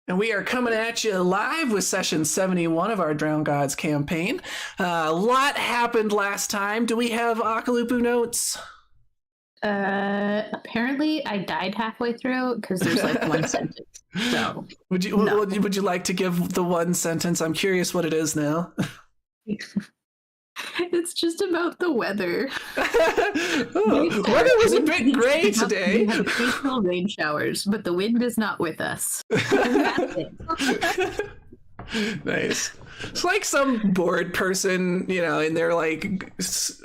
And we are coming at you live with session 71 of our Drowned Gods campaign. A lot happened last time. Do we have Akalupu notes? Apparently I died halfway through because there's like one sentence. So would you like to give the one sentence? I'm curious what it is now. It's just about the weather. Weather was a bit gray today. We have occasional rain showers, but the wind is not with us. That's it. Nice. It's like some bored person, in their like,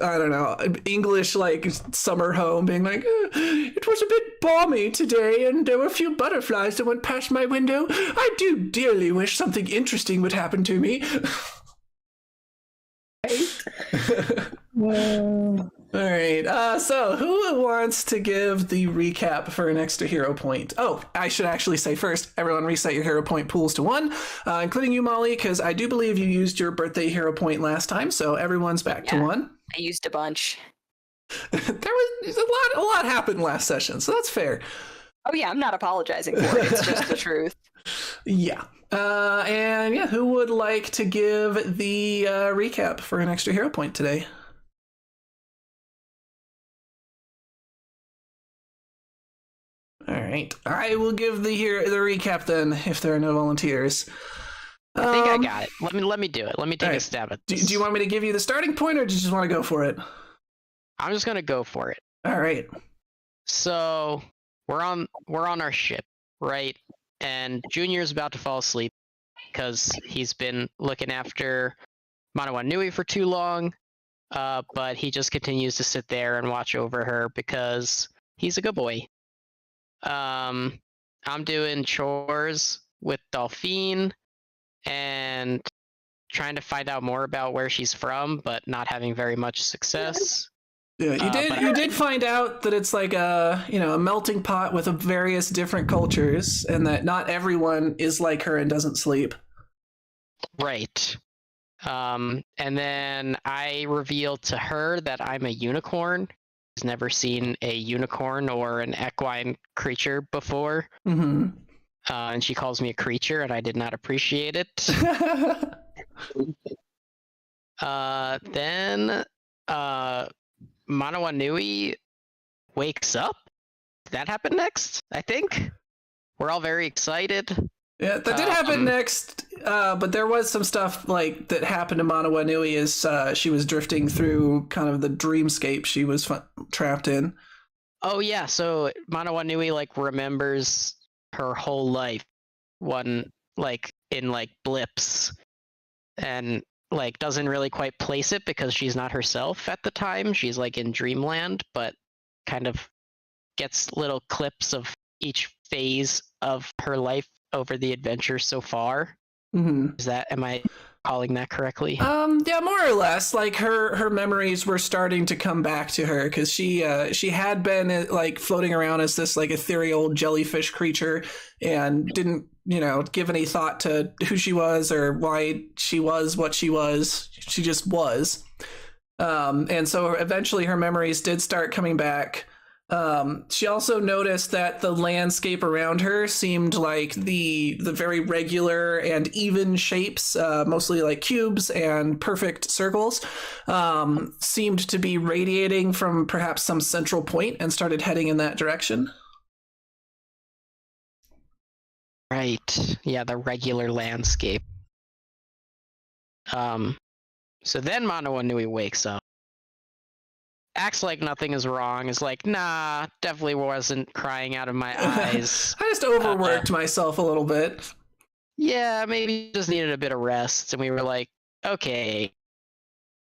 I don't know, English like summer home being like, it was a bit balmy today and there were a few butterflies that went past my window. I do dearly wish something interesting would happen to me. All right. So who wants to give the recap for an extra hero point? Oh, I should actually say first, everyone reset your hero point pools to 1, including you, Molly, because I do believe you used your birthday hero point last time, so everyone's back to 1. I used a bunch. There was a lot happened last session, so that's fair. Oh yeah, I'm not apologizing for it. It's just the truth. Yeah. And yeah, who would like to give the recap for an extra hero point today? All right, I will give the recap then, if there are no volunteers. I think I got it. Let me do it. Let me take a stab at this. Do you want me to give you the starting point, or do you just want to go for it? I'm just gonna go for it. All right. So we're on our ship, right? And Junior's about to fall asleep because he's been looking after Manawa Nui for too long. But he just continues to sit there and watch over her because he's a good boy. I'm doing chores with Dolphine and trying to find out more about where she's from, but not having very much success. Yeah, you did find out that it's like a melting pot with various different cultures, and that not everyone is like her and doesn't sleep. Right. And then I revealed to her that I'm a unicorn. She's never seen a unicorn or an equine creature before. Mm-hmm. And she calls me a creature, and I did not appreciate it. Then Manawa Nui wakes up. Did that happen next? I think. We're all very excited. Yeah, that did happen next, but there was some stuff like that happened to Manawa Nui as she was drifting through kind of the dreamscape she was trapped in. Oh yeah, so Manawa Nui like remembers her whole life, in blips, and like doesn't really quite place it because she's not herself at the time. She's like in dreamland, but kind of gets little clips of each phase of her life over the adventure so far. Mm-hmm. Am I calling that correctly? Yeah, more or less. Like her memories were starting to come back to her because she had been like floating around as this like ethereal jellyfish creature and didn't give any thought to who she was or why she was what she was. She just was. And so eventually her memories did start coming back. She also noticed that the landscape around her seemed like the very regular and even shapes, mostly like cubes and perfect circles, seemed to be radiating from perhaps some central point and started heading in that direction. Right. Yeah, the regular landscape. So then Manawa Nui wakes up. Acts like nothing is wrong, is like, nah, definitely wasn't crying out of my eyes. I just overworked myself a little bit. Yeah, maybe just needed a bit of rest. And we were like, okay.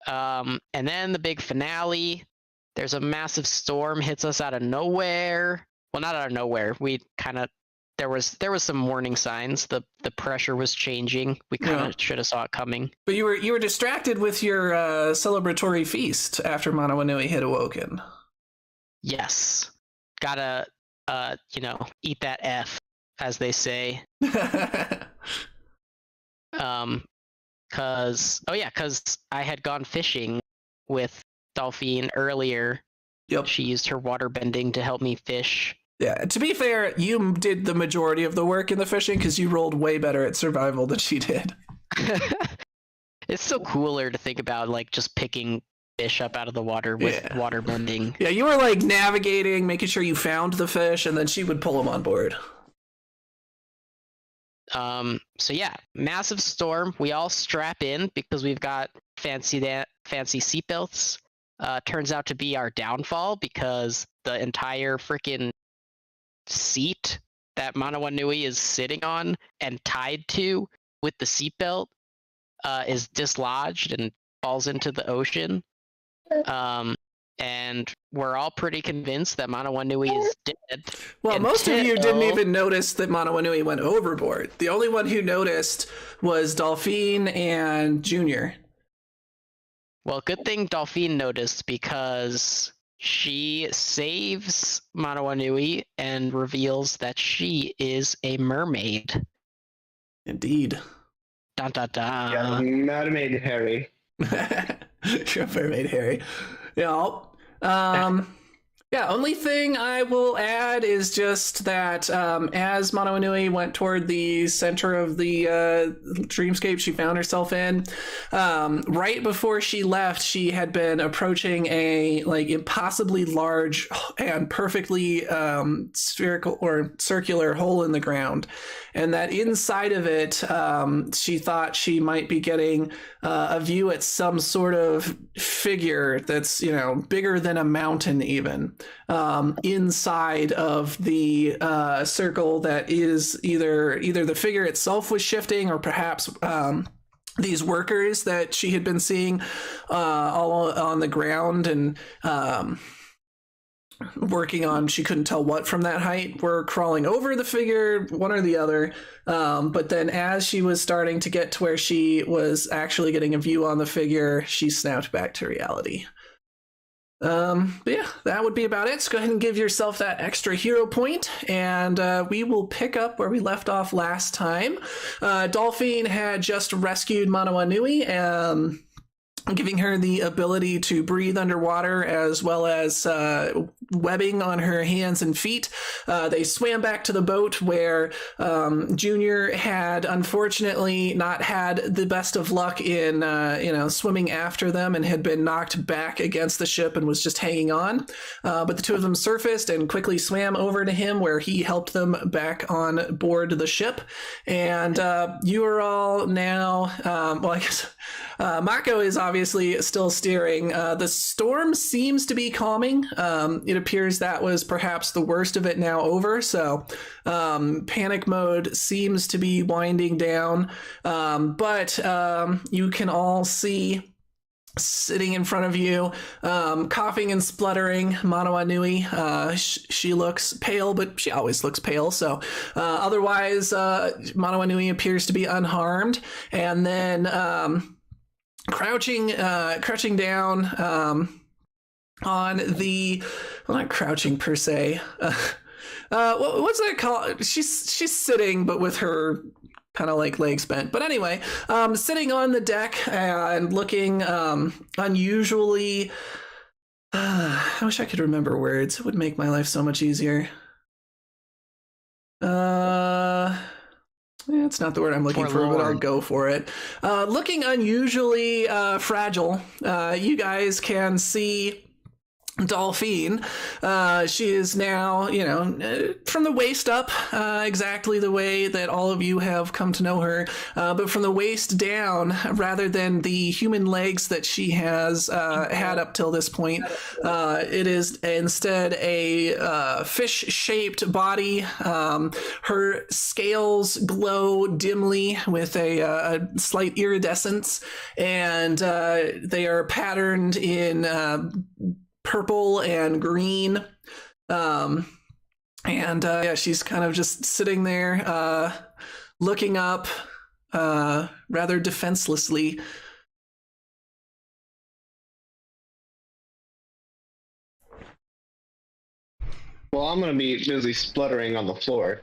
And then the big finale, there's a massive storm hits us out of nowhere. Well, not out of nowhere. We kind of, there was some warning signs. The pressure was changing. We kind of should have saw it coming. But you were distracted with your celebratory feast after Manawa Nui had awoken. Yes, gotta eat that F, as they say. Cause I had gone fishing with Dolphine earlier. Yep. She used her water bending to help me fish Yeah, to be fair, you did the majority of the work in the fishing because you rolled way better at survival than she did. It's so cooler to think about, like, just picking fish up out of the water with water bending. Yeah, you were like navigating, making sure you found the fish, and then she would pull them on board. So yeah, massive storm. We all strap in because we've got fancy seatbelts. Turns out to be our downfall because the entire freaking seat that Manawa Nui is sitting on and tied to with the seatbelt is dislodged and falls into the ocean. And we're all pretty convinced that Manawa Nui is dead. Well, most of you didn't even notice that Manawa Nui went overboard. The only one who noticed was Dolphine and Junior. Well, good thing Dolphine noticed because she saves Manawa Nui and reveals that she is a mermaid. Indeed. Dun dun dun. Yeah, mermaid Harry. You're a mermaid, Harry. Yeah, only thing I will add is just that as Manawa Nui went toward the center of the dreamscape she found herself in, right before she left, she had been approaching a like impossibly large and perfectly spherical or circular hole in the ground. And that inside of it, she thought she might be getting a view at some sort of figure that's, bigger than a mountain even, inside of the circle that is either the figure itself was shifting or perhaps these workers that she had been seeing all on the ground and working on, she couldn't tell what from that height, were crawling over the figure, one or the other. But then as she was starting to get to where she was actually getting a view on the figure, she snapped back to reality. But yeah, that would be about it. So go ahead and give yourself that extra hero point, and we will pick up where we left off last time. Dolphine had just rescued Manawa Nui, giving her the ability to breathe underwater as well as webbing on her hands and feet. They swam back to the boat where Junior had unfortunately not had the best of luck in swimming after them and had been knocked back against the ship and was just hanging on. But the two of them surfaced and quickly swam over to him where he helped them back on board the ship. And you are all now, I guess Mako is obviously still steering. The storm seems to be calming. It appears that was perhaps the worst of it now over. So panic mode seems to be winding down. But you can all see sitting in front of you, coughing and spluttering, Manawa Nui. She looks pale, but she always looks pale. So otherwise, Manawa Nui appears to be unharmed. And then crouching down on the, well, not crouching per se. What's that called? She's sitting, but with her kind of like legs bent. But anyway, sitting on the deck and looking unusually. I wish I could remember words. It would make my life so much easier. It's not the word I'm looking for, but I'll go for it. Looking unusually fragile. You guys can see Dolphine. She is now, from the waist up, exactly the way that all of you have come to know her. But from the waist down, rather than the human legs that she has had up till this point, it is instead a fish-shaped body. Her scales glow dimly with a slight iridescence, and they are patterned in purple and green. She's kind of just sitting there, looking up rather defenselessly. Well, I'm gonna be busy spluttering on the floor.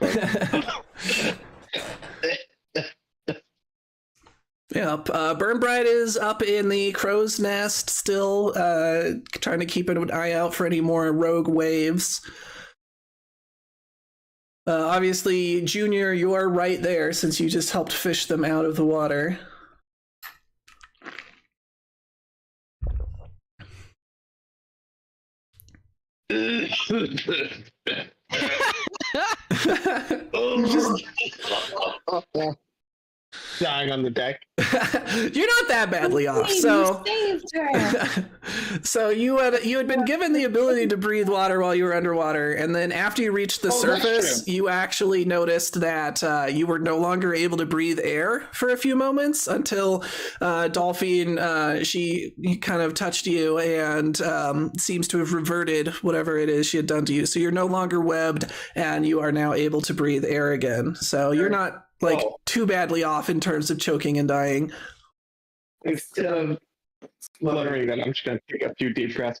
Yeah, Burnbright is up in the crow's nest still, trying to keep an eye out for any more rogue waves. Obviously, Junior, you are right there since you just helped fish them out of the water. Dying on the deck. You're not that badly off. So You saved her. so you had been given the ability to breathe water while you were underwater, and then after you reached the That's surface, true. you actually noticed that you were no longer able to breathe air for a few moments until Dolphin she kind of touched you and seems to have reverted whatever it is she had done to you. So you're no longer webbed, and you are now able to breathe air again. So you're not too badly off in terms of choking and dying. Instead of spluttering, then I'm just gonna take a few deep breaths.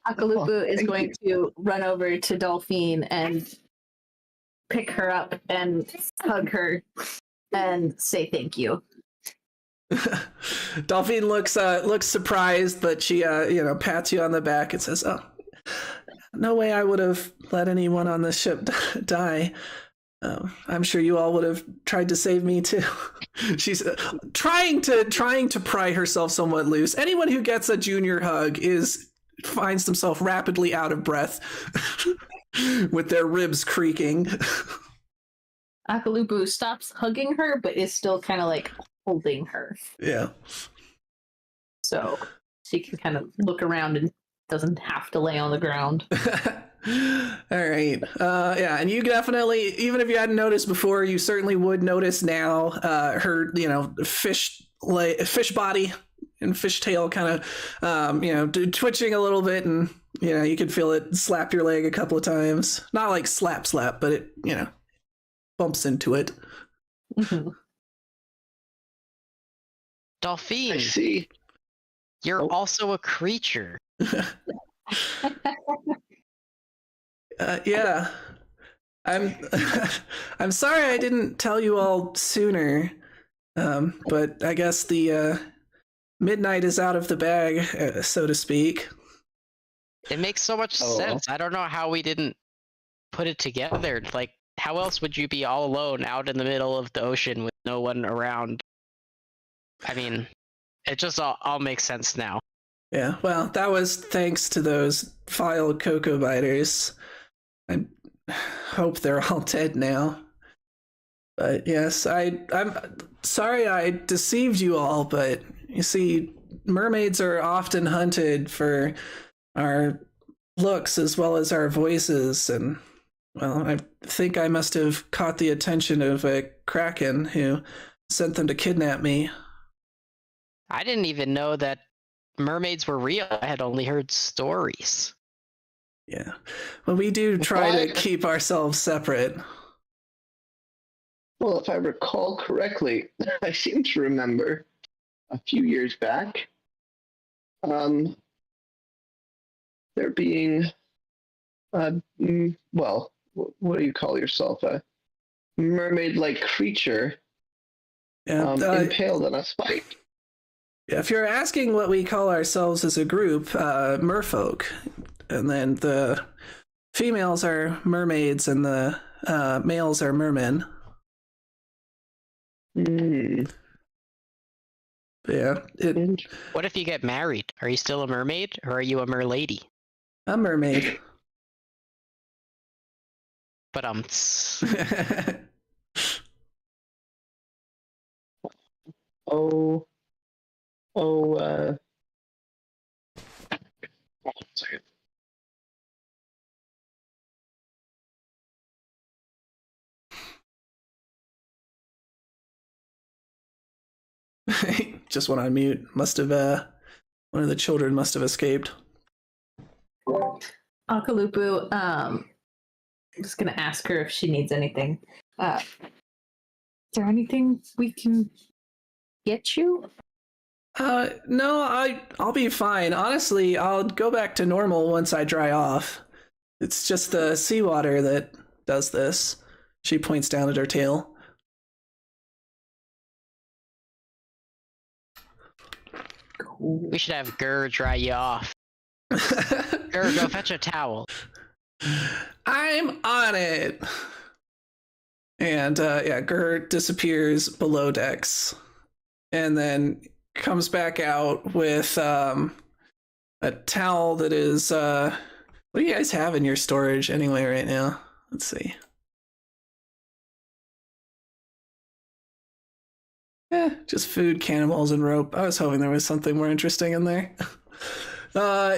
Akalupu is going to run over to Dolphine and pick her up and hug her and say thank you. Dolphin looks surprised, but she pats you on the back and says, "Oh, no way I would have let anyone on this ship die. I'm sure you all would have tried to save me too." She's trying to pry herself somewhat loose. Anyone who gets a Junior hug finds themselves rapidly out of breath with their ribs creaking. Akalupu stops hugging her, but is still kind of like holding her. Yeah. So she can kind of look around and doesn't have to lay on the ground. All right. Yeah, and you definitely, even if you hadn't noticed before, you certainly would notice now her, fish body and fish tail kind of, twitching a little bit, and you could feel it slap your leg a couple of times. Not like slap, but it, bumps into it. Mhm. Dolphin, I see. you're Oh. also a creature. Yeah. I'm sorry I didn't tell you all sooner. But I guess the midnight is out of the bag, so to speak. It makes so much Oh. sense. I don't know how we didn't put it together. Like, how else would you be all alone out in the middle of the ocean with no one around? I mean, it just all makes sense now. Yeah, well, that was thanks to those vile cocoa biters. I hope they're all dead now. But yes, I'm sorry I deceived you all, but you see, mermaids are often hunted for our looks as well as our voices, and well, I think I must have caught the attention of a kraken who sent them to kidnap me. I didn't even know that mermaids were real. I had only heard stories. Yeah. Well, we do try to keep ourselves separate. Well, if I recall correctly, I seem to remember a few years back, there being, well, what do you call yourself? A mermaid-like creature Yeah. impaled on a spike. If you're asking what we call ourselves as a group, merfolk, and then the females are mermaids and the males are mermen. Hmm. Yeah, What if you get married? Are you still a mermaid, or are you a merlady? a mermaid. But Oh, one second. Just went on mute. Must have one of the children must have escaped. Akalupu, I'm just gonna ask her if she needs anything. Is there anything we can get you? No, I'll be fine. Honestly, I'll go back to normal once I dry off. It's just the seawater that does this. She points down at her tail. Cool. we should have Gur dry you off. Gur, go fetch a towel. I'm on it. And yeah, Gert disappears below decks and then comes back out with a towel that is what do you guys have in your storage anyway right now? Let's see. Just food, cannonballs, and rope. I was hoping there was something more interesting in there.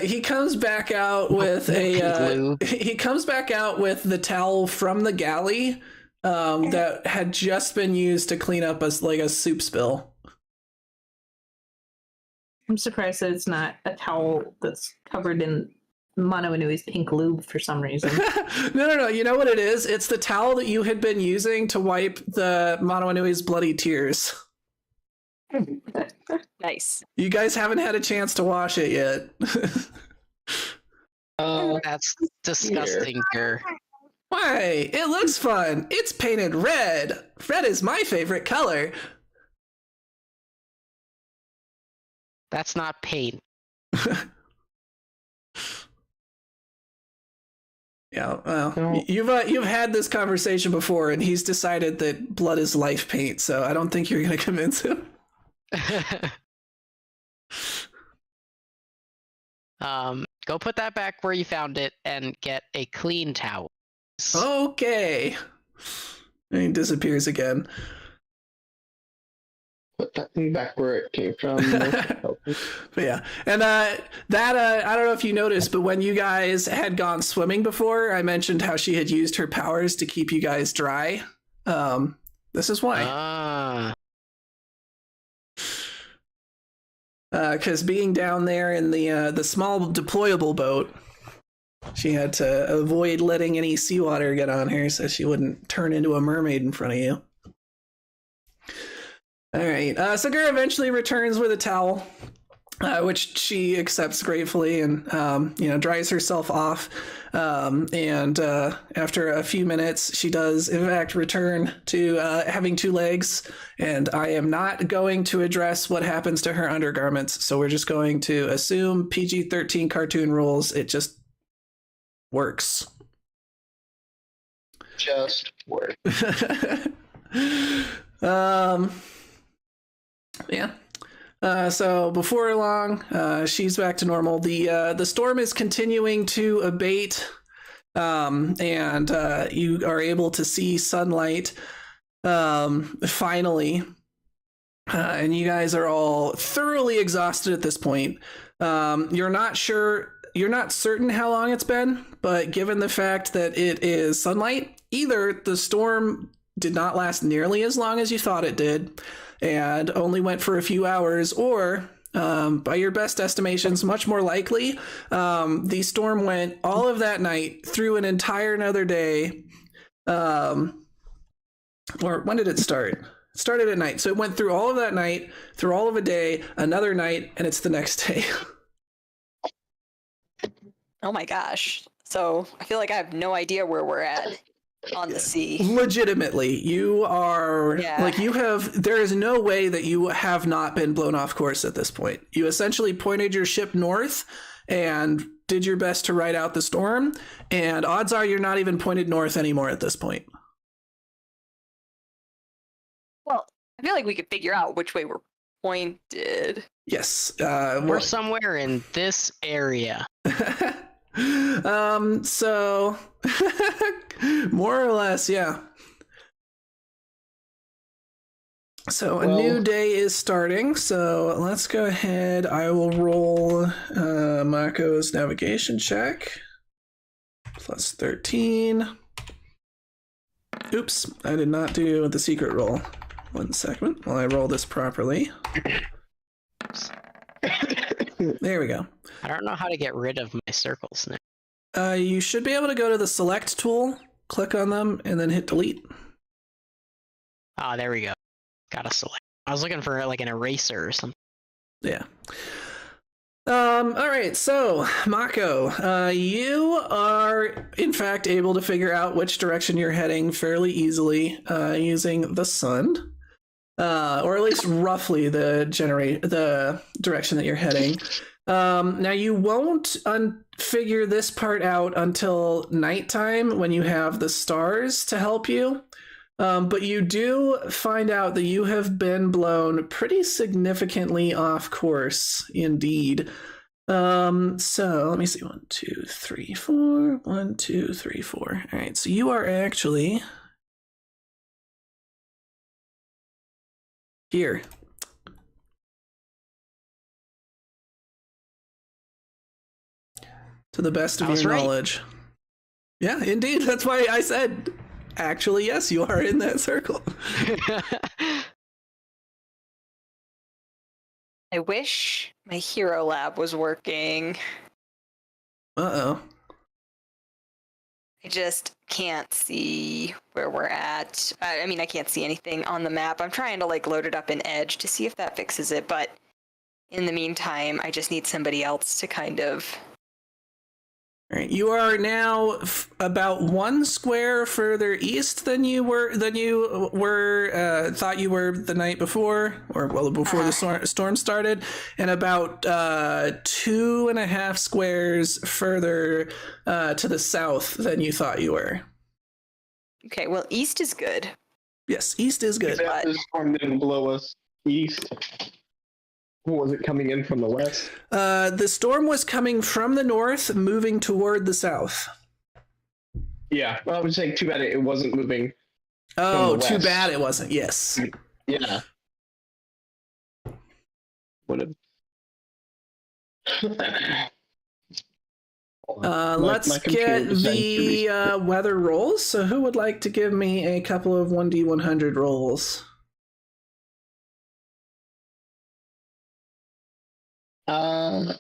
He comes back out with he comes back out with the towel from the galley that had just been used to clean up a soup spill. I'm surprised that it's not a towel that's covered in Monoinui's pink lube for some reason. No. You know what it is? It's the towel that you had been using to wipe the Monoinui's bloody tears. Nice. You guys haven't had a chance to wash it yet. That's disgusting, Gur. Why? It looks fun. It's painted red. Red is my favorite color. That's not paint. Yeah, well, No. you've had this conversation before, and he's decided that blood is life paint. So I don't think you're going to convince him. Go put that back where you found it and get a clean towel. Okay. And he disappears again. Put that thing back where it came from. But yeah, and I don't know if you noticed, but when you guys had gone swimming before, I mentioned how she had used her powers to keep you guys dry. This is why. Because being down there in the small deployable boat, she had to avoid letting any seawater get on her so she wouldn't turn into a mermaid in front of you. All right, so Gur eventually returns with a towel, which she accepts gratefully and, dries herself off. And after a few minutes, she does, in fact, return to having two legs. And I am not going to address what happens to her undergarments. So we're just going to assume PG-13 cartoon rules. It just works. Just work. Yeah. So before long, she's back to normal. The storm is continuing to abate, and you are able to see sunlight finally. And you guys are all thoroughly exhausted at this point. You're not certain how long it's been, but given the fact that it is sunlight, either the storm did not last nearly as long as you thought it did and only went for a few hours, or by your best estimations, much more likely, the storm went all of that night through an entire another day. Or when did it start? It started at night. So it went through all of that night, through all of a day, another night, and it's the next day. Oh my gosh. So I feel like I have no idea where we're at on the sea. Legitimately, you are there is no way that you have not been blown off course at this point. You essentially pointed your ship north and did your best to ride out the storm, and odds are you're not even pointed north anymore at this point. Well, I feel like we could figure out which way we're pointed. Yes. We're somewhere in this area. So more or less, yeah. So a new day is starting, so let's go ahead. I will roll Mako's navigation check. Plus 13. Oops, I did not do the secret roll. 1 second while I roll this properly. There we go. I don't know how to get rid of my circles now. You should be able to go to the select tool, click on them, and then hit delete. Ah, there we go. Gotta select. I was looking for like an eraser or something. Yeah. All right, so Mako, you are in fact able to figure out which direction you're heading fairly easily using the sun, or at least roughly the direction that you're heading. Now you won't figure this part out until nighttime when you have the stars to help you. But you do find out that you have been blown pretty significantly off course indeed. So let me see. 1, 2, 3, 4. 1, 2, 3, 4. All right. So you are actually here. To the best of your knowledge. Yeah, indeed. That's why I said, actually, yes, you are in that circle. I wish my hero lab was working. Uh-oh. I just can't see where we're at. I mean, I can't see anything on the map. I'm trying to like load it up in Edge to see if that fixes it, but in the meantime, I just need somebody else to kind of... All right, you are now about 1 square further east than you were thought you were the night before, or well before the storm started, and about 2.5 squares further to the south than you thought you were. Okay, well, east is good. Yes, east is good. Except the storm didn't blow us east. Was it coming in from the west? The storm was coming from the north, moving toward the south. Yeah, well, I would say too bad it wasn't moving. Oh, too bad it wasn't. Yes. Yeah. Would have. Let's get the weather rolls. So who would like to give me a couple of 1d100 rolls?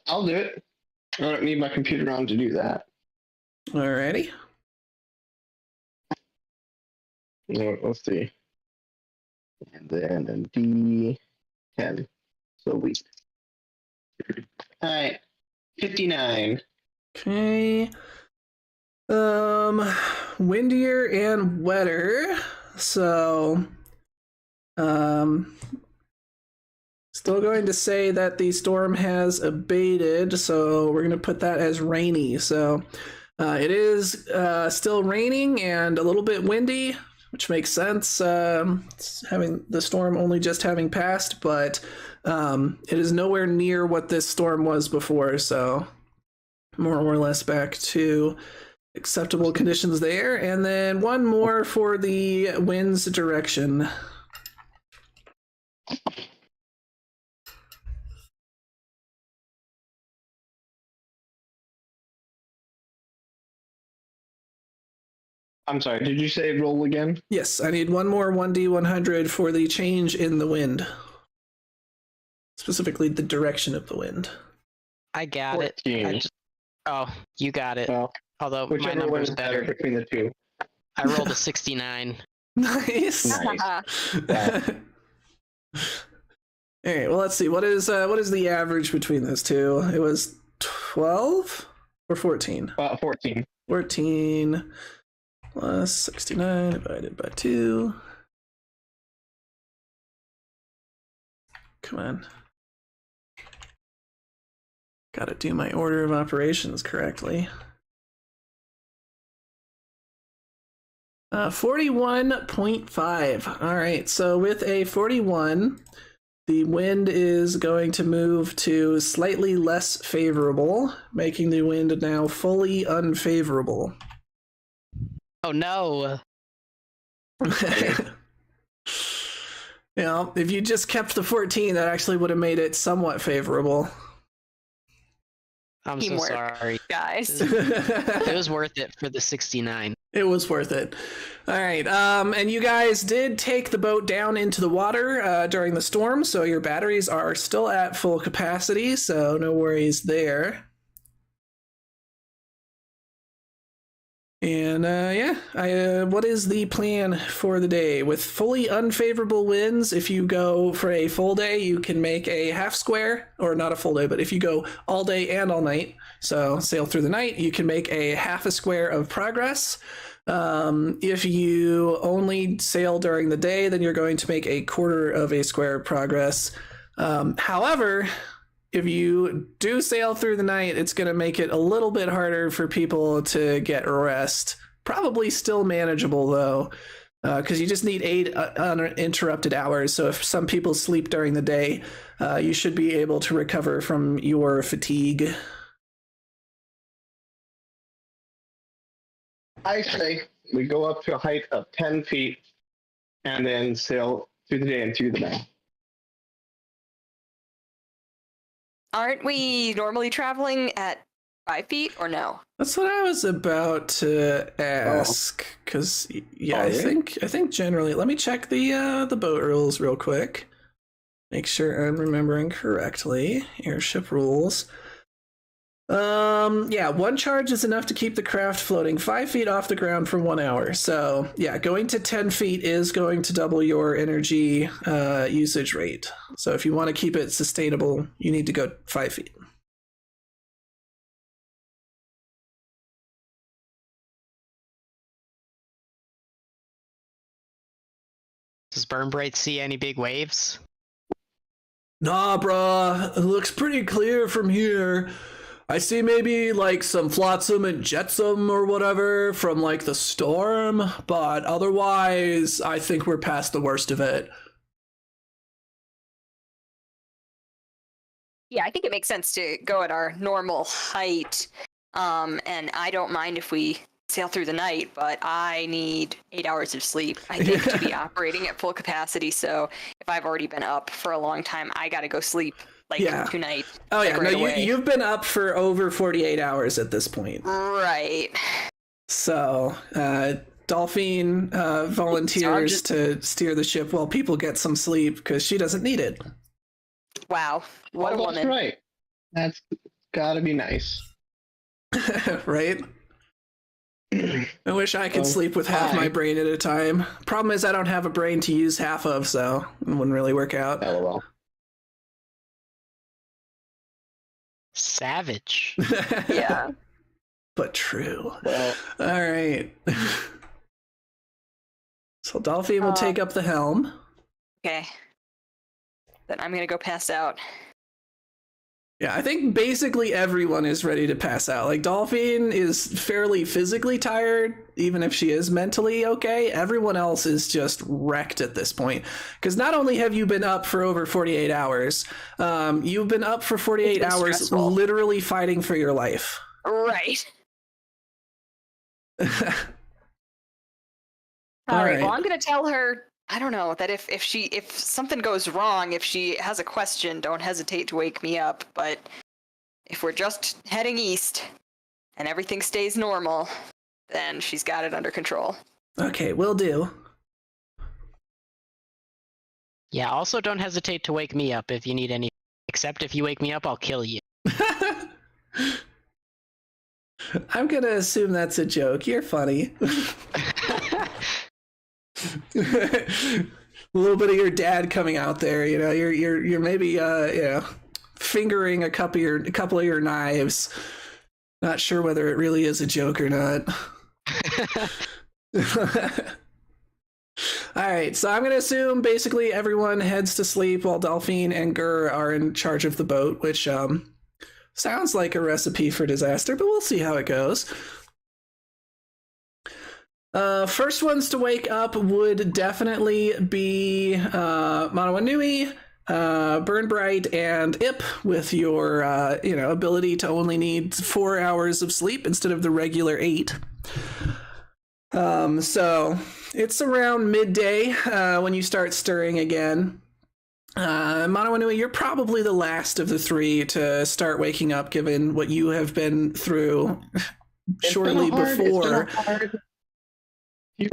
I'll do it. I don't need my computer on to do that. Alrighty. Let's see. And then D10. So we. Alright. 59. Okay. Windier and wetter. So, still going to say that the storm has abated, so we're going to put that as rainy. So it is still raining and a little bit windy, which makes sense, having the storm only just having passed, but it is nowhere near what this storm was before, so more or less back to acceptable conditions there. And then one more for the wind's direction. I'm sorry, did you say roll again? Yes, I need one more 1d100 for the change in the wind. Specifically, the direction of the wind. I got 14. it. Oh, you got it. Well, Although my number's better. Between the two. I rolled a 69. Nice. Nice. All right, well, let's see. What is the average between those two? It was 12 or 14? 14. 14 plus 69 divided by 2. Come on. Gotta do my order of operations correctly. 41.5. All right, so with a 41, the wind is going to move to slightly less favorable, making the wind now fully unfavorable. Oh no. You know, if you just kept the 14, that actually would have made it somewhat favorable. I'm Teamwork, so sorry, guys. It was worth it for the 69. It was worth it. All right. And you guys did take the boat down into the water during the storm, so your batteries are still at full capacity, so no worries there. And what is the plan for the day? With fully unfavorable winds, if you go for a full day, you can make a half square, or not a full day, but if you go all day and all night, so sail through the night, you can make a half a square of progress. If you only sail during the day, then you're going to make a quarter of a square of progress. However, if you do sail through the night, it's going to make it a little bit harder for people to get rest. Probably still manageable, though, because you just need 8 uninterrupted hours. So if some people sleep during the day, you should be able to recover from your fatigue. I say we go up to a height of 10 feet and then sail through the day and through the night. Aren't we normally traveling at 5 feet or no? That's what I was about to ask. Because I think generally. Let me check the boat rules real quick. Make sure I'm remembering correctly. Airship rules. Yeah, 1 charge is enough to keep the craft floating 5 feet off the ground for 1 hour. So yeah, going to 10 feet is going to double your energy usage rate. So if you want to keep it sustainable, you need to go 5 feet. Does Burn Bright see any big waves? Nah, brah. It looks pretty clear from here. I see maybe like some flotsam and jetsam or whatever from like the storm, but otherwise, I think we're past the worst of it. Yeah, I think it makes sense to go at our normal height. And I don't mind if we sail through the night, but I need 8 hours of sleep, I think, to be operating at full capacity. So if I've already been up for a long time, I gotta go sleep tonight. Oh yeah, right no, away. you've been up for over 48 hours at this point. Right. So, Dolphine volunteers to steer the ship while people get some sleep because she doesn't need it. Wow, what a woman. That's right. That's gotta be nice. Right? I wish I could sleep with half my brain at a time. Problem is I don't have a brain to use half of, so it wouldn't really work out. LOL. Savage. Yeah. But true. Well, all right. So Dolphine will take up the helm. Okay. Then I'm gonna go pass out. Yeah, I think basically everyone is ready to pass out. Like, Dolphine is fairly physically tired, even if she is mentally okay. Everyone else is just wrecked at this point. Because not only have you been up for over 48 hours, you've been up for 48 hours stressful. literally fighting for your life. Right. All All right. right. Well, I'm gonna tell her. I don't know that if something goes wrong, if she has a question, don't hesitate to wake me up. But if we're just heading east and everything stays normal, then she's got it under control. Okay, will do. Yeah, also don't hesitate to wake me up if you need any. Except if you wake me up, I'll kill you. I'm gonna assume that's a joke. You're funny. A little bit of your dad coming out there, you know. You're maybe fingering a couple of your knives. Not sure whether it really is a joke or not. All right, so I'm gonna assume basically everyone heads to sleep while Dolphine and Gur are in charge of the boat, which sounds like a recipe for disaster, but we'll see how it goes. First ones to wake up would definitely be Manawa Nui, Burn Bright, and Ip, with your ability to only need 4 hours of sleep instead of the regular 8. So it's around midday when you start stirring again. Manawa Nui, you're probably the last of the 3 to start waking up, given what you have been through shortly before. Few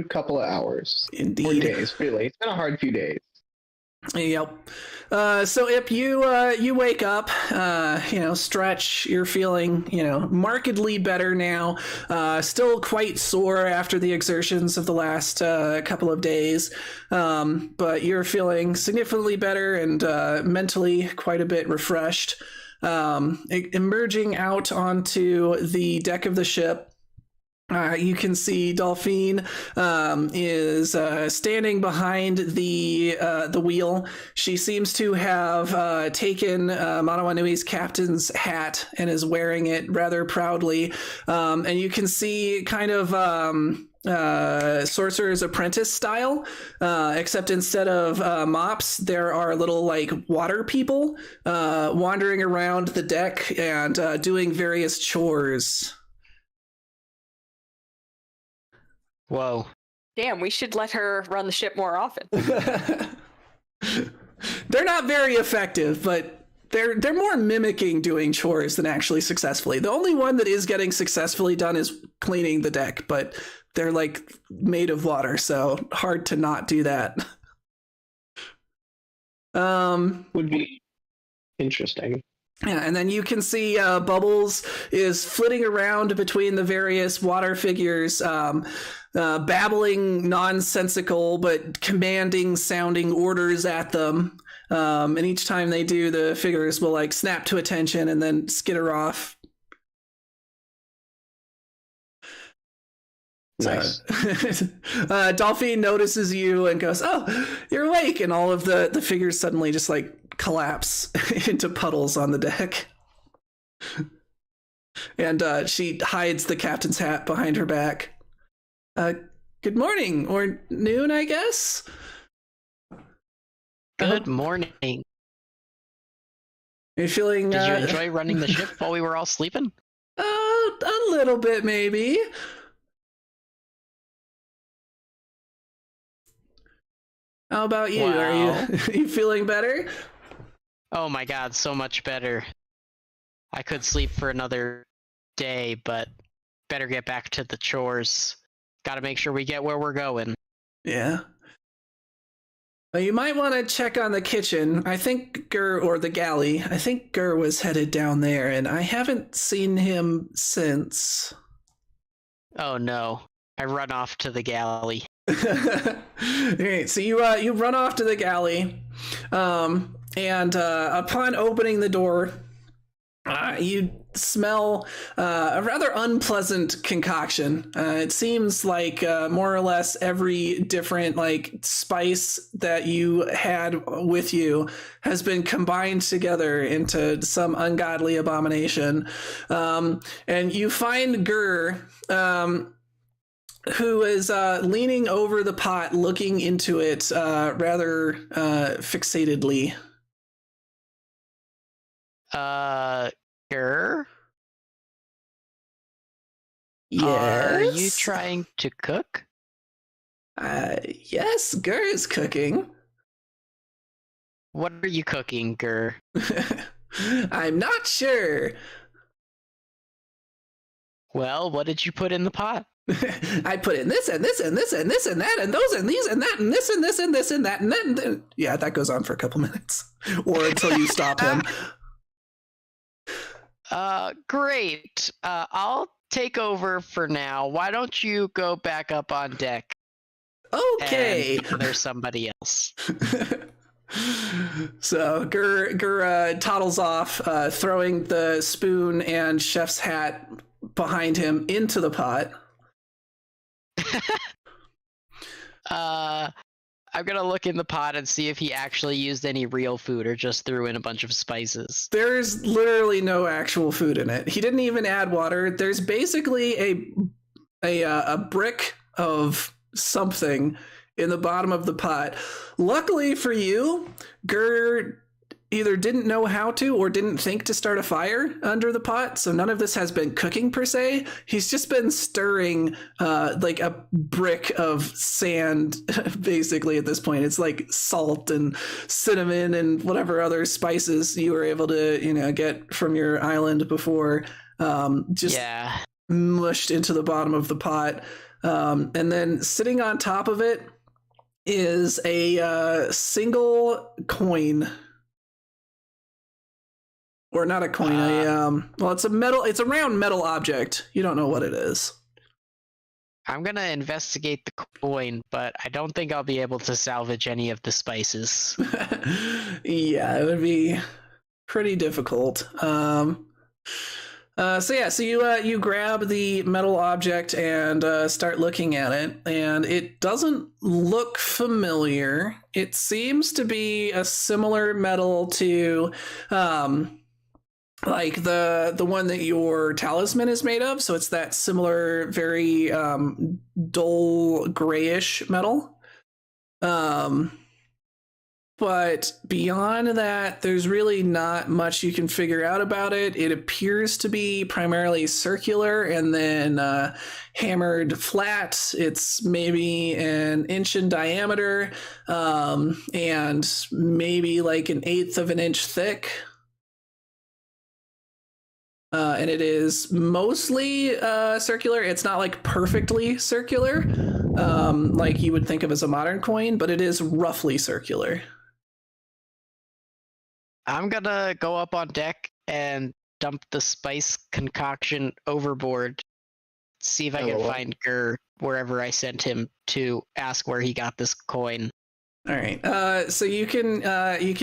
couple of hours. Indeed. Or days, really. It's been a hard few days. Yep. So Ip, you wake up, stretch. You're feeling, markedly better now. Still quite sore after the exertions of the last couple of days, but you're feeling significantly better and mentally quite a bit refreshed. Emerging out onto the deck of the ship. You can see Dolphine is standing behind the wheel. She seems to have taken Manawanui's captain's hat and is wearing it rather proudly. And you can see kind of Sorcerer's Apprentice style, except instead of mops, there are little like water people wandering around the deck and doing various chores. Whoa. Damn, we should let her run the ship more often. They're not very effective, but they're more mimicking doing chores than actually successfully. The only one that is getting successfully done is cleaning the deck, but they're like made of water, so hard to not do that. Would be interesting. Yeah, and then you can see Bubbles is flitting around between the various water figures, babbling nonsensical but commanding sounding orders at them. And each time they do, the figures will like snap to attention and then skitter off. Nice. Dolphine notices you and goes, "Oh, you're awake!" And all of the figures suddenly just like collapse into puddles on the deck. And she hides the captain's hat behind her back. Good morning, or noon, I guess. Good morning. Are you feeling? Did you enjoy running the ship while we were all sleeping? A little bit, maybe. How about you? Wow. Are you feeling better? Oh my god, so much better. I could sleep for another day, but better get back to the chores. Gotta make sure we get where we're going. Yeah. Well, you might want to check on the kitchen. I think or the galley. I think Gur was headed down there, and I haven't seen him since. Oh no. I run off to the galley. Okay, so you run off to the galley, and upon opening the door, you smell a rather unpleasant concoction. It seems like more or less every different like spice that you had with you has been combined together into some ungodly abomination. And you find Gur, who is leaning over the pot, looking into it rather fixatedly. Gur? Yes? Are you trying to cook? Yes, Gur is cooking. What are you cooking, Gur? I'm not sure. Well, what did you put in the pot? I put in this and this and this and this and that and those and these and that and this and this and this and that and that. And yeah, that goes on for a couple minutes. Or until you stop him. Great. I'll take over for now. Why don't you go back up on deck? Okay. And there's somebody else. So Gur toddles off, throwing the spoon and chef's hat behind him into the pot. I'm gonna look in the pot and see if he actually used any real food or just threw in a bunch of spices. There's literally no actual food in it. He didn't even add water. There's basically a brick of something in the bottom of the pot. Luckily for you, Gur either didn't know how to or didn't think to start a fire under the pot, so none of this has been cooking per se. He's just been stirring like a brick of sand basically at this point. It's like salt and cinnamon and whatever other spices you were able to get from your island before, just mushed into the bottom of the pot. And then sitting on top of it is a single coin. Or not a coin, it's a round metal object. You don't know what it is. I'm gonna investigate the coin, but I don't think I'll be able to salvage any of the spices. Yeah, it would be pretty difficult. So you grab the metal object and start looking at it, and it doesn't look familiar. It seems to be a similar metal to like the one that your talisman is made of. So it's that similar, very dull grayish metal. But beyond that, there's really not much you can figure out about it. It appears to be primarily circular and then hammered flat. It's maybe an inch in diameter and maybe like an eighth of an inch thick. And it is mostly circular. It's not like perfectly circular, like you would think of as a modern coin, but it is roughly circular. I'm gonna go up on deck and dump the spice concoction overboard. See if I can find Gur wherever I sent him to ask where he got this coin. All right. So you can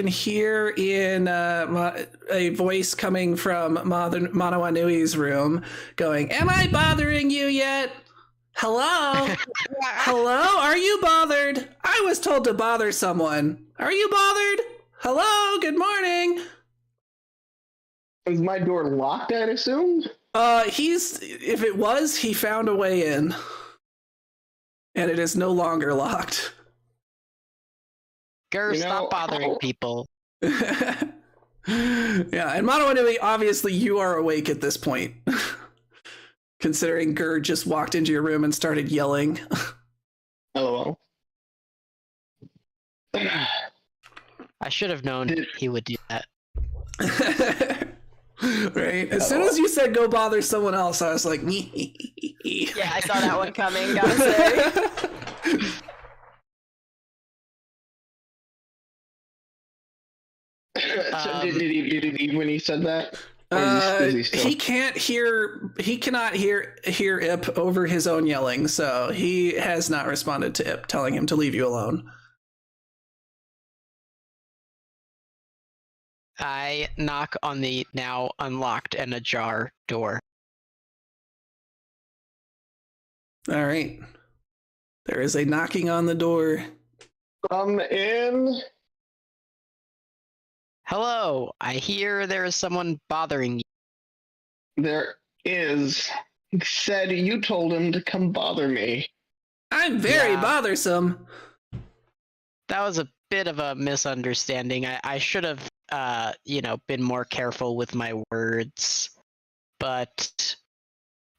hear in a voice coming from Manawanui's room, going, "Am I bothering you yet? Hello, hello. Are you bothered? I was told to bother someone. Are you bothered? Hello. Good morning." Is my door locked, I'd assume? If it was, he found a way in, and it is no longer locked. Gur, stop bothering people. Yeah, and Manawanui, obviously you are awake at this point. Considering Gur just walked into your room and started yelling. LOL. I should have known he would do that. Right? As soon as you said go bother someone else, I was like, Yeah, I saw that one coming, gotta say. So did he leave when he said that? He cannot hear Ip over his own yelling, so he has not responded to Ip telling him to leave you alone. I knock on the now unlocked and ajar door. All right. There is a knocking on the door. Come in. Hello, I hear there is someone bothering you. There is. He said you told him to come bother me. I'm very bothersome. That was a bit of a misunderstanding. I should have, been more careful with my words. But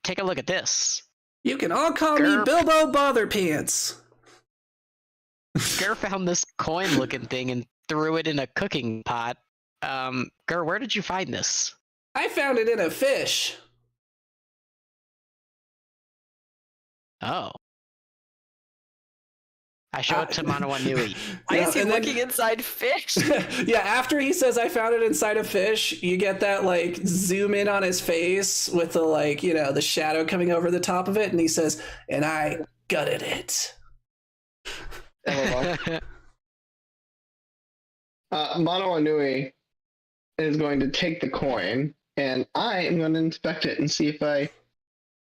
take a look at this. You can all call me Bilbo Botherpants. Gur found this coin-looking thing and threw it in a cooking pot. Gur, where did you find this? I found it in a fish. Oh. I show it to Manawanui. Why is he looking inside fish? Yeah, after he says I found it inside a fish, you get that like zoom in on his face with the the shadow coming over the top of it, and he says, "And I gutted it." Manawanui is going to take the coin, and I am going to inspect it and see if I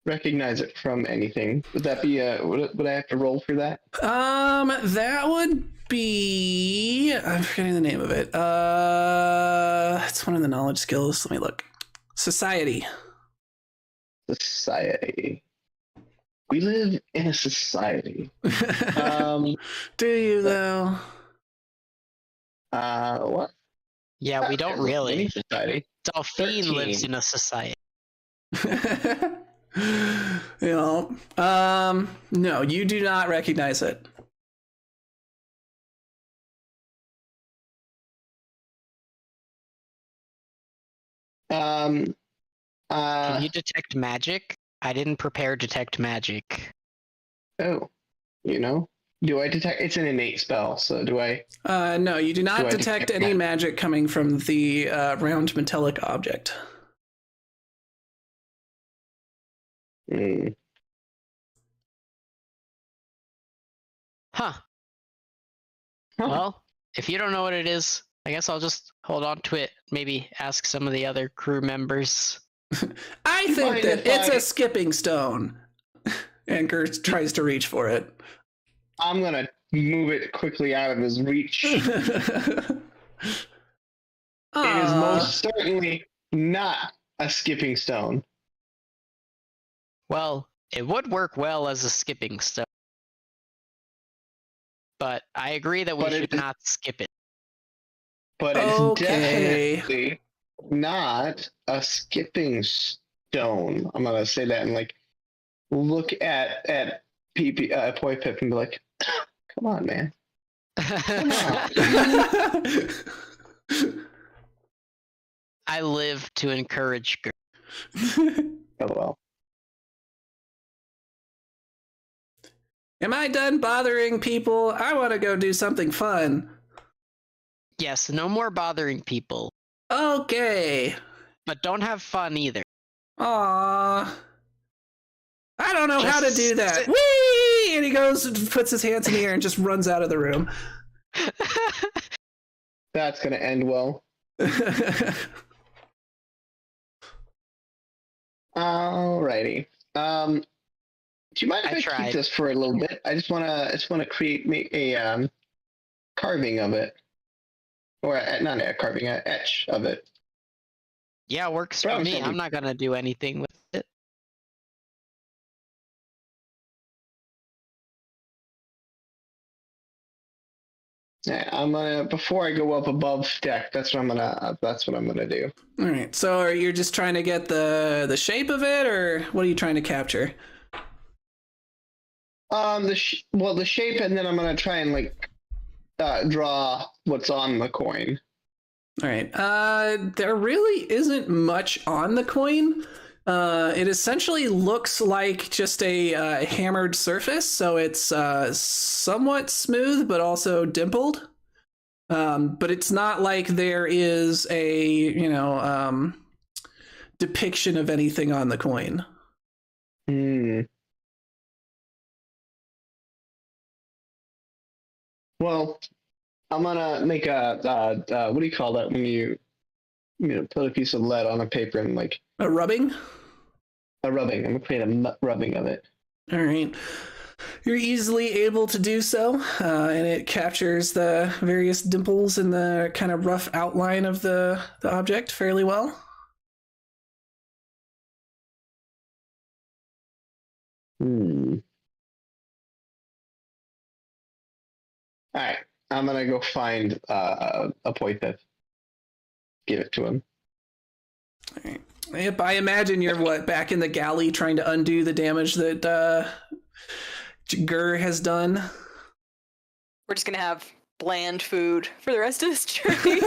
recognize it from anything. Would that be would I have to roll for that? That would be, I'm forgetting the name of it. It's one of the knowledge skills. Let me look. Society. Society. We live in a society. Do you though? What? Yeah, we don't really. Society. Delphine 13. lives in a society. No, you do not recognize it. Can you detect magic? I didn't prepare detect magic. Oh, do I detect? It's an innate spell, so do I? No, you do not I detect detect any magic coming from the round metallic object. Mm. Huh. Well, if you don't know what it is, I guess I'll just hold on to it. Maybe ask some of the other crew members. I think mind that if it's I- a skipping stone. And Gert tries to reach for it. I'm gonna move it quickly out of his reach. It is most certainly not a skipping stone. Well, it would work well as a skipping stone. But I agree that we But it should is- not skip it. But it's Okay. definitely not a skipping stone. I'm gonna say that and like look at PP Poi Pip and be like, come on, man. I live to encourage Gert. LOL. Am I done bothering people? I want to go do something fun. Yes, no more bothering people. Okay. But don't have fun either. Aww. I don't know how to do that. Just- Whee! And he goes, puts his hands in the air, and just runs out of the room. That's gonna end well. Alrighty. Do you mind if I I tried. keep this for a little bit? I just wanna create a carving of it, or not a carving, an etch of it. Yeah, works for Probably me. something- I'm not gonna do anything with it. Yeah, I'm gonna before I go up above deck. That's what I'm gonna do. All right. So are you just trying to get the shape of it, or what are you trying to capture? The shape, and then I'm gonna try and like draw what's on the coin. All right. There really isn't much on the coin. It essentially looks like just a hammered surface, so it's somewhat smooth but also dimpled. But it's not like there is a depiction of anything on the coin. Well, I'm gonna make a what do you call that when you put a piece of lead on a paper and like A rubbing. a rubbing. I'm gonna create a rubbing of it. All right. You're easily able to do so, and it captures the various dimples and the kind of rough outline of the object fairly well. All right, I'm gonna go find a Poitheth. Give it to him. All right. Yep, I imagine you're back in the galley trying to undo the damage that Gur has done. We're just gonna have bland food for the rest of this journey.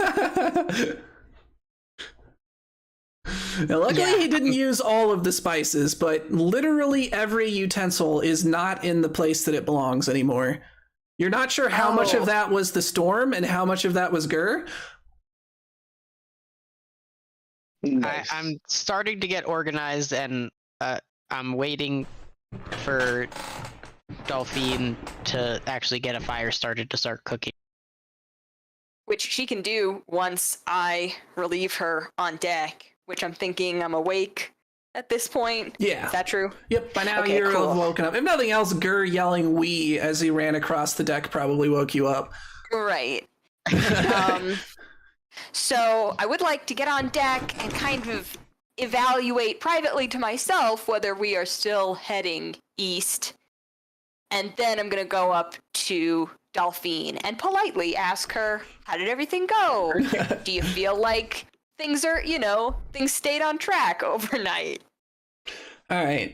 Now, luckily, Yeah. he didn't use all of the spices, but literally every utensil is not in the place that it belongs anymore. You're not sure how much Oh. of that was the storm and how much of that was Gur. Nice. I'm starting to get organized, and I'm waiting for Dolphine to actually get a fire started to start cooking. Which she can do once I relieve her on deck, which I'm thinking I'm awake at this point. Yeah. Is that true? Yep, by now Okay, you're cool. woken up. If nothing else, Gur yelling "wee" as he ran across the deck probably woke you up. Right. So I would like to get on deck and kind of evaluate privately to myself whether we are still heading east. And then I'm going to go up to Delphine and politely ask her, how did everything go? Do you feel like things are, things stayed on track overnight? All right.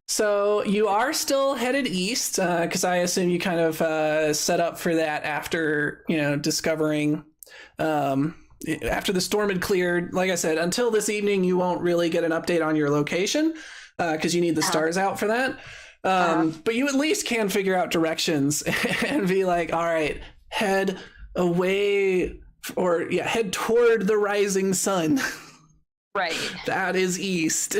So you are still headed east, because I assume you kind of set up for that after, discovering, after the storm had cleared. Like I said, until this evening, you won't really get an update on your location, because you need the stars out for that. But you at least can figure out directions and be like, all right, head away, or head toward the rising sun. Right. That is east.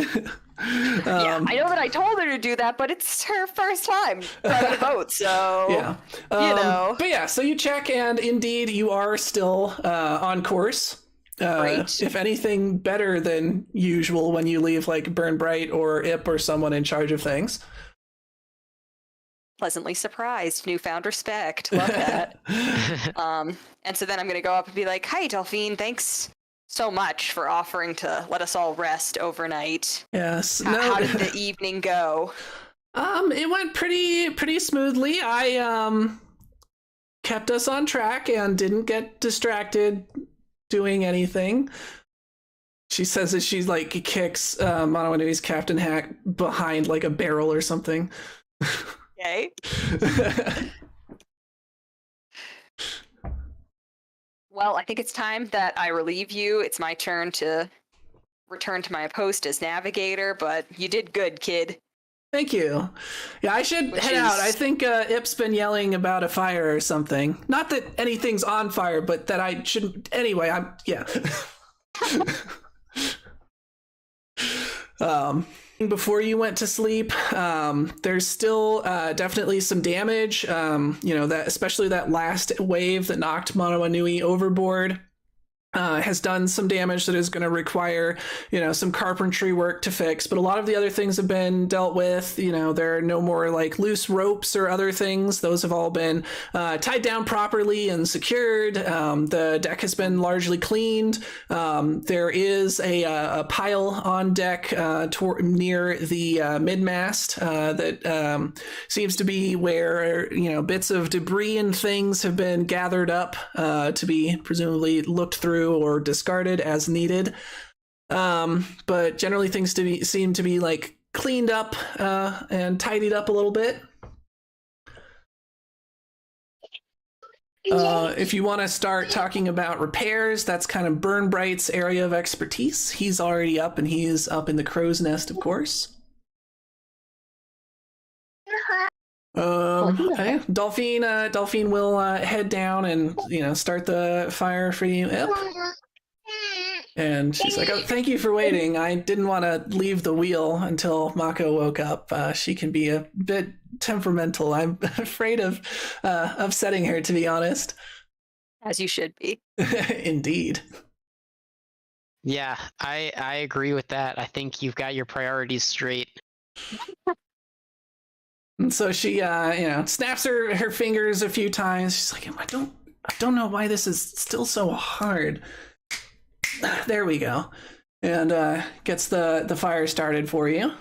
Yeah, I know that I told her to do that, but it's her first time driving a boat, so Yeah. you know. But yeah, so you check, and indeed you are still on course. Right. if anything, better than usual when you leave like Burn Bright or Ip or someone in charge of things. Pleasantly surprised. Newfound respect. Love that. And so then I'm going to go up and be like, hi, Delphine. Thanks so much for offering to let us all rest overnight. Yes. How did the evening go? It went pretty smoothly. I kept us on track and didn't get distracted doing anything. She says that she's like kicks Manawanui's captain hat behind like a barrel or something. Okay. Well, I think it's time that I relieve you. It's my turn to return to my post as navigator, but you did good, kid. Thank you. Yeah, I should head out. I think Ip's been yelling about a fire or something. Not that anything's on fire, but that I shouldn't. Anyway, yeah. Before you went to sleep, there's still definitely some damage. That especially that last wave that knocked Manawanui overboard. Has done some damage that is going to require, some carpentry work to fix. But a lot of the other things have been dealt with. There are no more like loose ropes or other things. Those have all been tied down properly and secured. The deck has been largely cleaned. There is a pile on deck near the mid-mast that seems to be where, bits of debris and things have been gathered up to be presumably looked through or discarded as needed, but generally things seem to be like cleaned up and tidied up a little bit. If you want to start talking about repairs, that's kind of Burn Bright's area of expertise. He's already up, and he's up in the crow's nest, of course. Okay. Delphine will head down and start the fire for you. Yep. And she's like, "Oh, thank you for waiting. I didn't want to leave the wheel until Mako woke up. She can be a bit temperamental. I'm afraid of upsetting her, to be honest." As you should be. Indeed. Yeah, I agree with that. I think you've got your priorities straight. And so she, snaps her fingers a few times. She's like, I don't know why this is still so hard. There we go. And gets the fire started for you.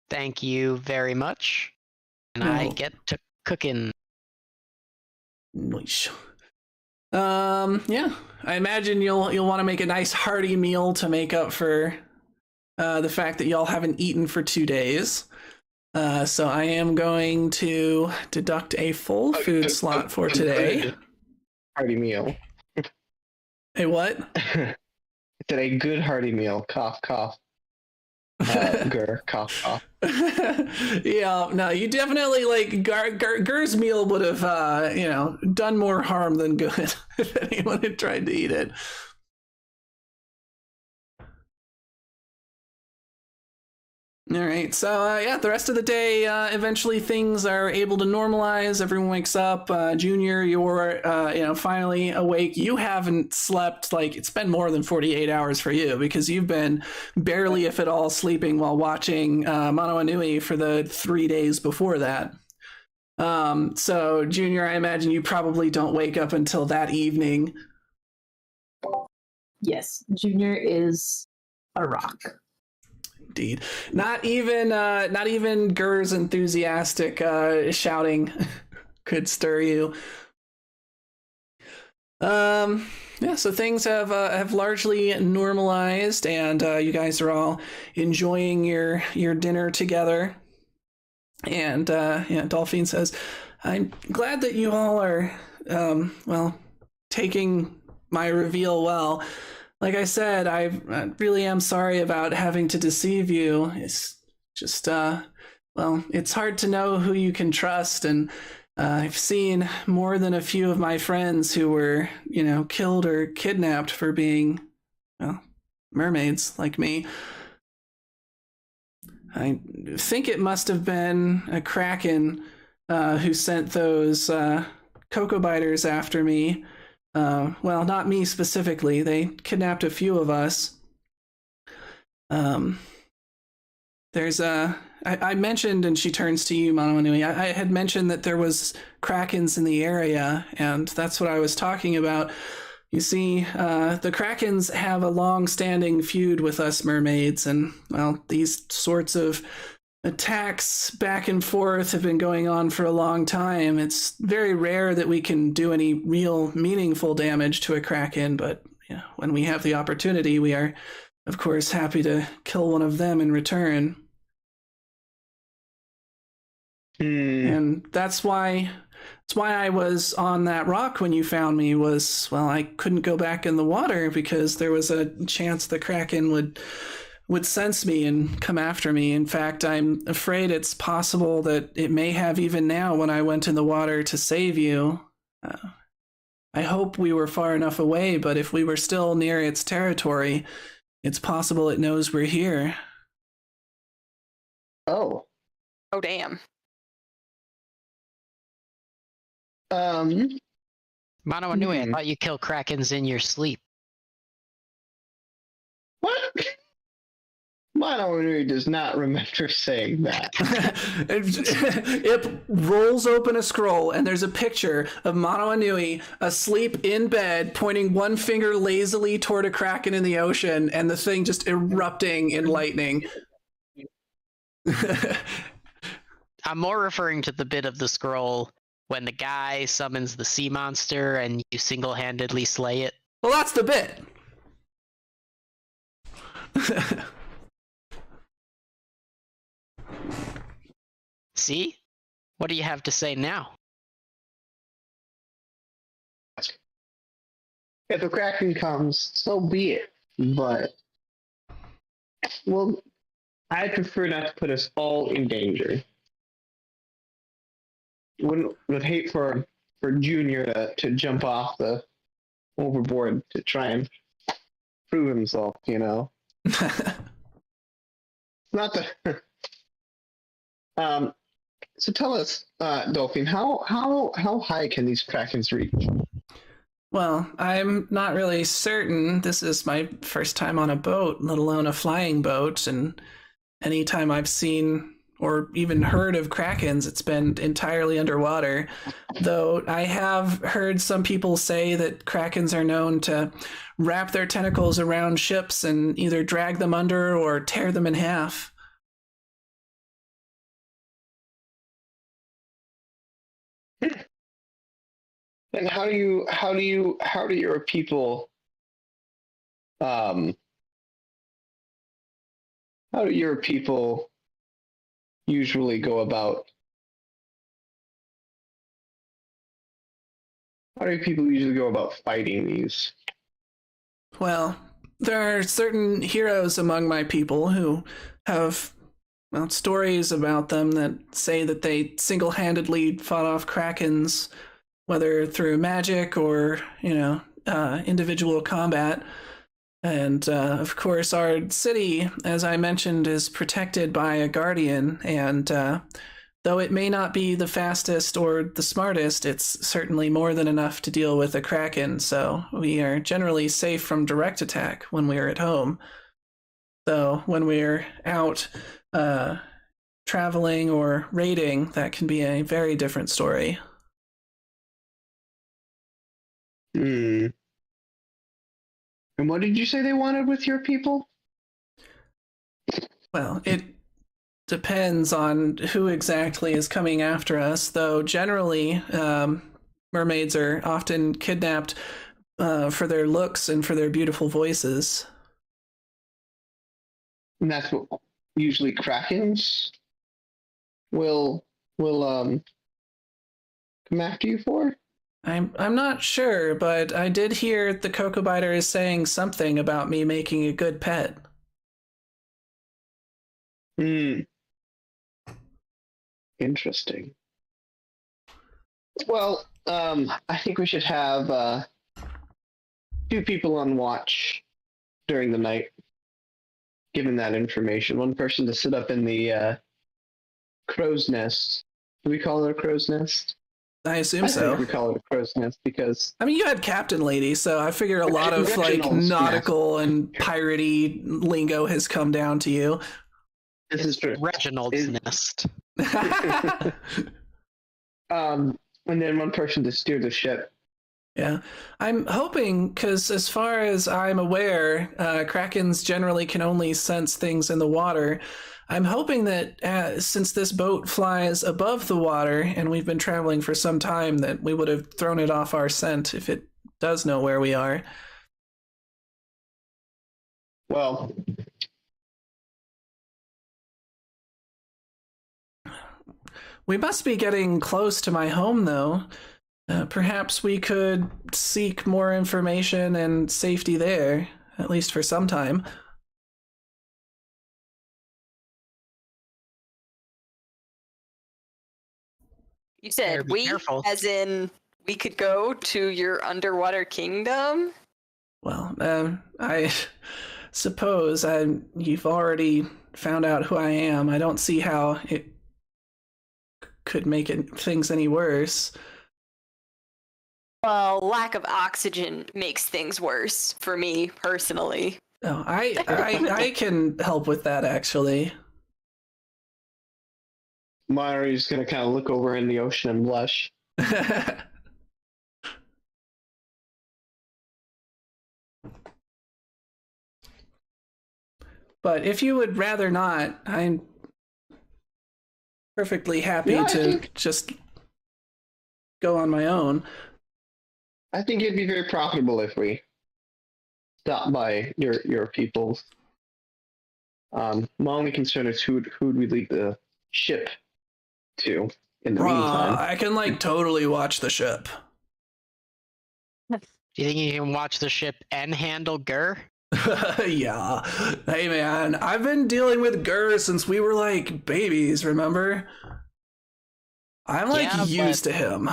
Thank you very much. And I get to cooking. Nice. Yeah. I imagine you'll want to make a nice hearty meal to make up for the fact that y'all haven't eaten for 2 days. So I am going to deduct a full food slot for today. Hearty meal. A what? I said a good hearty meal. Cough, cough. Cough, cough. Yeah, no, you definitely like Gur's meal would have, done more harm than good if anyone had tried to eat it. All right, so the rest of the day, eventually things are able to normalize. Everyone wakes up. Junior, you're, finally awake. You haven't slept, like, it's been more than 48 hours for you because you've been barely, if at all, sleeping while watching Manawanui for the 3 days before that. So, Junior, I imagine you probably don't wake up until that evening. Yes, Junior is a rock. Indeed. Not even Gur's enthusiastic shouting could stir you. So things have largely normalized, and you guys are all enjoying your dinner together. And Delphine says, "I'm glad that you all are taking my reveal well. Like I said, I really am sorry about having to deceive you. It's just, it's hard to know who you can trust. And I've seen more than a few of my friends who were, killed or kidnapped for being, mermaids like me. I think it must have been a kraken who sent those cocoa biters after me. Well, not me specifically. They kidnapped a few of us. Um, there's a. I mentioned, and she turns to you, Manawanui. I had mentioned that there was krakens in the area, and that's what I was talking about. You see, the krakens have a long-standing feud with us mermaids, and well, these sorts of attacks back and forth have been going on for a long time. It's very rare that we can do any real meaningful damage to a kraken, but when we have the opportunity, we are, of course, happy to kill one of them in return. And that's why I was on that rock when you found me. Was, well, I couldn't go back in the water because there was a chance the kraken would sense me and come after me. In fact, I'm afraid it's possible that it may have even now when I went in the water to save you. I hope we were far enough away, but if we were still near its territory, it's possible it knows we're here. Oh. Oh, damn. Manawanui, I thought you kill krakens in your sleep. What? Manawanui does not remember saying that. It rolls open a scroll, and there's a picture of Manawanui asleep in bed, pointing one finger lazily toward a kraken in the ocean, and the thing just erupting in lightning. I'm more referring to the bit of the scroll when the guy summons the sea monster and you single-handedly slay it. Well, that's the bit. See? What do you have to say now? If the kraken comes, so be it. But, well, I prefer not to put us all in danger. Would hate for Junior to jump off the overboard to try and prove himself, Not the. So tell us, Dolphin, how high can these krakens reach? Well, I'm not really certain. This is my first time on a boat, let alone a flying boat, and any time I've seen or even heard of krakens, it's been entirely underwater. Though I have heard some people say that krakens are known to wrap their tentacles around ships and either drag them under or tear them in half. And how do your people usually go about fighting these? Well, there are certain heroes among my people who have stories about them that say that they single-handedly fought off krakens, whether through magic or individual combat. And of course, our city, as I mentioned, is protected by a guardian. And though it may not be the fastest or the smartest, it's certainly more than enough to deal with a kraken. So we are generally safe from direct attack when we are at home. So when we're out traveling or raiding, that can be a very different story. And what did you say they wanted with your people? Well, it depends on who exactly is coming after us, though generally mermaids are often kidnapped for their looks and for their beautiful voices. And that's what usually krakens will come after you for? I'm not sure, but I did hear the Cocoa Biter is saying something about me making a good pet. Interesting. Well, I think we should have 2 people on watch during the night, given that information. One person to sit up in the crow's nest. Do we call it a crow's nest? I assume I so. think we call it a crow's nest because I mean, you had Captain Lady, so I figure a lot of like Reginald's nautical and piratey lingo has come down to you. this is true. Reginald's nest. And then one person to steer the ship. Yeah, I'm hoping, because as far as I'm aware, Krakens generally can only sense things in the water. I'm hoping that since this boat flies above the water and we've been traveling for some time, that we would have thrown it off our scent if it does know where we are. Well, We must be getting close to my home, though. Perhaps we could seek more information and safety there, at least for some time. You Better said be we, careful. as in we could go to your underwater kingdom? Well, I suppose you've already found out who I am. I don't see how it could make things any worse. Well, lack of oxygen makes things worse for me personally. Oh, I can help with that, actually. Mari's gonna kind of look over in the ocean and blush. But if you would rather not, I'm perfectly happy Yeah, to just go on my own. I think it'd be very profitable if we stop by your people's. My only concern is who'd we leave the ship to in the meantime. I can like totally watch the ship. Do you think you can watch the ship and handle Gur? Yeah. Hey man, I've been dealing with Gur since we were like babies, remember? I'm like Yeah, used to him.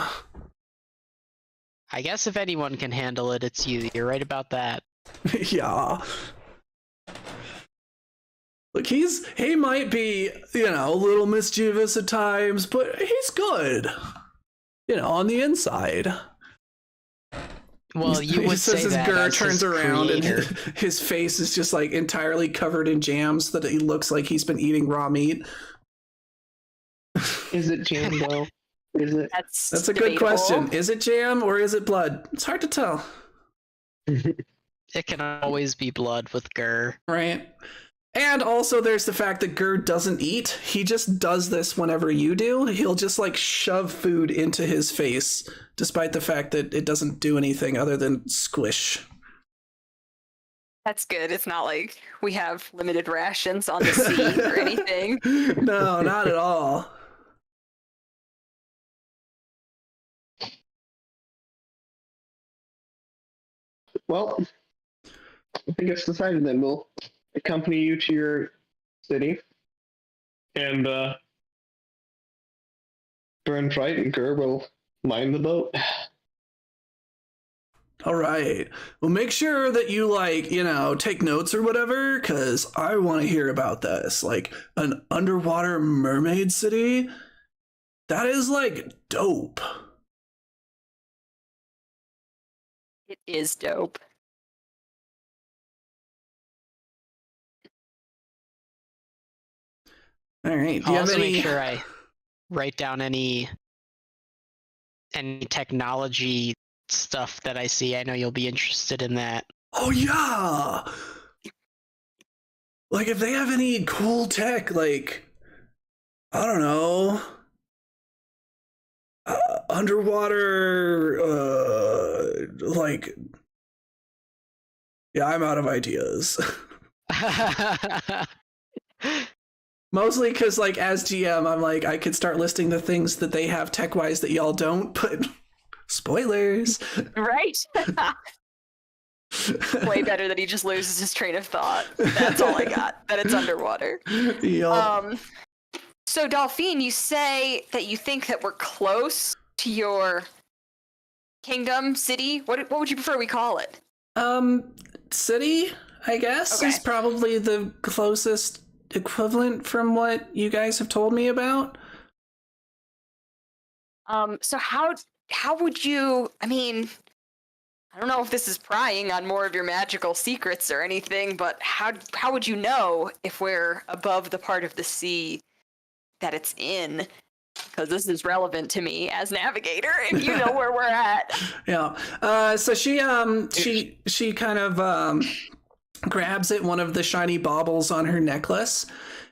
I guess if anyone can handle it, it's you. You're right about that. Yeah. Look, he might be, a little mischievous at times, but he's good. On the inside. Well, you he would says say his that Gur as turns his around creator. and his face is just like entirely covered in jam so that he looks like he's been eating raw meat. Is it jam though? Is it? That's a good debatable. question. Is it jam or is it blood? It's hard to tell. It can always be blood with Gur. Right. And also there's the fact that Gur doesn't eat. He just does this whenever you do. He'll just like shove food into his face, despite the fact that it doesn't do anything other than squish. That's good. It's not like we have limited rations on the sea or anything. No, not at all. Well, I think it's decided then we'll accompany you to your city. And Burnfright and Gur will mind the boat. All right. Well, make sure that you take notes or whatever, because I want to hear about this. Like an underwater mermaid city? That is like dope. It is dope. All right. Do I'll you have also any? make sure I write down any technology stuff that I see. I know you'll be interested in that. Oh yeah. Like if they have any cool tech, like I don't know, underwater, yeah, I'm out of ideas. Mostly because, like, as GM, I'm like, I could start listing the things that they have tech-wise that y'all don't, but spoilers. Right? Way better that he just loses his train of thought. That's all I got. That it's underwater. Yup. So Delphine, you say that you think that we're close to your kingdom, city. What would you prefer we call it? City, I guess, Okay. is probably the closest equivalent from what you guys have told me about. So how would you? I mean, I don't know if this is prying on more of your magical secrets or anything, but how would you know if we're above the part of the sea that it's in? Because this is relevant to me as navigator. If you know where we're at. Yeah. So she kind of grabs at one of the shiny baubles on her necklace,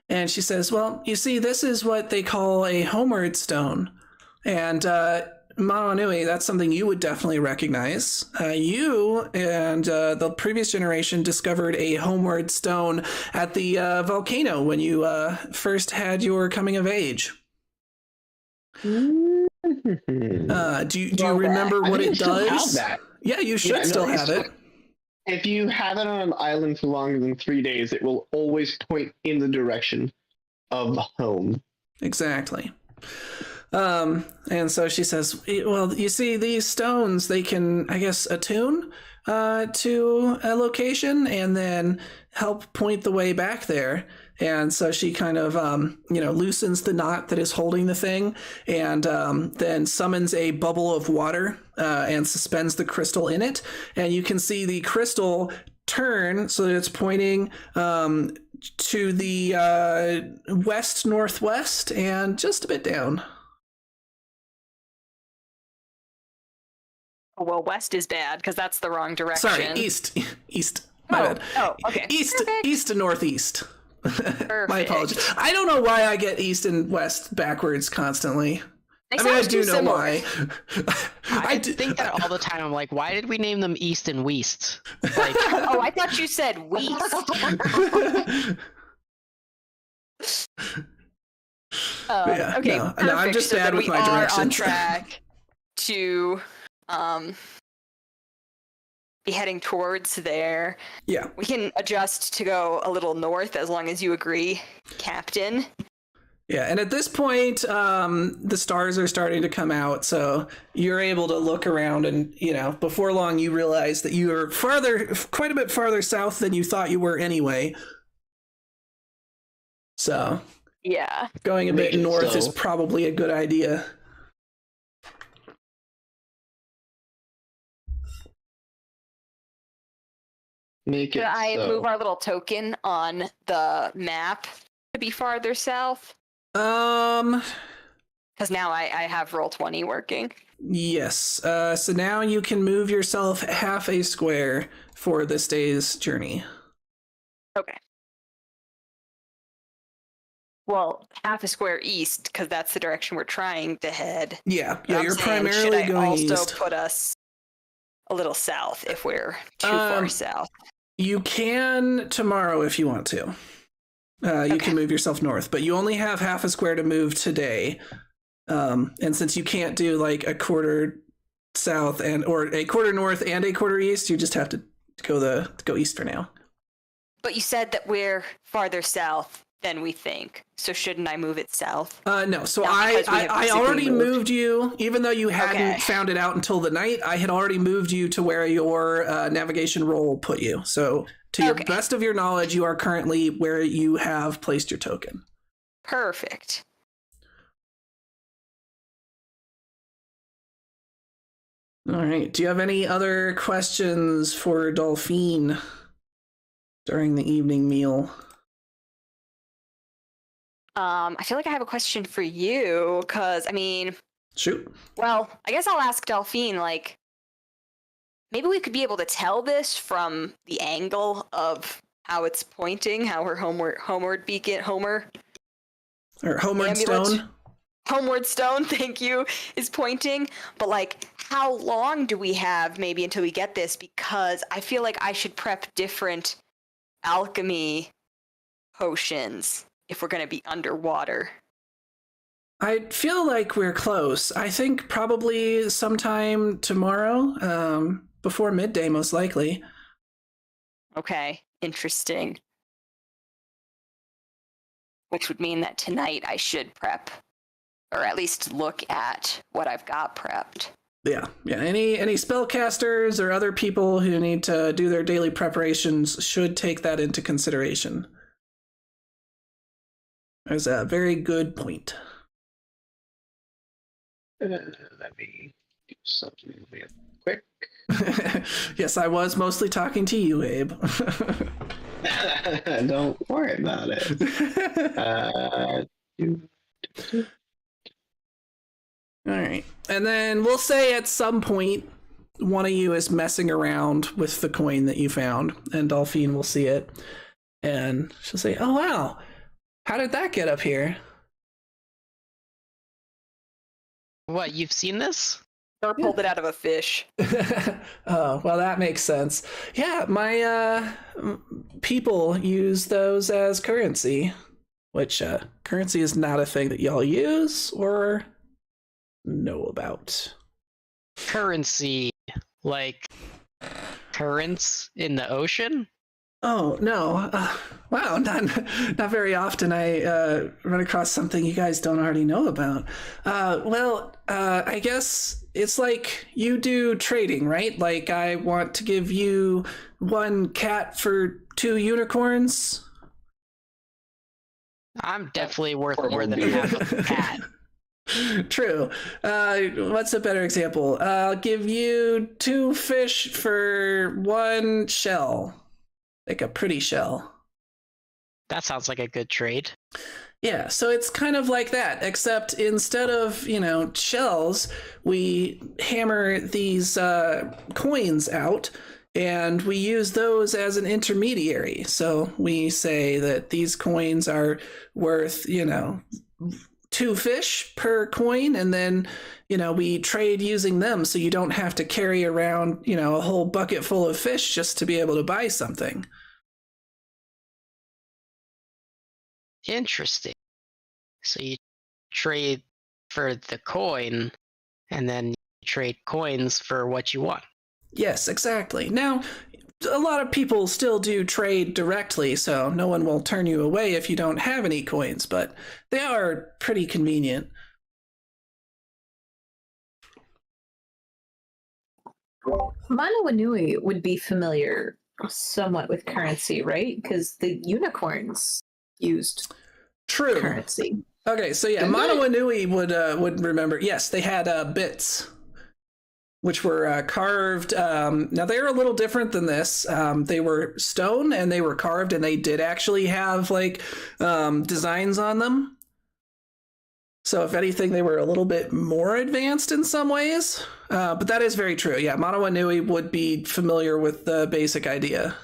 and she says, "Well, you see, this is what they call a homeward stone, and Manoanui, that's something you would definitely recognize. You and the previous generation discovered a homeward stone at the volcano when you first had your coming of age. Do you remember what it does? That. Yeah, you should still have it. If you have it on an island for longer than 3 days, it will always point in the direction of home. Exactly. And so she says, well, you see, these stones, they can, I guess, attune to a location and then help point the way back there. And so she kind of, loosens the knot that is holding the thing and then summons a bubble of water and suspends the crystal in it. And you can see the crystal turn so that it's pointing to the west-northwest and just a bit down. Well, west is bad because that's the wrong direction. Sorry, east. My bad. Oh, okay. East to northeast. Perfect. My apologies. I don't know why I get east and west backwards constantly. They I mean, I sound do too know similar. why. I think that all the time. I'm like, why did we name them East and West? Like, Oh, I thought you said west. Yeah, Okay, no, perfect. I'm just so bad then with we my are on directions. track to be heading towards there. Yeah. We can adjust to go a little north as long as you agree, Captain. Yeah, and at this point, the stars are starting to come out, so you're able to look around, and before long, you realize that you are quite a bit farther south than you thought you were anyway. So, Yeah. going a bit north is probably a good idea. Could I move our little token on the map to be farther south? Because now I have Roll20 working. Yes. So now you can move yourself half a square for this day's journey. Okay. Well, half a square east, because that's the direction we're trying to head. Yeah, I'm you're saying, primarily should I going also east. put us a little south if we're too far south? You can tomorrow if you want to. You can move yourself north, but you only have half a square to move today. And since you can't do like a quarter south or a quarter north and a quarter east, you just have to go east for now. But you said that we're farther south than we think, so shouldn't I move it south? No, so Not because we have I physically already moved you, even though you hadn't Okay. found it out until the night. I had already moved you to where your navigation roll put you. So to your best of your knowledge, you are currently where you have placed your token. Perfect. All right. Do you have any other questions for Dolphine during the evening meal? I feel like I have a question for you, because, Shoot. well, I guess I'll ask Delphine, maybe we could be able to tell this from the angle of how it's pointing, how her homeward beacon, Or Homeward Amulet. Stone? homeward stone, thank you, is pointing. But, how long do we have maybe until we get this? Because I feel like I should prep different alchemy potions if we're going to be underwater. I feel like we're close. I think probably sometime tomorrow, before midday, most likely. Okay, interesting. Which would mean that tonight I should prep, or at least look at what I've got prepped. Yeah. Any spellcasters or other people who need to do their daily preparations should take that into consideration. That's a very good point. Let me do something real quick. Yes, I was mostly talking to you, Abe. Don't worry about it. All right. And then we'll say at some point, one of you is messing around with the coin that you found, and Dolphine will see it. And she'll say, "Oh, wow. How did that get up here?" What, you've seen this? Or pulled it out of a fish. Oh, well, that makes sense. Yeah, my people use those as currency, which currency is not a thing that y'all use or know about. Currency, like currents in the ocean? Oh, no. Wow, not very often I run across something you guys don't already know about. I guess it's like you do trading, right? Like I want to give you 1 cat for 2 unicorns. I'm definitely worth more than half a cat. True. What's a better example? I'll give you 2 fish for 1 shell. Like a pretty shell. That sounds like a good trade. Yeah, so it's kind of like that, except instead of, shells, we hammer these coins out, and we use those as an intermediary. So we say that these coins are worth, 2 fish per coin, and then, we trade using them so you don't have to carry around, a whole bucket full of fish just to be able to buy something. Interesting. So you trade for the coin, and then you trade coins for what you want. Yes, exactly. Now, a lot of people still do trade directly, so no one will turn you away if you don't have any coins, but they are pretty convenient. Manawanui would be familiar somewhat with currency, right? Because the unicorns used True. currency. Okay, so yeah, Manawanui would remember. Yes, they had bits, which were carved. Now they were a little different than this. They were stone and they were carved, and they did actually have like designs on them. So if anything, they were a little bit more advanced in some ways. But that is very true. Yeah, Manawanui would be familiar with the basic idea.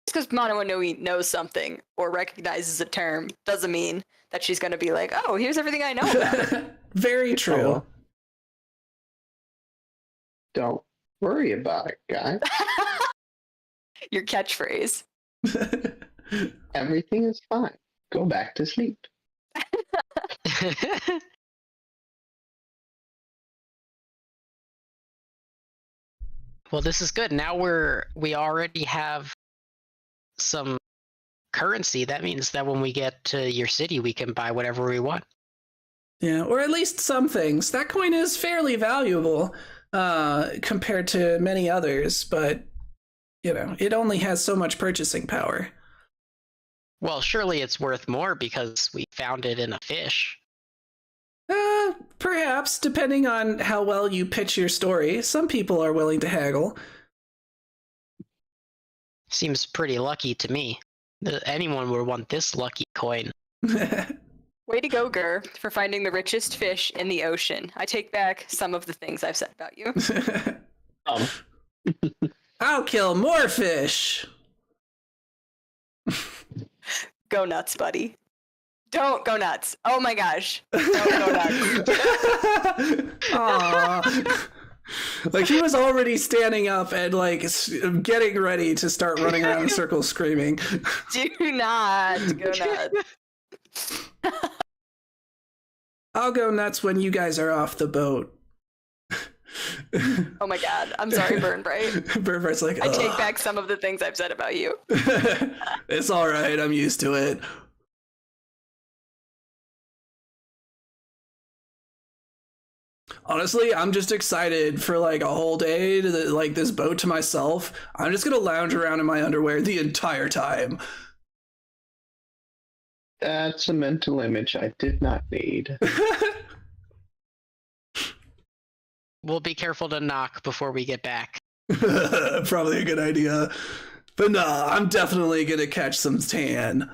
Just because Manawanui knows something or recognizes a term doesn't mean that she's going to be like, oh, here's everything I know about it. Very true. Don't worry about it, guys. Your catchphrase. Everything is fine. Go back to sleep. Well, this is good. Now we already have some currency. That means that when we get to your city, we can buy whatever we want. Yeah, or at least some things. That coin is fairly valuable compared to many others, but it only has so much purchasing power. Well, surely it's worth more because we found it in a fish. Perhaps, depending on how well you pitch your story. Some people are willing to haggle. Seems pretty lucky to me. Anyone would want this lucky coin. Way to go, Gur, for finding the richest fish in the ocean. I take back some of the things I've said about you. I'll kill more fish. Go nuts, buddy. Don't go nuts. Oh my gosh. Don't go nuts. Aww. Like he was already standing up and like getting ready to start running around in circles screaming. Do not go nuts. I'll go nuts when you guys are off the boat. Oh my god. I'm sorry, Burn Bright. Burn Bright's like, I take back some of the things I've said about you. It's all right. I'm used to it. Honestly, I'm just excited for like a whole day to like this boat to myself. I'm just gonna lounge around in my underwear the entire time. That's a mental image I did not need. we'll be careful to knock before we get back. Probably a good idea. But nah, I'm definitely gonna catch some tan.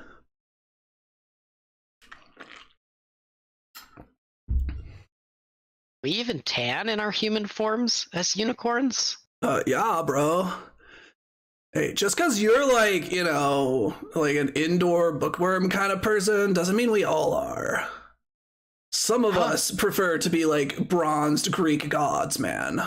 We even tan in our human forms as unicorns? Yeah, bro. Hey, just because you're like, like an indoor bookworm kind of person doesn't mean we all are. Some of us prefer to be like bronzed Greek gods, man.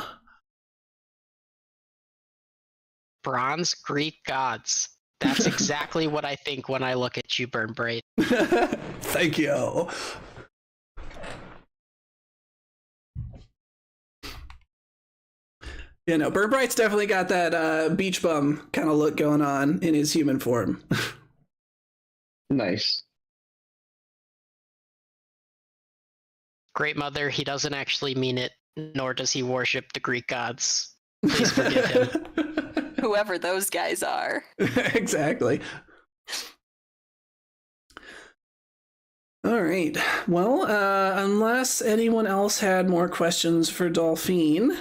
Bronze Greek gods. That's exactly what I think when I look at you, Burnbraid. Thank you. Burnbright's definitely got that beach bum kind of look going on in his human form. Nice. Great Mother, he doesn't actually mean it, nor does he worship the Greek gods. Please forgive him. Whoever those guys are. Exactly. All right. Well, unless anyone else had more questions for Dolphine.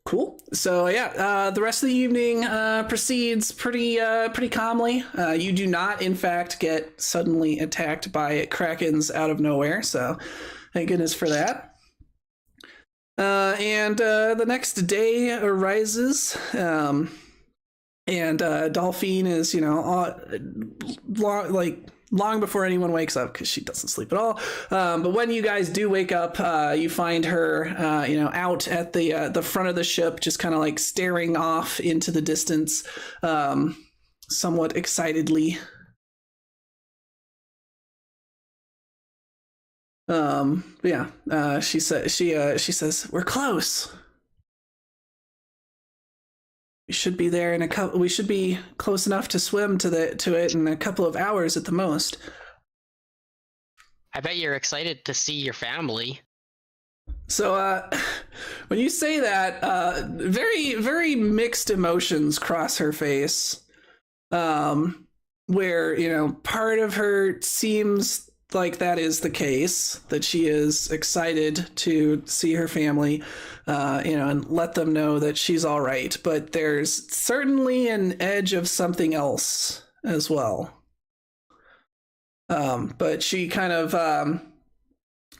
Cool. So yeah, the rest of the evening proceeds pretty calmly. You do not, in fact, get suddenly attacked by krakens out of nowhere. So, thank goodness for that. And the next day arises, and Dolphine is, long before anyone wakes up, because she doesn't sleep at all. But when you guys do wake up, you find her, out at the front of the ship, just kind of like staring off into the distance, somewhat excitedly. She says, "We're close. We should be there in a couple. We should be close enough to swim to it in a couple of hours at the most." I bet you're excited to see your family. So, when you say that, very, very mixed emotions cross her face. Where, part of her seems like that is the case, that she is excited to see her family, and let them know that she's all right. But there's certainly an edge of something else as well. But she kind of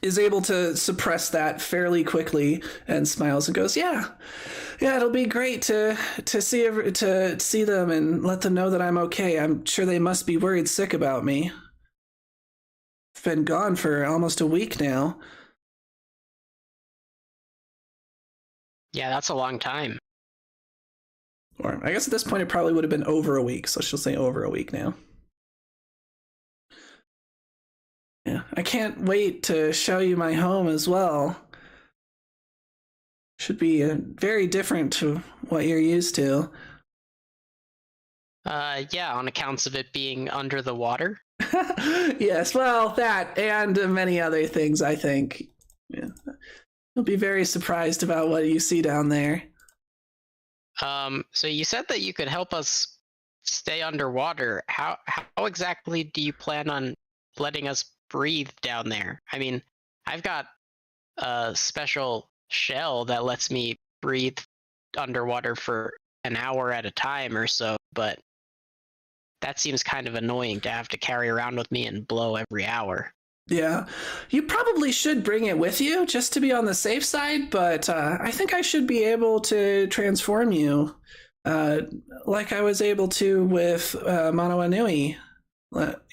is able to suppress that fairly quickly and smiles and goes, yeah, it'll be great to see them and let them know that I'm okay. I'm sure they must be worried sick about me. I've been gone for almost a week now. Yeah, that's a long time. Or I guess at this point it probably would have been over a week, so she'll say over a week now. Yeah, I can't wait to show you my home as well. Should be very different to what you're used to. Yeah, on accounts of it being under the water. Yes, well, that and many other things, I think. Yeah. You'll be very surprised about what you see down there. So you said that you could help us stay underwater. How exactly do you plan on letting us breathe down there? I mean, I've got a special shell that lets me breathe underwater for an hour at a time or so, but that seems kind of annoying to have to carry around with me and blow every hour. Yeah, you probably should bring it with you just to be on the safe side, but I think I should be able to transform you like I was able to with Manoa Nui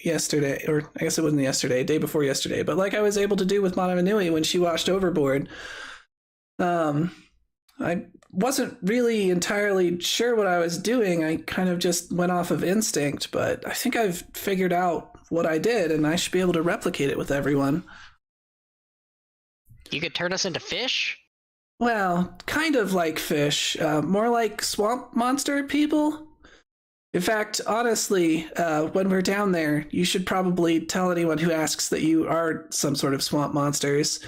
yesterday, or I guess it wasn't yesterday, day before yesterday, but like I was able to do with Manoa Nui when she washed overboard. I wasn't really entirely sure what I was doing. I kind of just went off of instinct, but I think I've figured out what I did, and I should be able to replicate it with everyone. You could turn us into fish? Well, kind of like fish, more like swamp monster people. In fact, honestly, when we're down there, you should probably tell anyone who asks that you are some sort of swamp monsters.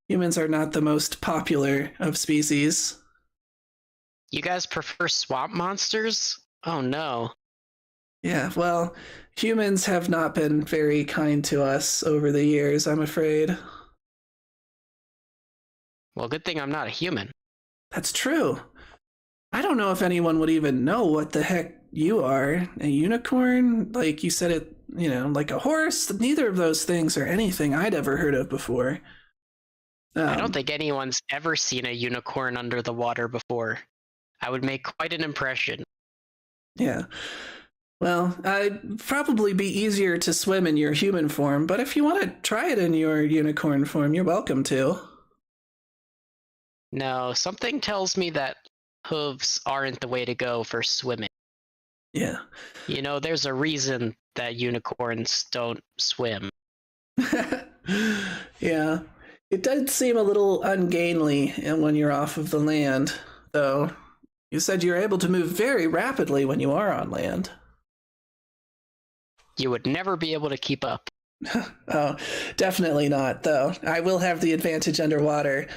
Humans are not the most popular of species. You guys prefer swamp monsters? Oh no. Yeah, well, humans have not been very kind to us over the years, I'm afraid. Well, good thing I'm not a human. That's true. I don't know if anyone would even know what the heck you are. A unicorn? Like you said it, like a horse? Neither of those things are anything I'd ever heard of before. I don't think anyone's ever seen a unicorn under the water before. I would make quite an impression. Yeah. Well, I'd probably be easier to swim in your human form, but if you want to try it in your unicorn form, you're welcome to. No, something tells me that hooves aren't the way to go for swimming. Yeah. There's a reason that unicorns don't swim. Yeah. It does seem a little ungainly when you're off of the land, though. You said you're able to move very rapidly when you are on land. You would never be able to keep up. Oh, definitely not, though. I will have the advantage underwater.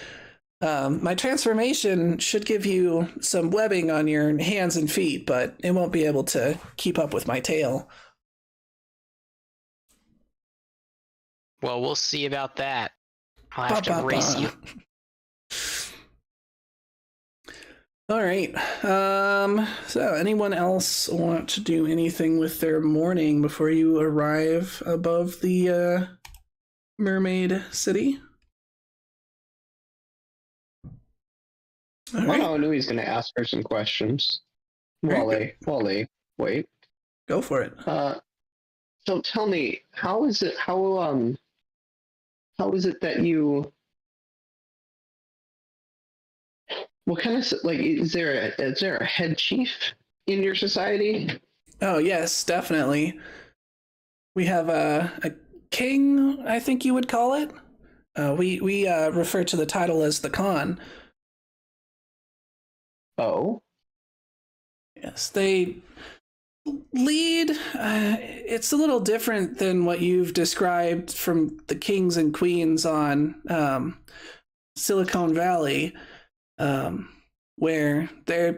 My transformation should give you some webbing on your hands and feet, but it won't be able to keep up with my tail. Well, we'll see about that. I'll have to race you. All right. So anyone else want to do anything with their morning before you arrive above the mermaid city? All right. I know he's going to ask her some questions. Wally, wait. Go for it. So tell me, how is it that you? What kind of is there a head chief in your society? Oh yes, definitely. We have a king, I think you would call it. We refer to the title as the Khan. Oh. Yes, they lead. It's a little different than what you've described from the kings and queens on Silicon Valley, where they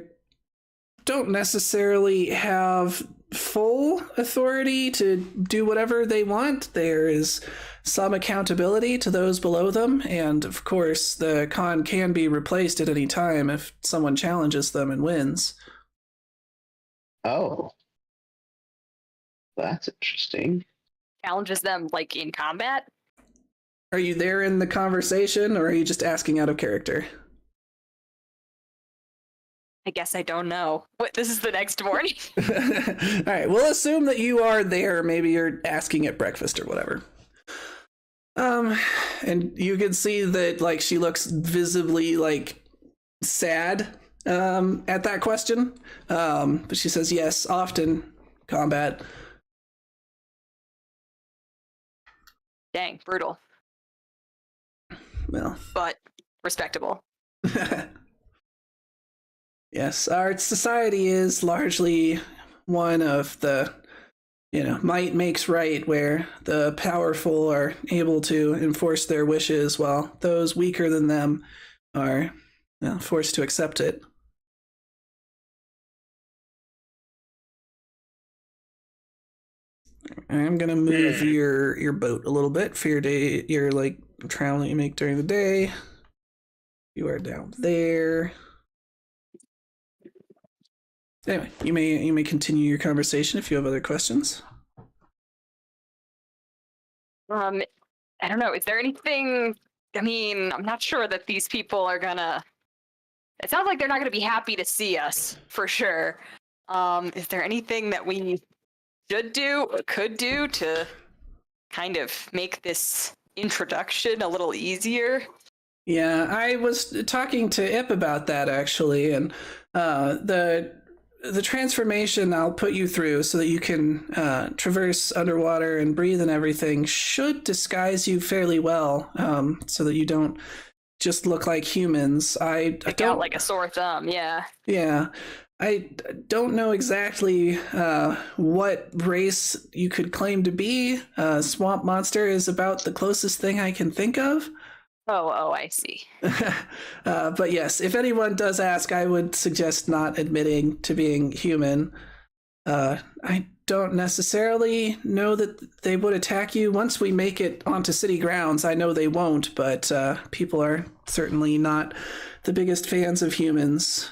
don't necessarily have full authority to do whatever they want. There is some accountability to those below them, and of course the Khan can be replaced at any time if someone challenges them and wins. Oh. That's interesting. Challenges them like in combat? Are you there in the conversation, or are you just asking out of character? I guess I don't know. What, this is the next morning? All right, we'll assume that you are there. Maybe you're asking at breakfast or whatever. And you can see that she looks visibly sad at that question. But she says yes, often combat. Dang, brutal. Well, but respectable. Yes, our society is largely one of the, might makes right, where the powerful are able to enforce their wishes while those weaker than them are forced to accept it. I'm gonna move your boat a little bit for your day, your travel that you make during the day. You are down there. Anyway, you may continue your conversation if you have other questions. I don't know. Is there anything? I mean, I'm not sure that these people are gonna. It sounds like they're not gonna be happy to see us for sure. Is there anything that we should do or could do to kind of make this introduction a little easier? Yeah, I was talking to Ip about that actually, and the transformation I'll put you through so that you can traverse underwater and breathe and everything should disguise you fairly well, so that you don't just look like humans. I Stick don't out like a sore thumb, yeah. Yeah. I don't know exactly what race you could claim to be. Swamp monster is about the closest thing I can think of. Oh, I see. But yes, if anyone does ask, I would suggest not admitting to being human. I don't necessarily know that they would attack you. Once we make it onto city grounds, I know they won't, but people are certainly not the biggest fans of humans.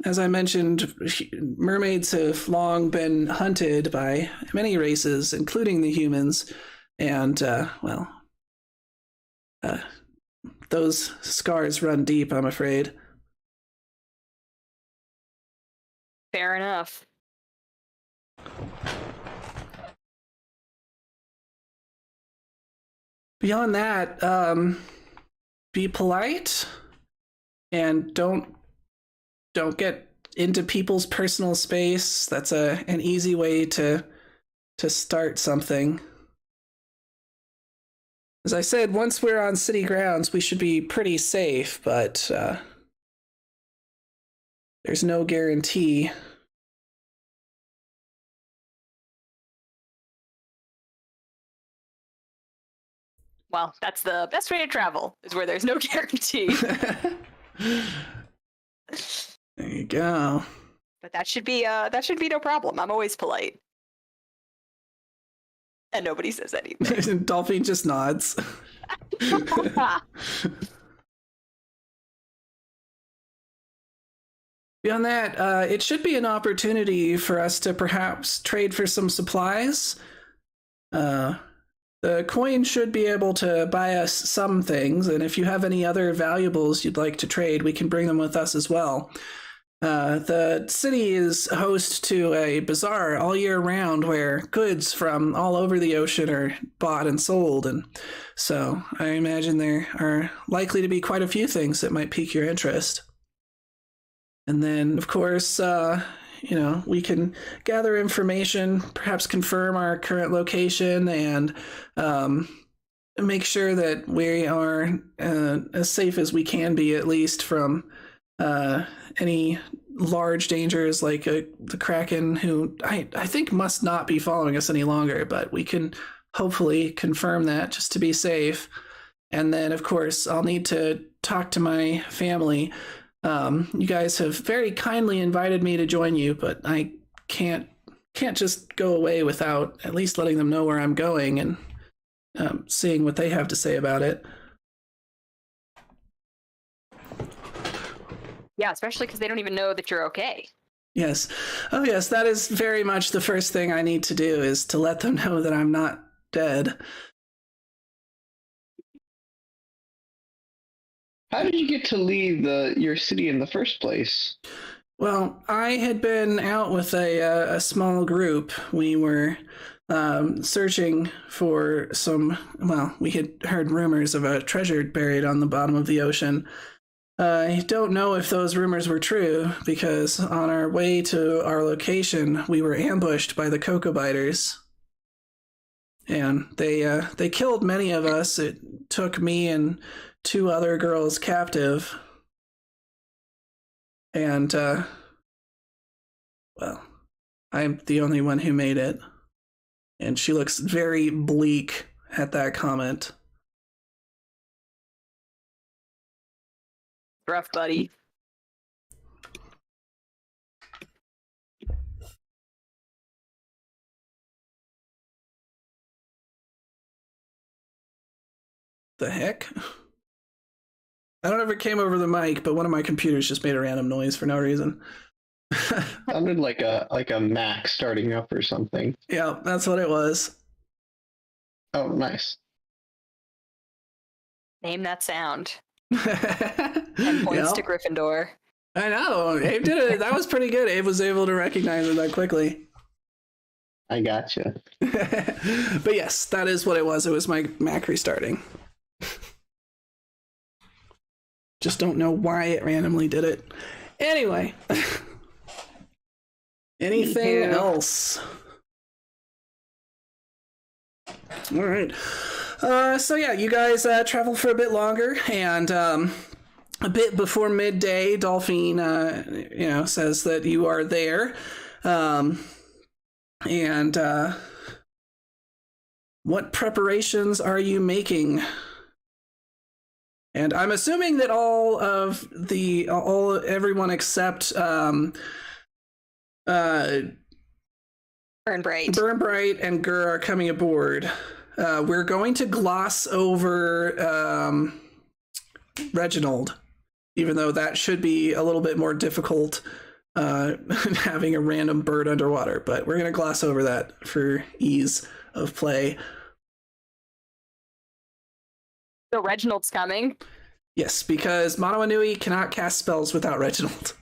As I mentioned, mermaids have long been hunted by many races, including the humans, and, those scars run deep, I'm afraid. Fair enough. Beyond that, be polite and don't get into people's personal space. That's an easy way to start something. As I said, once we're on city grounds, we should be pretty safe, but there's no guarantee. Well, that's the best way to travel, is where there's no guarantee. There you go. But that should be no problem. I'm always polite. And nobody says anything. Dolphin just nods. Beyond that, it should be an opportunity for us to perhaps trade for some supplies. The coin should be able to buy us some things, and if you have any other valuables you'd like to trade, we can bring them with us as well. The city is host to a bazaar all year round where goods from all over the ocean are bought and sold, and so I imagine there are likely to be quite a few things that might pique your interest. And then, of course, we can gather information, perhaps confirm our current location, and make sure that we are as safe as we can be, at least from any large dangers like the Kraken, who I think must not be following us any longer, but we can hopefully confirm that just to be safe. And then, of course, I'll need to talk to my family. You guys have very kindly invited me to join you, but I can't just go away without at least letting them know where I'm going and seeing what they have to say about it. Yeah, especially because they don't even know that you're okay. Yes. Oh, yes, that is very much the first thing I need to do, is to let them know that I'm not dead. How did you get to leave your city in the first place? Well, I had been out with a small group. We were searching for we had heard rumors of a treasure buried on the bottom of the ocean. I don't know if those rumors were true, because on our way to our location, we were ambushed by the Cocoa Biters. And they killed many of us. It took me and 2 other girls captive. And, I'm the only one who made it. And she looks very bleak at that comment. Rough, buddy. The heck? I don't know if it came over the mic, but one of my computers just made a random noise for no reason. Sounded like a Mac starting up or something. Yeah, that's what it was. Oh, nice. Name that sound. 10 points to Gryffindor. I know. Abe did it. That was pretty good. Abe was able to recognize it that quickly. I gotcha. But yes, that is what it was. It was my Mac restarting. Just don't know why it randomly did it. Anyway. Anything else? All right. So yeah, you guys travel for a bit longer, and a bit before midday, Dolphine, says that you are there, and what preparations are you making? And I'm assuming that everyone except Burn bright. Burn Bright and Gur are coming aboard. We're going to gloss over Reginald, even though that should be a little bit more difficult having a random bird underwater, but we're going to gloss over that for ease of play. So Reginald's coming. Yes, because Mano Anui cannot cast spells without Reginald.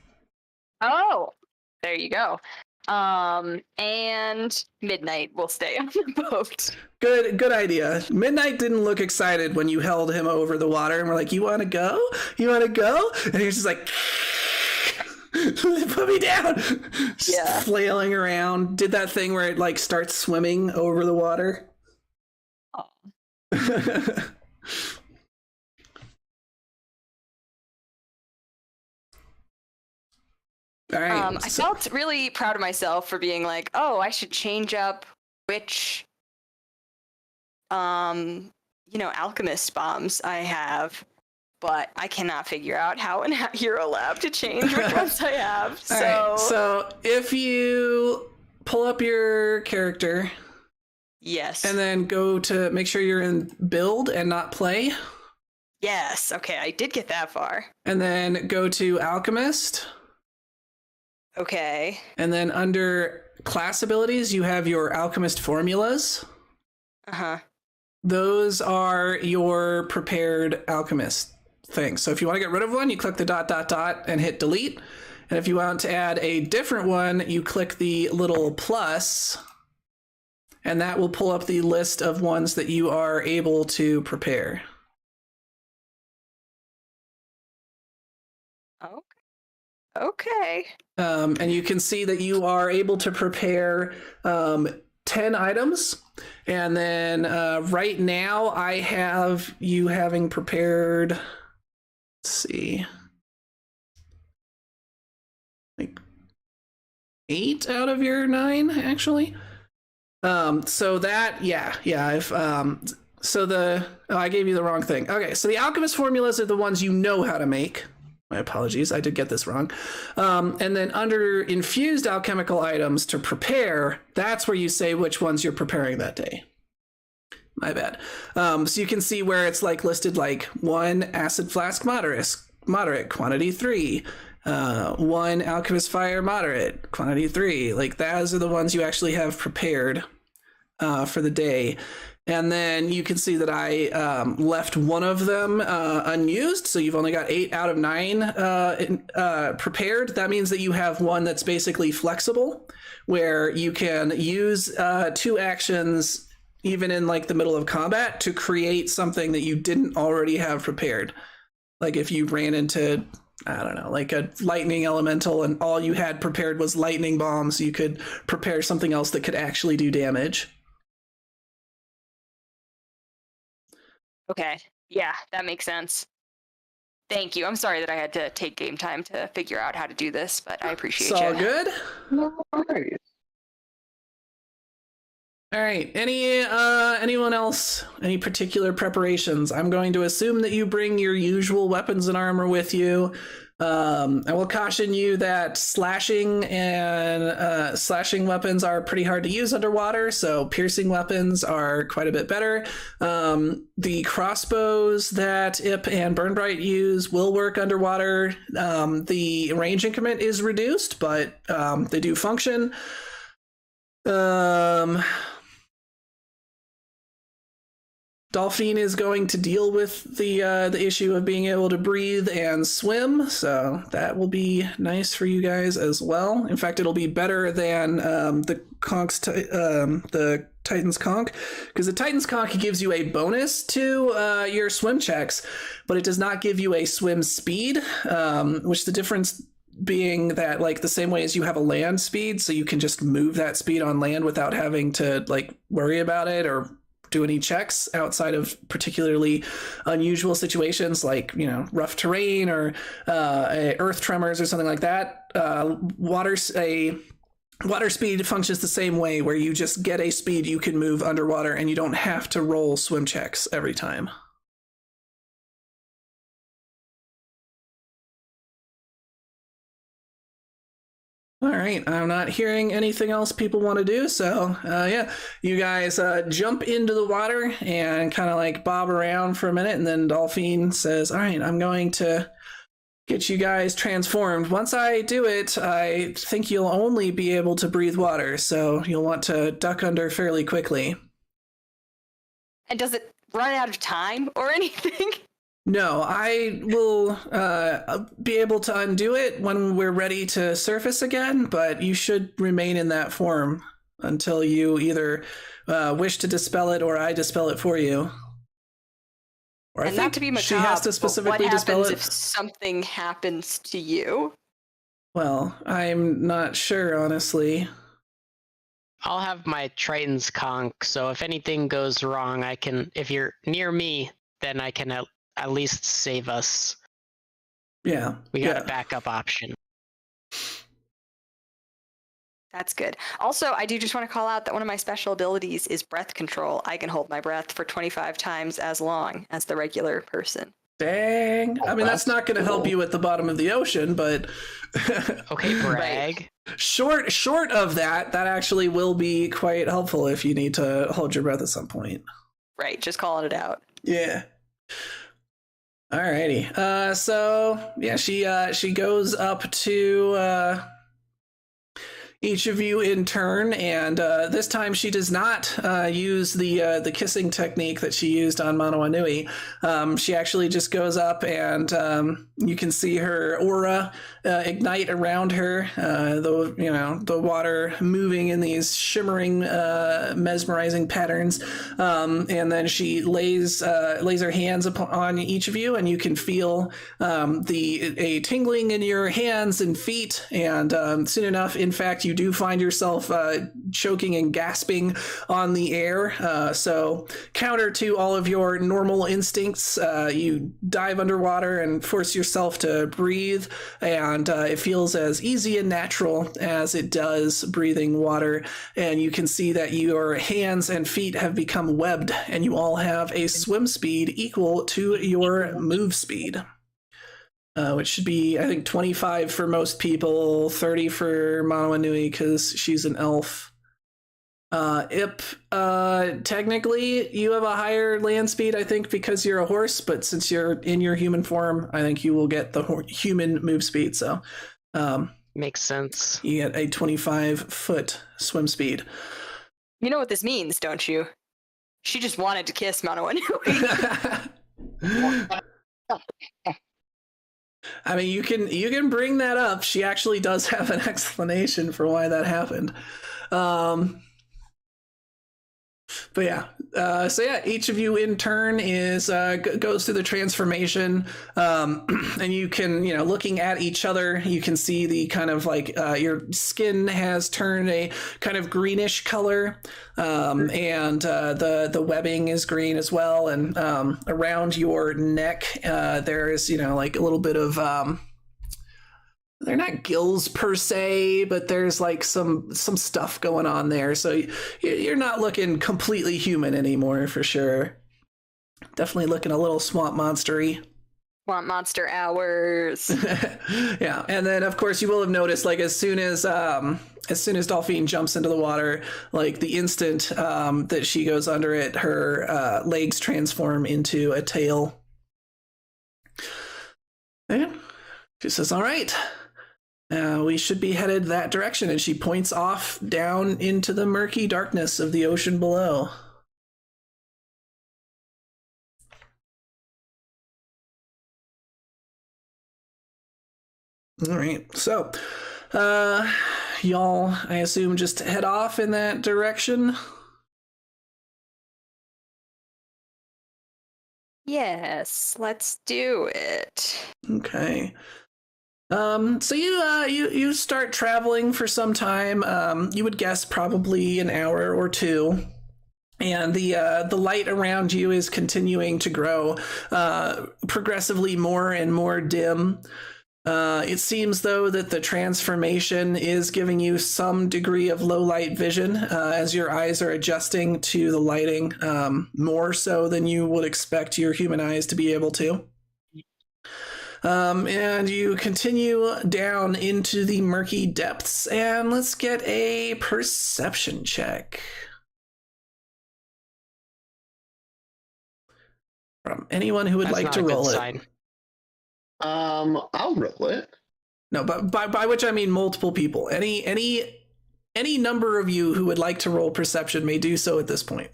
Oh, there you go. And Midnight will stay on the boat. Good idea. Midnight didn't look excited when you held him over the water and we're like, you want to go? You want to go? And he was just like, put me down. Just flailing around. Did that thing where it like starts swimming over the water. Oh. All right. I felt really proud of myself for being like, oh, I should change up which, alchemist bombs I have, but I cannot figure out how in Hero Lab to change which ones I have. So if you pull up your character, yes, and then go to make sure you're in build and not play. Yes. Okay, I did get that far. And then go to alchemist. Okay. And then under class abilities, you have your alchemist formulas. Uh-huh. Those are your prepared alchemist things. So if you want to get rid of one, you click the ... and hit delete. And if you want to add a different one, you click the little plus, and that will pull up the list of ones that you are able to prepare. Okay. And you can see that you are able to prepare 10 items. And then right now I have you having prepared, let's see, like 8 out of your 9, actually. So that, I've, I gave you the wrong thing. Okay, so the alchemist formulas are the ones you know how to make. My apologies, I did get this wrong. And then under infused alchemical items to prepare, that's where you say which ones you're preparing that day. My bad. So you can see where it's like listed like 1 acid flask moderate, quantity 3. 1 alchemist fire moderate, quantity 3. Like those are the ones you actually have prepared for the day. And then you can see that I left one of them unused. So you've only got 8 out of 9 prepared. That means that you have one that's basically flexible, where you can use 2 actions even in like the middle of combat to create something that you didn't already have prepared. Like if you ran into, I don't know, like a lightning elemental and all you had prepared was lightning bombs, you could prepare something else that could actually do damage. Okay. Yeah, that makes sense. Thank you. I'm sorry that I had to take game time to figure out how to do this, but I appreciate It's all you. good. No worries. All right. Anyone else? Any particular preparations? I'm going to assume that you bring your usual weapons and armor with you. I will caution you that slashing weapons are pretty hard to use underwater, so piercing weapons are quite a bit better. The crossbows that Ip and Burnbright use will work underwater. The range increment is reduced, but they do function. Dolphine is going to deal with the issue of being able to breathe and swim, so that will be nice for you guys as well. In fact, it'll be better than the Titan's Conch, because the Titan's Conch gives you a bonus to your swim checks, but it does not give you a swim speed, which the difference being that like the same way as you have a land speed, so you can just move that speed on land without having to like worry about it or do any checks outside of particularly unusual situations like, you know, rough terrain or earth tremors or something like that. Water speed functions the same way, where you just get a speed you can move underwater and you don't have to roll swim checks every time. All right, I'm not hearing anything else people want to do, so yeah, you guys jump into the water and kind of like bob around for a minute, and then Dolphine says, all right, I'm going to get you guys transformed. Once I do it, I think you'll only be able to breathe water, so you'll want to duck under fairly quickly. And does it run out of time or anything? No, I will be able to undo it when we're ready to surface again, but you should remain in that form until you either wish to dispel it or I dispel it for you. Or And not to be macabre, she has to specifically what dispel happens it. if something happens to you? Well, I'm not sure, honestly. I'll have my Triton's conch, so if anything goes wrong, I can. If you're near me, then I can at least save us. Yeah. We got a backup option. That's good. Also, I do just want to call out that one of my special abilities is breath control. I can hold my breath for 25 times as long as the regular person. Dang. I mean, that's not going to help you at the bottom of the ocean, but Okay, brag. short of that actually will be quite helpful if you need to hold your breath at some point. Right, just calling it out. Yeah. Alrighty. So yeah, she goes up to each of you in turn, and this time she does not use the kissing technique that she used on Manoa Nui. She actually just goes up, and you can see her aura ignite around her. The water moving in these shimmering, mesmerizing patterns, and then she lays her hands on each of you, and you can feel a tingling in your hands and feet. And soon enough, in fact, you do find yourself choking and gasping on the air. So counter to all of your normal instincts, you dive underwater and force yourself to breathe, and it feels as easy and natural as it does breathing water. And you can see that your hands and feet have become webbed, and you all have a swim speed equal to your move speed. Which should be, I think, 25 for most people, 30 for Manoa Nui because she's an elf. Technically, you have a higher land speed, I think, because you're a horse, but since you're in your human form, I think you will get the human move speed, so... Makes sense. You get a 25-foot swim speed. You know what this means, don't you? She just wanted to kiss Manoa Nui. I mean, you can bring that up. She actually does have an explanation for why that happened. But yeah, so yeah, each of you in turn is goes through the transformation, and you can, looking at each other, you can see the kind of like your skin has turned a kind of greenish color, and the webbing is green as well, and around your neck there is like a little bit of they're not gills per se, but there's like some stuff going on there. So you're not looking completely human anymore, for sure. Definitely looking a little swamp monstery. Want monster hours. Yeah, and then of course you will have noticed, like as soon as Dolphine jumps into the water, like the instant that she goes under it, her legs transform into a tail. And she says, "All right. We should be headed that direction," and she points off down into the murky darkness of the ocean below. All right, so y'all, I assume, just head off in that direction. Yes, let's do it. Okay. So you start traveling for some time. You would guess probably an hour or two, and the light around you is continuing to grow, progressively more and more dim. It seems, though, that the transformation is giving you some degree of low light vision as your eyes are adjusting to the lighting, more so than you would expect your human eyes to be able to. And you continue down into the murky depths, and let's get a perception check. From anyone who would That's like not to a good roll it. sign. I'll roll it. No, but by which I mean multiple people. Any number of you who would like to roll perception may do so at this point.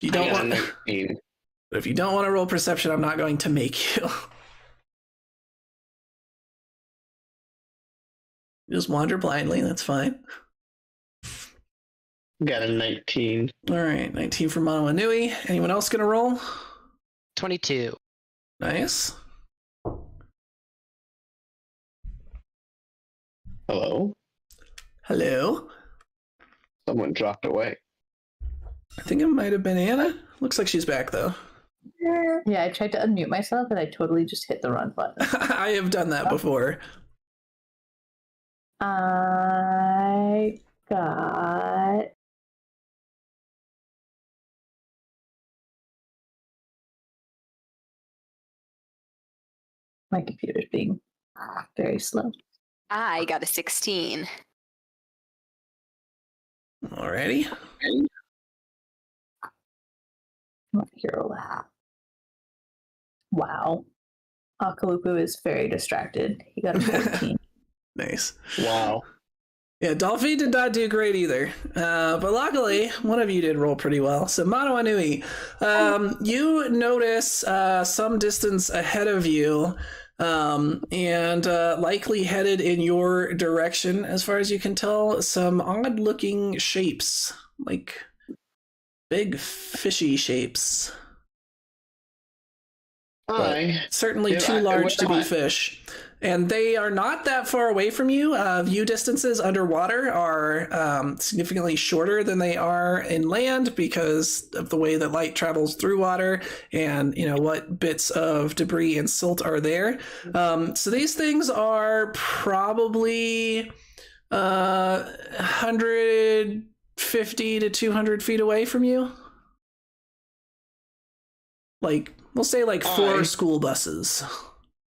If you don't want, 19. but if you don't want to roll perception, I'm not going to make you. Just wander blindly. That's fine. Got a 19. All right, 19 for Mono Anui. Anyone else gonna roll? 22. Nice. Hello? Hello. Someone dropped away. I think it might have been Anna. Looks like she's back though. Yeah, I tried to unmute myself and I totally just hit the run button. I have done that before. I got my computer's being very slow. I got a 16. Alrighty. Hero lab. Wow. Akalupu is very distracted. He got a 14. Nice. Wow. Yeah, Dolphy did not do great either. But luckily, one of you did roll pretty well. So, Mono Anui, you notice some distance ahead of you, and likely headed in your direction, as far as you can tell, some odd-looking shapes, like big fishy shapes. Certainly Yeah, too large to be fish. And they are not that far away from you. View distances underwater are significantly shorter than they are in land because of the way that light travels through water and, you know, what bits of debris and silt are there. So these things are probably 150 to 200 feet away from you. Like, we'll say like 4 school buses.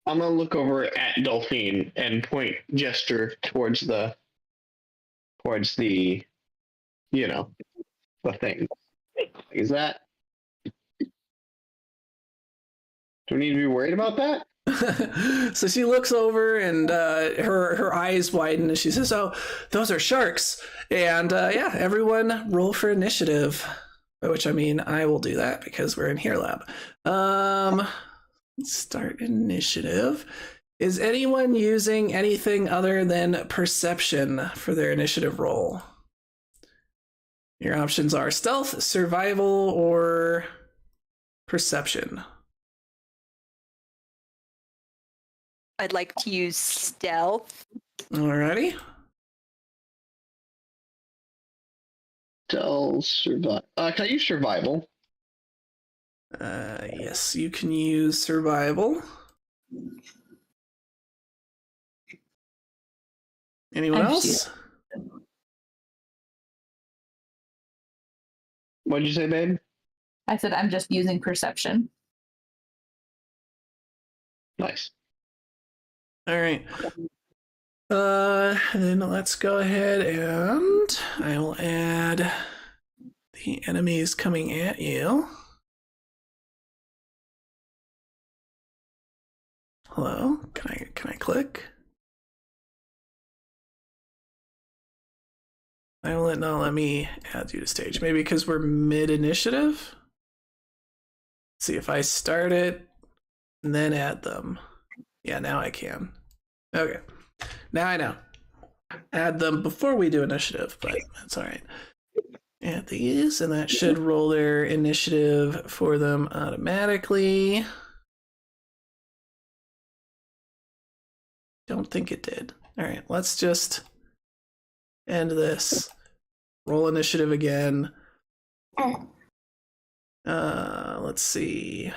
I'm gonna look over at Dolphine and gesture towards the, you know, the thing. Is that? Do we need to be worried about that? So she looks over and her eyes widen and she says, "Oh, those are sharks." And yeah, everyone roll for initiative. By which I mean I will do that because we're in here lab. Let's start initiative. Is anyone using anything other than perception for their initiative roll? Your options are stealth, survival, or perception. I'd like to use stealth. Alrighty. Can I use survival? Yes, you can use survival. Anyone else? What'd you say, babe? I said I'm just using perception. Nice. All right. Then let's go ahead and I will add the enemies coming at you. Hello? Can I click? I will not let me add you to stage. Maybe because we're mid-initiative? See if I start it and then add them. Yeah, now I can. Okay. Now I know. Add them before we do initiative, but that's all right. Add these, and that should roll their initiative for them automatically. Don't think it did. All right, let's just end this. Roll initiative again. Let's see.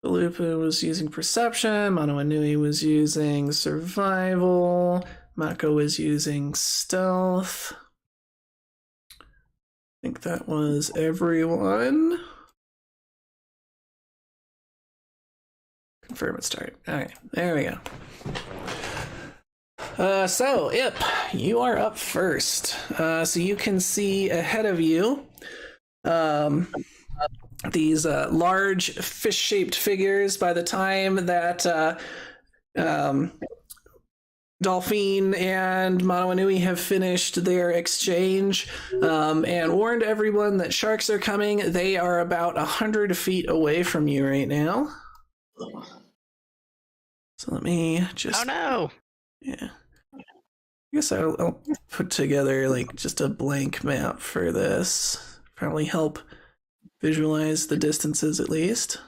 Lupa was using perception. Mono Anui was using survival. Mako was using stealth. I think that was everyone. Confirm it start. Alright, there we go. So, Ip, you are up first. So you can see ahead of you these large fish-shaped figures. By the time that Dolphine and Manawanui have finished their exchange and warned everyone that sharks are coming, they are about 100 feet away from you right now. So let me just... Oh no! Yeah. I guess I'll put together like just a blank map for this. Probably help visualize the distances at least.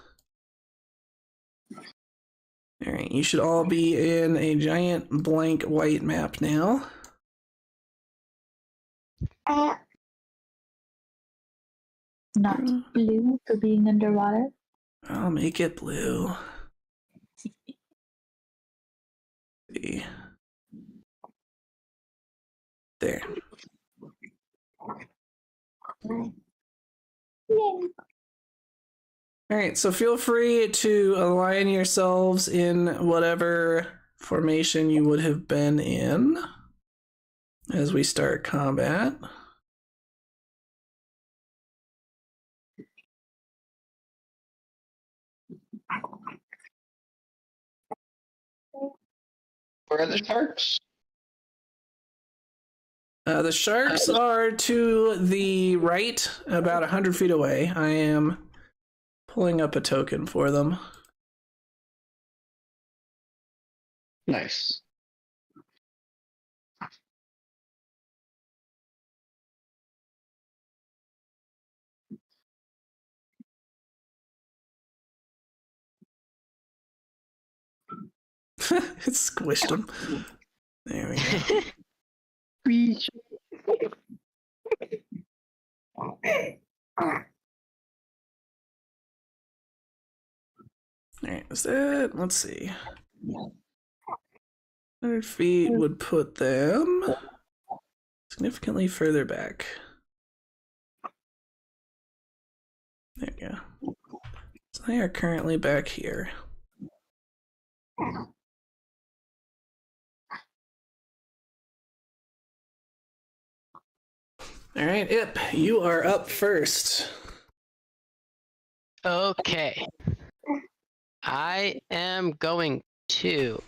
Alright, you should all be in a giant blank white map now. Not blue for being underwater. I'll make it blue. See. There. Alright, so feel free to align yourselves in whatever formation you would have been in as we start combat. Where are the sharks? The sharks are to the right, about 100 feet away. I am pulling up a token for them. Nice. It squished them. There we go. Alright, is that... Let's see. 100 feet would put them significantly further back. There we go. So they are currently back here. Alright, Ip, you are up first. Okay. I am going to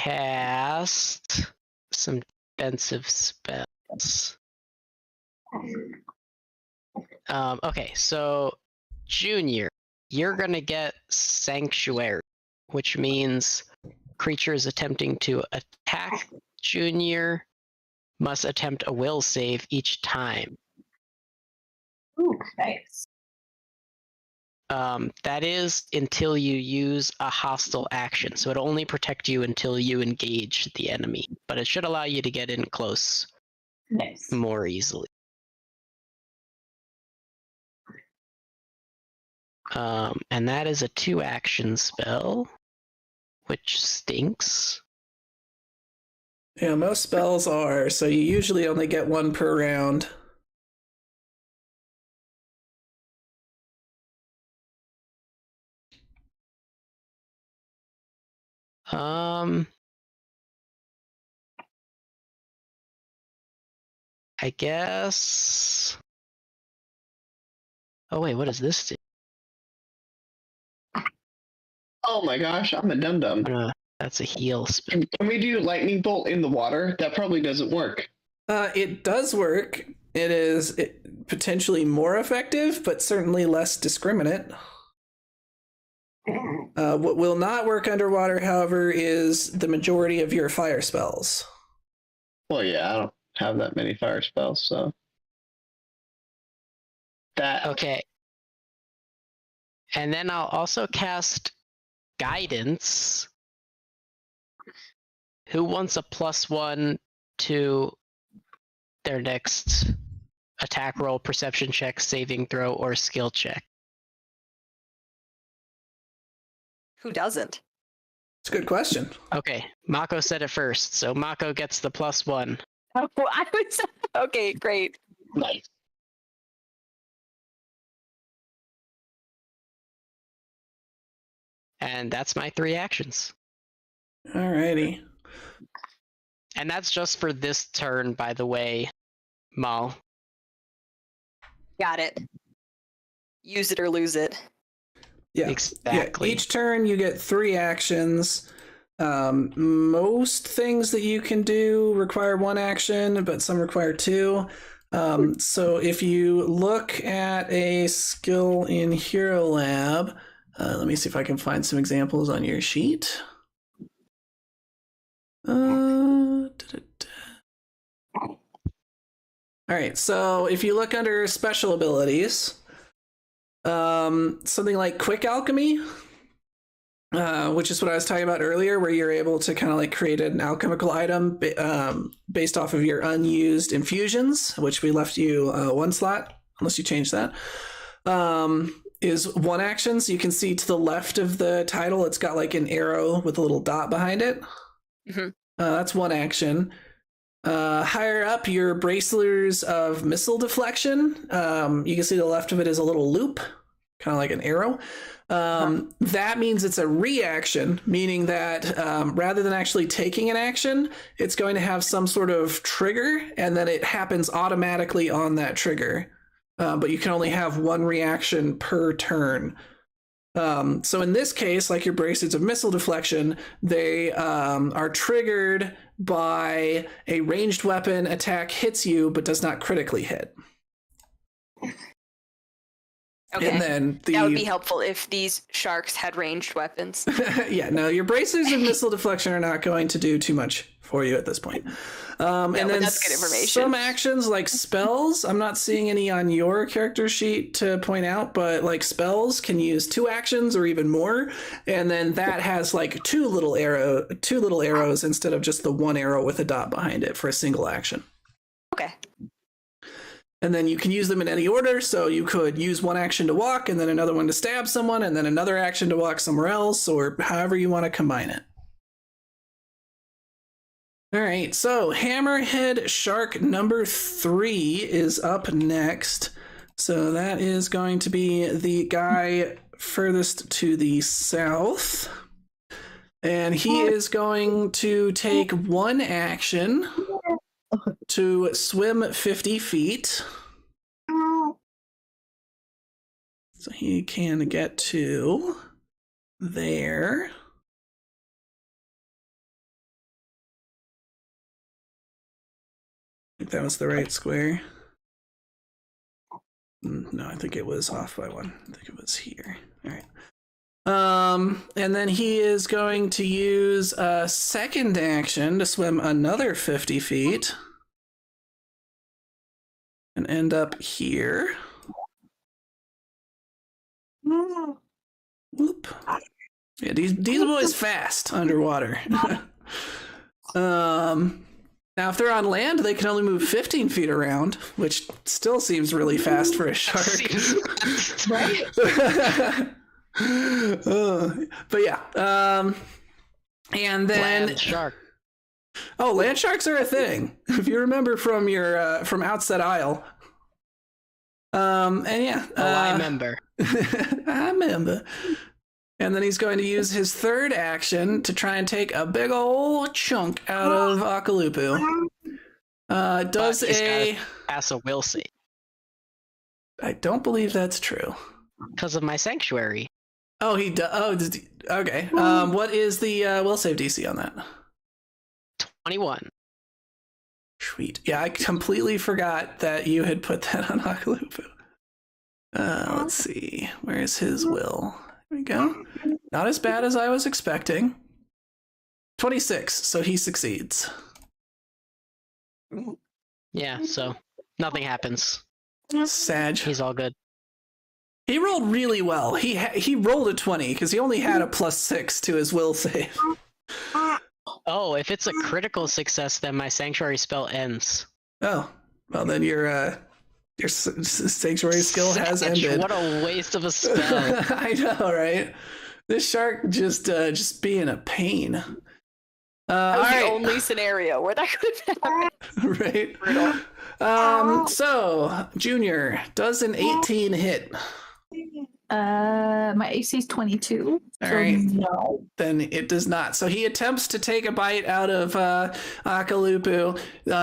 cast some defensive spells. Okay, so Junior, you're gonna get Sanctuary, which means creatures attempting to attack Junior must attempt a will save each time. Ooh, nice. That is until you use a hostile action, so it'll only protect you until you engage the enemy, but it should allow you to get in close Nice. more easily. And that is a 2-action spell, which stinks. Yeah, most spells are, so you usually only get one per round. I guess... Oh wait, what does this do? Oh my gosh, I'm a dum-dum. That's a heal spell. Can we do lightning bolt in the water? That probably doesn't work. It does work. It is potentially more effective, but certainly less discriminate. What will not work underwater, however, is the majority of your fire spells. Well, yeah, I don't have that many fire spells, so... That... Okay. And then I'll also cast Guidance. Who wants a +1 to their next attack roll, perception check, saving throw, or skill check? Who doesn't? It's a good question. Okay, Mako said it first, so Mako gets the +1. Oh, I was okay. Great. Nice. And that's my 3 actions. Alrighty. And that's just for this turn, by the way, Mal. Got it. Use it or lose it. Yeah. Exactly. Yeah. Each turn you get 3 actions. Most things that you can do require 1 action, but some require 2. So if you look at a skill in Hero Lab, let me see if I can find some examples on your sheet. All right, so if you look under special abilities, something like Quick Alchemy, which is what I was talking about earlier, where you're able to kind of like create an alchemical item based off of your unused infusions, which we left you 1 slot, unless you change that, is 1 action. So you can see to the left of the title, it's got like an arrow with a little dot behind it. Mm-hmm. That's 1 action. Higher up, your Bracelets of Missile Deflection. You can see the left of it is a little loop, kind of like an arrow. That means it's a reaction, meaning that rather than actually taking an action, it's going to have some sort of trigger, and then it happens automatically on that trigger. But you can only have 1 reaction per turn. So in this case, like your Bracelets of Missile Deflection, they are triggered by a ranged weapon attack hits you but does not critically hit. Okay. And then that would be helpful if these sharks had ranged weapons. Yeah, no, your Bracelets of Missile Deflection are not going to do too much for you at this point. And then that's good information. Some actions like spells, I'm not seeing any on your character sheet to point out, but like spells can use 2 actions or even more, and then that has like 2 little arrows instead of just the 1 arrow with a dot behind it for a single action. Okay. And then you can use them in any order, so you could use 1 action to walk, and then another one to stab someone, and then another action to walk somewhere else, or however you want to combine it. All right, so Hammerhead Shark number 3 is up next. So that is going to be the guy furthest to the south. And he is going to take 1 action to swim 50 feet. So he can get to there. I think that was the right square. No, I think it was off by 1. I think it was here. All right. And then he is going to use a second action to swim another 50 feet and end up here. Whoop. Yeah, these boys fast underwater. Now, if they're on land, they can only move 15 feet around, which still seems really fast for a shark. Right? But yeah. And then Land shark. Oh, land sharks are a thing. If you remember from your from Outset Isle. And yeah. I remember. I remember. And then he's going to use his third action to try and take a big old chunk out of Akalupu. Does a pass a will save I don't believe that's true. because of my sanctuary. Oh, he does. Oh, okay. What is the will save DC on that? 21. Sweet. Yeah, I completely forgot that you had put that on Akalupu. Let's see. Where's his will? There we go. Not as bad as I was expecting. 26, so he succeeds. Yeah, so nothing happens. Sag. He's all good. He rolled really well. He rolled a 20 because he only had a +6 to his will save. Oh, if it's a critical success, then my sanctuary spell ends. Oh, well then your sanctuary skill has ended. What a waste of a spell. I know, right? This shark just being a pain. That was all the right. only scenario where that could have happened. Right. So Junior, does an 18 hit? My AC is 22. All so right. no. Then it does not. So he attempts to take a bite out of Akalupu,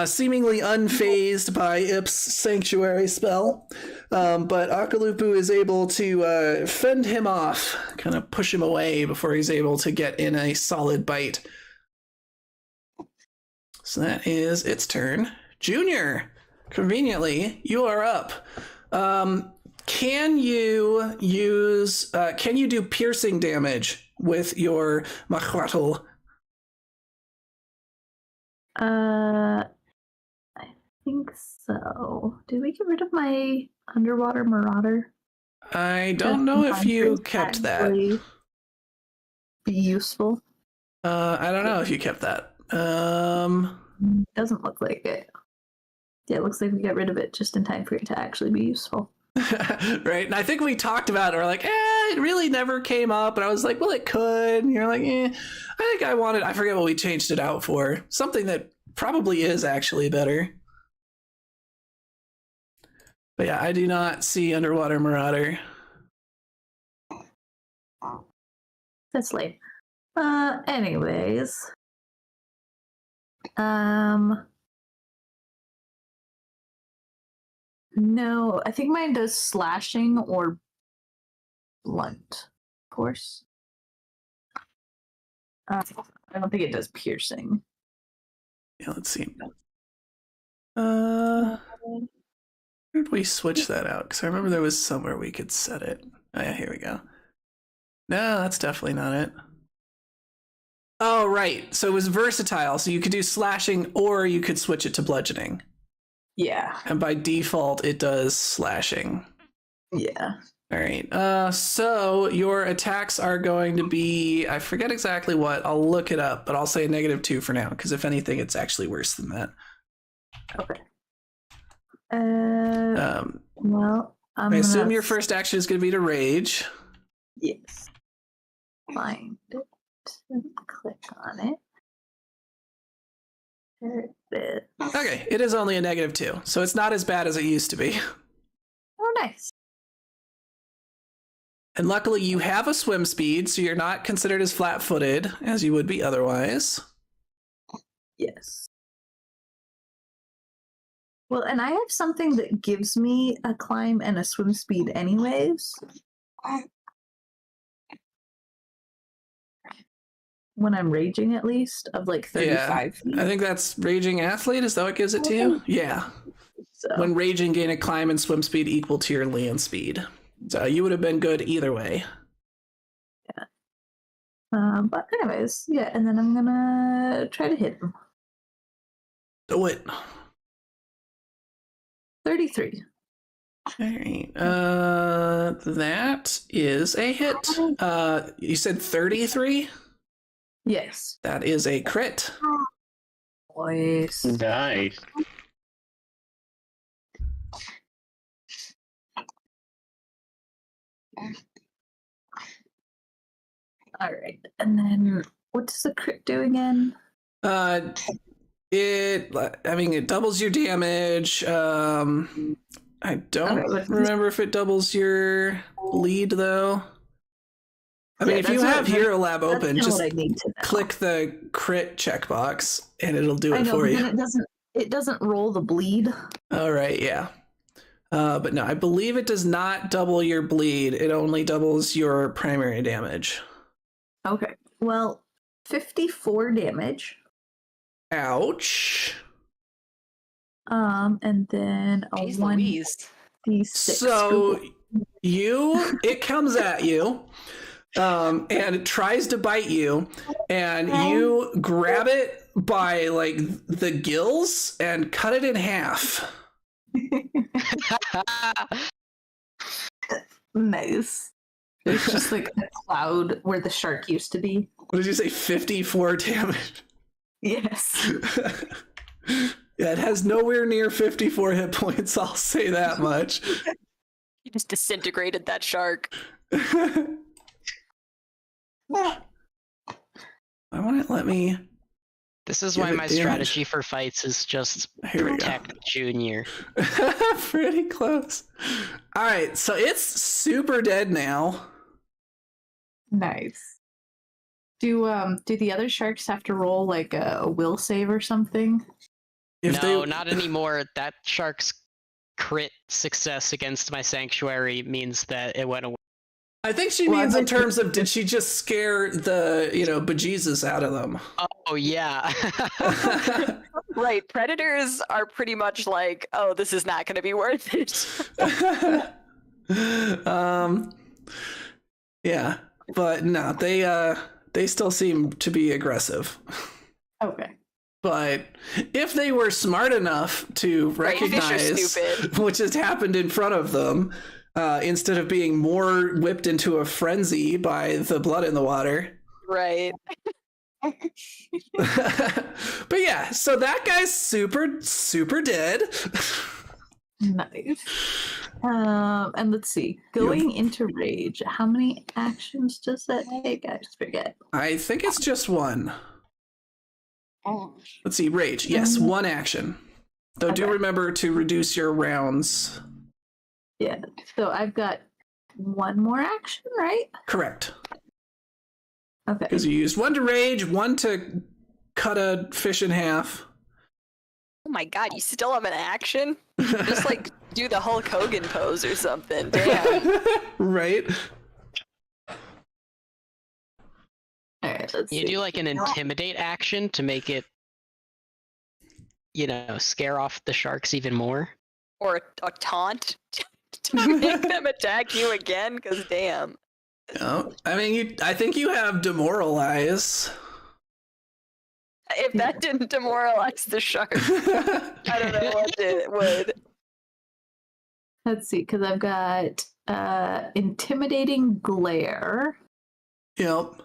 seemingly unfazed by Ip's sanctuary spell. But Akalupu is able to fend him off, kind of push him away before he's able to get in a solid bite. So that is its turn. Junior, conveniently, you are up. Can you do piercing damage with your Mahuatl? I think so. Did we get rid of my underwater marauder? I don't know if you kept that. Be useful. I don't know if you kept that. Doesn't look like it. Yeah, it looks like we got rid of it just in time for it to actually be useful. Right, and I think we talked about it. We're like, it really never came up. And I was like, well, it could. And you're like, I think I forget what we changed it out for. Something that probably is actually better. But yeah, I do not see Underwater Marauder. That's lame. Anyways. No, I think mine does slashing or blunt force. I don't think it does piercing. Yeah, let's see. Where did we switch that out? Because I remember there was somewhere we could set it. Oh yeah, here we go. No, that's definitely not it. Oh, right. So it was versatile. So you could do slashing or you could switch it to bludgeoning. Yeah. And by default, it does slashing. Yeah. All right. So your attacks are going to be, I forget exactly what. I'll look it up, but I'll say a -2 for now, because if anything, it's actually worse than that. Okay. Well, I assume your first action is going to be to rage. Yes. Find it and click on it. There it is. Okay, it is only a -2, so it's not as bad as it used to be. Oh, nice. And luckily, you have a swim speed, so you're not considered as flat-footed as you would be otherwise. Yes. Well, and I have something that gives me a climb and a swim speed anyways. When I'm raging, at least, of like 35 feet. I think that's Raging Athlete. Is that what gives it to you? Yeah. So. When raging, gain a climb and swim speed equal to your land speed. So you would have been good either way. Yeah. But anyways, yeah, and then I'm gonna try to hit him. Do it. 33. All right. That is a hit. You said 33? Yes. That is a crit. Nice. Nice. All right, and then what does the crit do again? It doubles your damage. I don't remember if it doubles your bleed though. I mean, if you have Hero Lab open, just click the crit checkbox and it'll do it for you. Then it doesn't roll the bleed. All right, yeah. But no, I believe it does not double your bleed. It only doubles your primary damage. Okay. Well, 54 damage. Ouch. And then a Jeez 1d6. So it comes at you. And it tries to bite you, and you grab it by like the gills and cut it in half. Nice. There's just like a cloud where the shark used to be. What did you say? 54 damage. Yes. Yeah, it has nowhere near 54 hit points. I'll say that much. You just disintegrated that shark. Why won't it let me? This is Give why it my damage. strategy for fights is just Here we go. protect Junior. Pretty close. All right, so it's super dead now. Nice. Do the other sharks have to roll like a will save or something? No, not anymore. That shark's crit success against my sanctuary means that it went away. I think she means in terms of, did she just scare the, bejesus out of them? Oh, yeah. Right, predators are pretty much like, oh, this is not going to be worth it. Yeah, but no, they still seem to be aggressive. Okay. But if they were smart enough to recognize which has happened in front of them, instead of being more whipped into a frenzy by the blood in the water. Right. But yeah, so that guy's super, super dead. Nice. And let's see. Going into rage, how many actions does that take? I just forget. I think it's just one. Let's see, rage. Yes, one action. Though do remember to reduce your rounds. Yeah. So I've got one more action, right? Correct. Okay. Because you used one to rage, one to cut a fish in half. Oh my god, you still have an action? Just like do the Hulk Hogan pose or something. Damn. Right? All right, let's You see. do like an intimidate action to make it, scare off the sharks even more. Or a taunt to make them attack you again, because damn. Oh, I mean, I think you have demoralize. If that didn't demoralize the shark, I don't know what it would. Let's see, because I've got intimidating glare. Yep.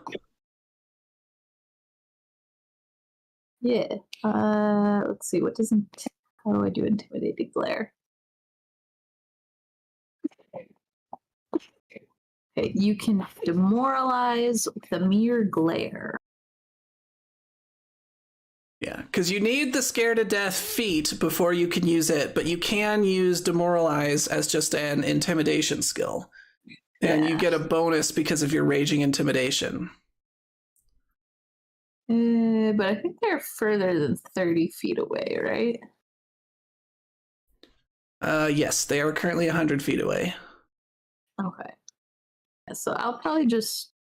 Yeah. Let's see. How do I do intimidating glare? Okay, you can demoralize with a mere glare. Yeah, because you need the scare to death feat before you can use it, but you can use demoralize as just an intimidation skill. And you get a bonus because of your raging intimidation. But I think they're further than 30 feet away, right? Yes, they are currently 100 feet away. Okay. Yeah, so I'll probably just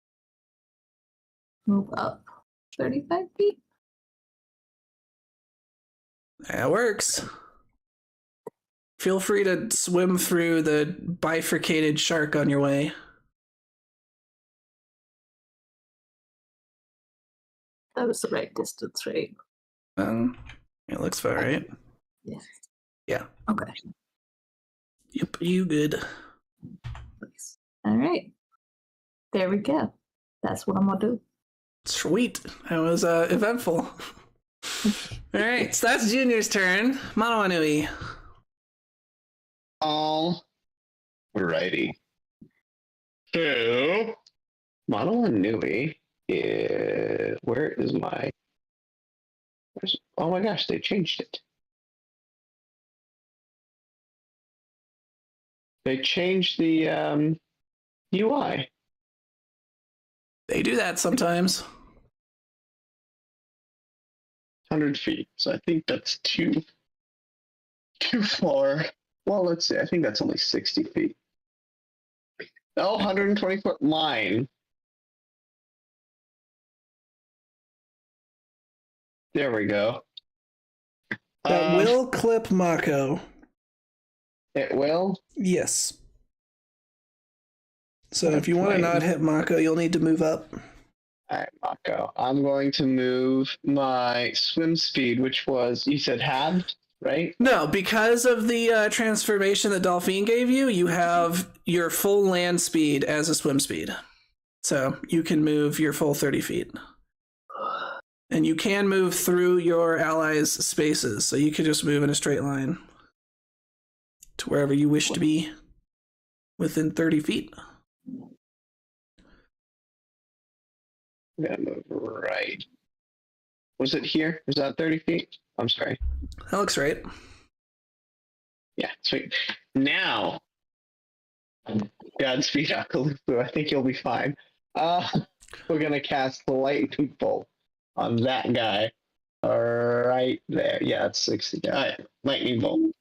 move up 35 feet. That works. Feel free to swim through the bifurcated shark on your way. That was the right distance, right? It looks about right. Yeah. Yeah. Okay. Yep, you good. Nice. All right. There we go. That's what I'm gonna do. Sweet. That was eventful. All right, so that's Junior's turn. Mono Anui. Alrighty. So, Mono Nui is... Where is my... Oh my gosh, they changed it. They changed the UI. They do that sometimes. 100 feet. So I think that's too far. Well, let's see. I think that's only 60 feet. Oh, 120-foot line. There we go. That will clip Mako. It will? Yes. So if you want to not hit Mako, you'll need to move up. Alright, Mako. I'm going to move my swim speed, which was, you said halved, right? No, because of the transformation that Dolphine gave you, you have your full land speed as a swim speed. So you can move your full 30 feet. And you can move through your allies' spaces, so you can just move in a straight line to wherever you wish to be within 30 feet. I'm gonna move right Was it here? Was that 30 feet? I'm sorry. That looks right. Yeah, sweet. Now, Godspeed, Akalufu. I think you'll be fine. We're gonna cast the lightning bolt on that guy. Right there. Yeah, it's 60. All right, lightning bolt.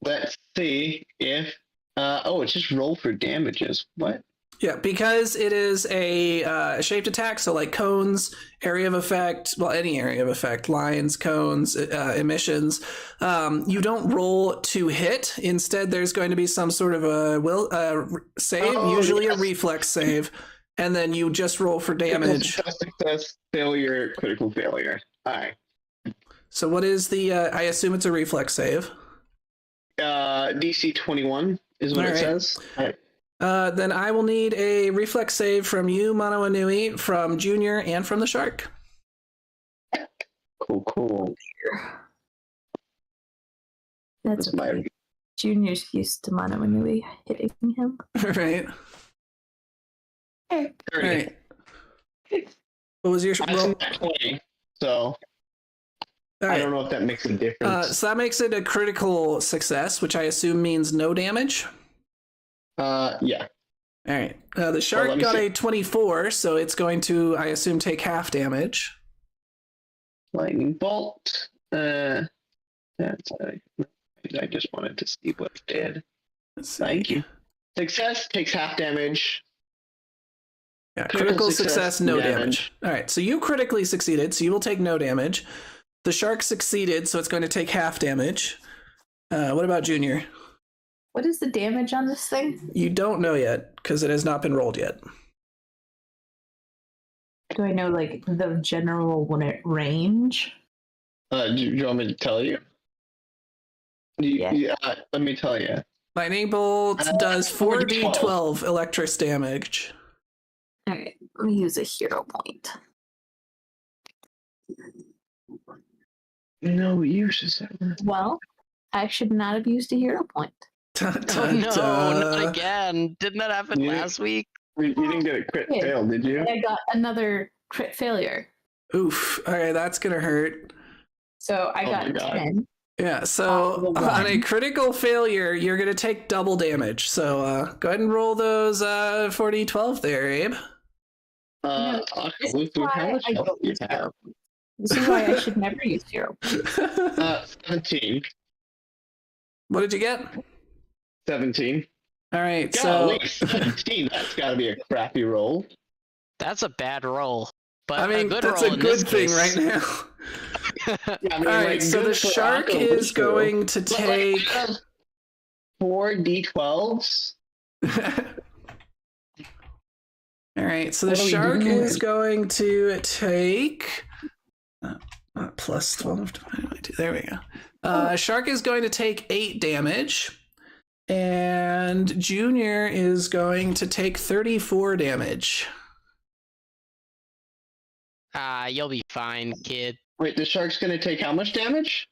Let's see if. It's just roll for damages. What? Yeah, because it is a shaped attack, so like cones, area of effect, well, any area of effect, lines, cones, emissions, you don't roll to hit. Instead, there's going to be some sort of a save, usually a reflex save, and then you just roll for damage. Success, failure, critical failure. All right. So what is the, I assume it's a reflex save. DC 21 is what it says. All right. Then I will need a reflex save from you, Mono Anui, from Junior, and from the shark. Cool. That's okay. Junior's used to Mono Anui hitting him. Right. 30. Right. What was your roll? 20, so I don't know if that makes a difference. So that makes it a critical success, which I assume means no damage. Yeah. All right. The shark got a 24, so it's going to, I assume, take half damage. Lightning bolt. That's. I just wanted to see what it did. Thank you. Success takes half damage. Yeah, critical success, no damage. All right, so you critically succeeded, so you will take no damage. The shark succeeded, so it's going to take half damage. What about Junior? What is the damage on this thing? You don't know yet, because it has not been rolled yet. Do I know, like, the general range? Do you want me to tell you? Yeah, let me tell you. Lightning bolt does 4d12 electric damage. Alright, let me use a hero point. No uses ever. Well, I should not have used a hero point. Oh no, not again. Didn't that happen last week? You didn't get a crit fail, did you? I got another crit failure. Oof. Alright, that's gonna hurt. So I got 10. Yeah, so on a critical failure, you're going to take double damage. So go ahead and roll those 4d12 there, Abe. This is why I should never use hero. 17. What did you get? 17. All right, Golly, 17. That's got to be a crappy roll. That's a bad roll. But I mean, that's a good thing right now. Yeah, I mean, all right, so the shark is going to take 4 d12s. All right, so the shark is going to take plus 12 divided by 2. There we go. Shark is going to take 8 damage, and Junior is going to take 34 damage. You'll be fine, kid. Wait, the shark's going to take how much damage?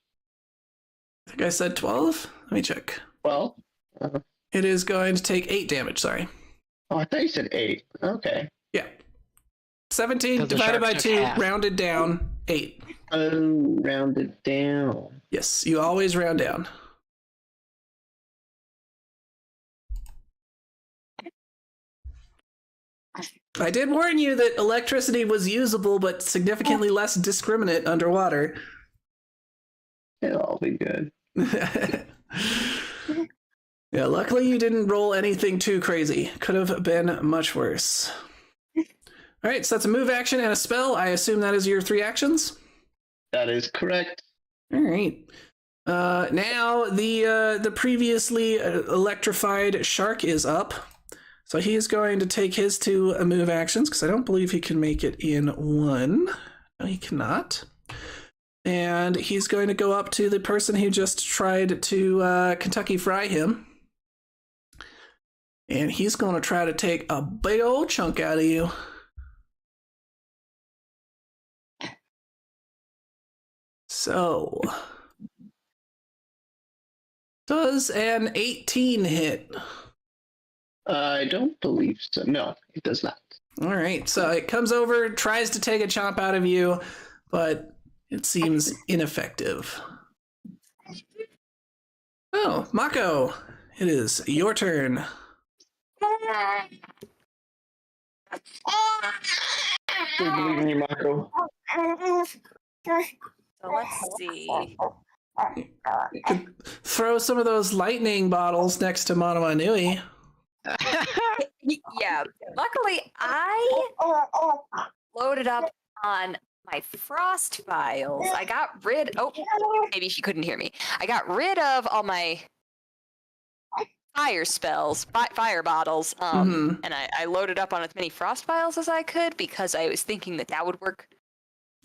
I think I said 12. Let me check. 12? It is going to take 8 damage, sorry. Oh, I thought you said 8. Okay. Yeah. 17 divided by 2, rounded down, 8. Oh, rounded down. Yes, you always round down. I did warn you that electricity was usable, but significantly less discriminate underwater. It'll all be good. Yeah, luckily you didn't roll anything too crazy. Could have been much worse. All right, so that's a move action and a spell. I assume that is your 3 actions? That is correct. All right. Now the previously electrified shark is up. So he's going to take his 2 move actions, because I don't believe he can make it in 1. No, he cannot. And he's going to go up to the person who just tried to Kentucky Fry him. And he's going to try to take a big old chunk out of you. So, does an 18 hit? I don't believe so. No, it does not. All right, so it comes over, tries to take a chomp out of you. but it seems ineffective. Oh, Mako, it is your turn. We believe in you, Mako. So let's see. You could throw some of those lightning bottles next to Mono Nui. Yeah, luckily I loaded up on my frost vials. I got rid. Oh, maybe she couldn't hear me. I got rid of all my fire spells, fire bottles, and I loaded up on as many frost vials as I could because I was thinking that would work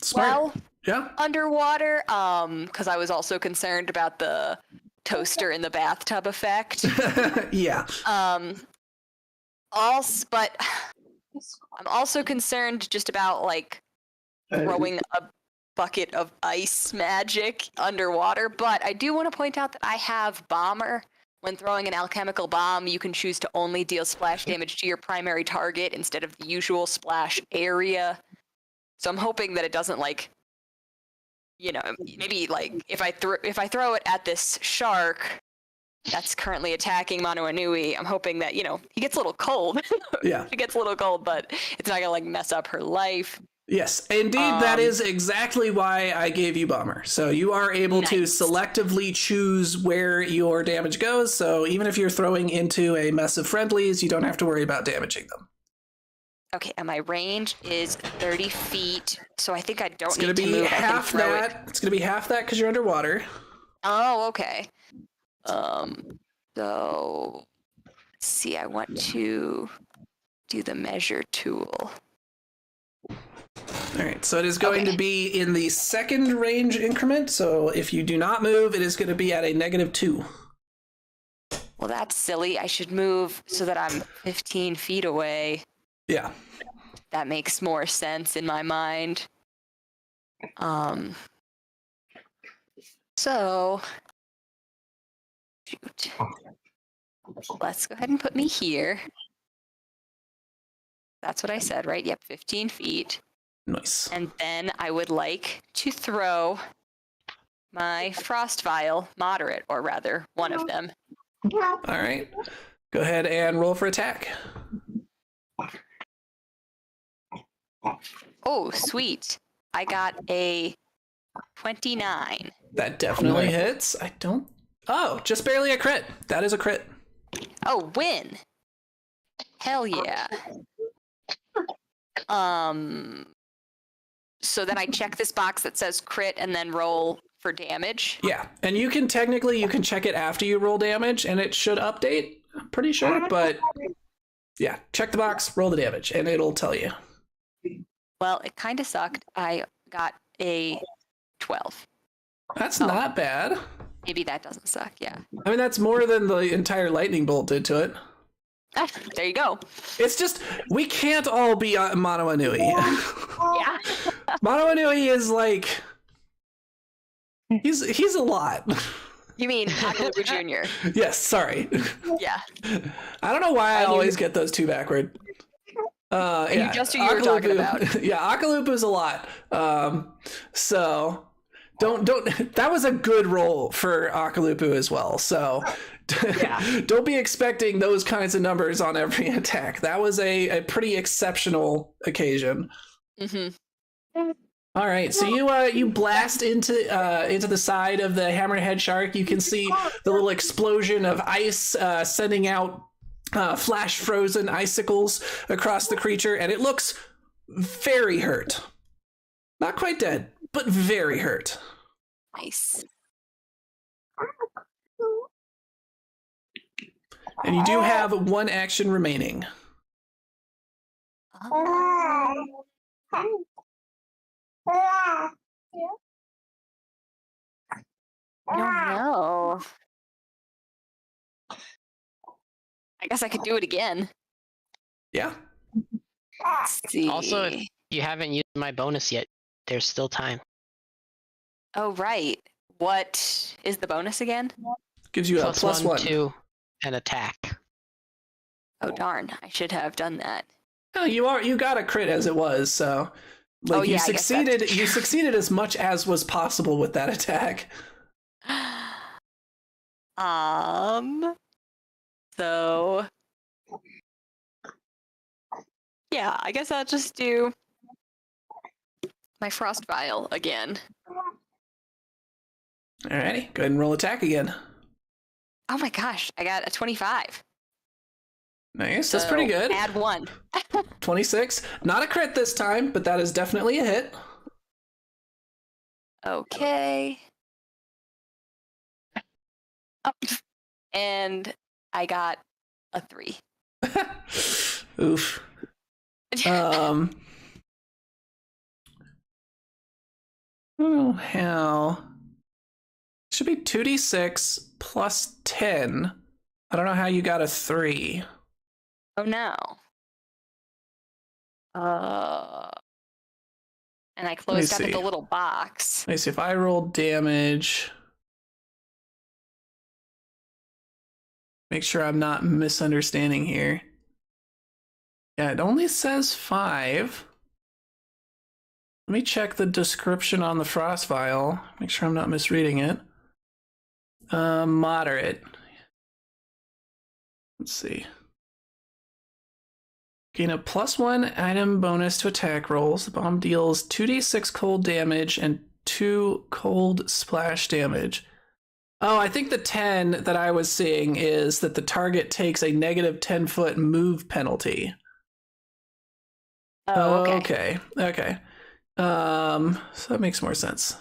Smart. well Yeah. underwater. Because I was also concerned about the toaster in the bathtub effect. Yeah. Also, but I'm also concerned just about like throwing a bucket of ice magic underwater. But I do want to point out that I have Bomber. When throwing an alchemical bomb, you can choose to only deal splash damage to your primary target instead of the usual splash area. So I'm hoping that it doesn't like, you know, maybe like if I throw it at this shark that's currently attacking Mono Nui, I'm hoping that, you know, he gets a little cold. Yeah. He gets a little cold, but it's not gonna like mess up her life. Yes, indeed, that is exactly why I gave you Bomber. So you are able to selectively choose where your damage goes. So even if you're throwing into a mess of friendlies, you don't have to worry about damaging them. Okay, and my range is 30 feet, so I think I don't need to move. It's going to be half that. It's going to be half that because you're underwater. Oh, okay. So let's see. I want to do the measure tool. All right, so it is going to be in the second range increment. So if you do not move, it is going to be at a -2. Well, that's silly. I should move so that I'm 15 feet away. Yeah. That makes more sense in my mind. So, shoot. Let's go ahead and put me here. That's what I said, right? Yep, 15 feet. Nice. And then I would like to throw my frost vial, moderate, or rather, one of them. All right. Go ahead and roll for attack. Oh, sweet. I got a 29. That definitely hits. I don't... Oh, just barely a crit. That is a crit. Oh, win. Hell yeah. So then I check this box that says crit and then roll for damage. Yeah, and you can check it after you roll damage and it should update, I'm pretty sure, but yeah, check the box, roll the damage, and it'll tell you. Well, it kind of sucked. I got a 12. That's not bad. Maybe that doesn't suck, yeah. I mean, that's more than the entire lightning bolt did to it. Ah, there you go. It's just, we can't all be Mono Nui. Yeah. Mono Nui is like, he's a lot. You mean Akalubu Jr.? Yes, sorry. Yeah. I don't know why I always get those two backward. Yeah, just who you were talking about. Yeah, Akalupu's a lot. So don't. That was a good roll for Akalupu as well. So don't be expecting those kinds of numbers on every attack. That was a pretty exceptional occasion. Mm-hmm. All right, so you blast into the side of the hammerhead shark. You can see the little explosion of ice sending out flash frozen icicles across the creature, and it looks very hurt. Not quite dead, but very hurt. Nice. And you do have one action remaining. I don't know. I guess I could do it again. Yeah. Let's see. Also, if you haven't used my bonus yet, there's still time. Oh, right. What is the bonus again? Gives you a plus one. 2, and attack. Oh, darn. I should have done that. Oh, you got a crit as it was, so Like Oh, yeah, I guess that's you succeeded as much as was possible with that attack. So yeah, I guess I'll just do my frost vial again. Alrighty, go ahead and roll attack again. Oh my gosh, I got a 25. Nice, that's pretty good. Add 1. 26. Not a crit this time, but that is definitely a hit. Okay. Oh, and I got a 3. Oof. I don't know how. Should be 2d6 plus 10. I don't know how you got a 3. Oh no. And I closed up at the little box. Let me see if I roll damage. Make sure I'm not misunderstanding here. Yeah, it only says 5. Let me check the description on the frost vial. Make sure I'm not misreading it. Moderate. Let's see. Gain a +1 item bonus to attack rolls. The bomb deals 2d6 cold damage and 2 cold splash damage. Oh, I think the 10 that I was seeing is that the target takes a negative 10-foot move penalty. Oh, okay. Okay. So that makes more sense.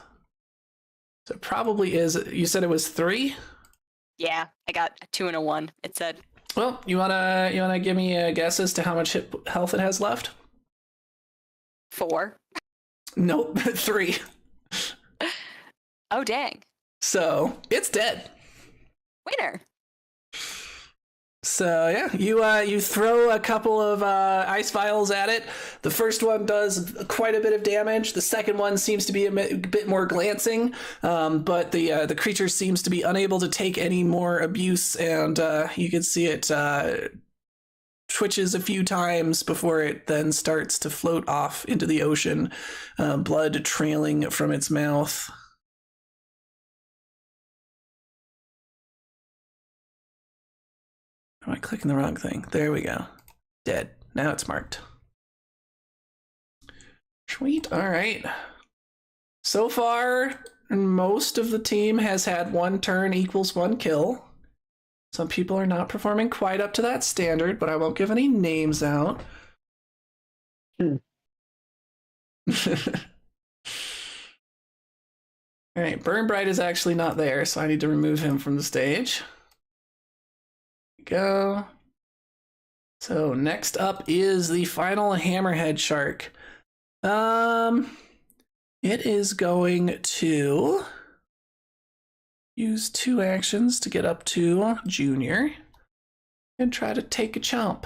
So it probably is. You said it was 3? Yeah, I got a 2 and a 1. It said. Well, you wanna give me a guess as to how much health it has left? 4. Nope, 3. Oh dang. So it's dead. Winner. So yeah, you throw a couple of ice vials at it. The first one does quite a bit of damage. The second one seems to be a bit more glancing, but the creature seems to be unable to take any more abuse, and you can see it twitches a few times before it then starts to float off into the ocean, blood trailing from its mouth. Am I clicking the wrong thing? There we go. Dead. Now it's marked. Sweet. All right. So far, most of the team has had 1 turn equals 1 kill. Some people are not performing quite up to that standard, but I won't give any names out. All right. Burn Bright is actually not there, so I need to remove him from the stage. Go. So next up is the final Hammerhead Shark. It is going to use 2 actions to get up to Junior and try to take a chomp.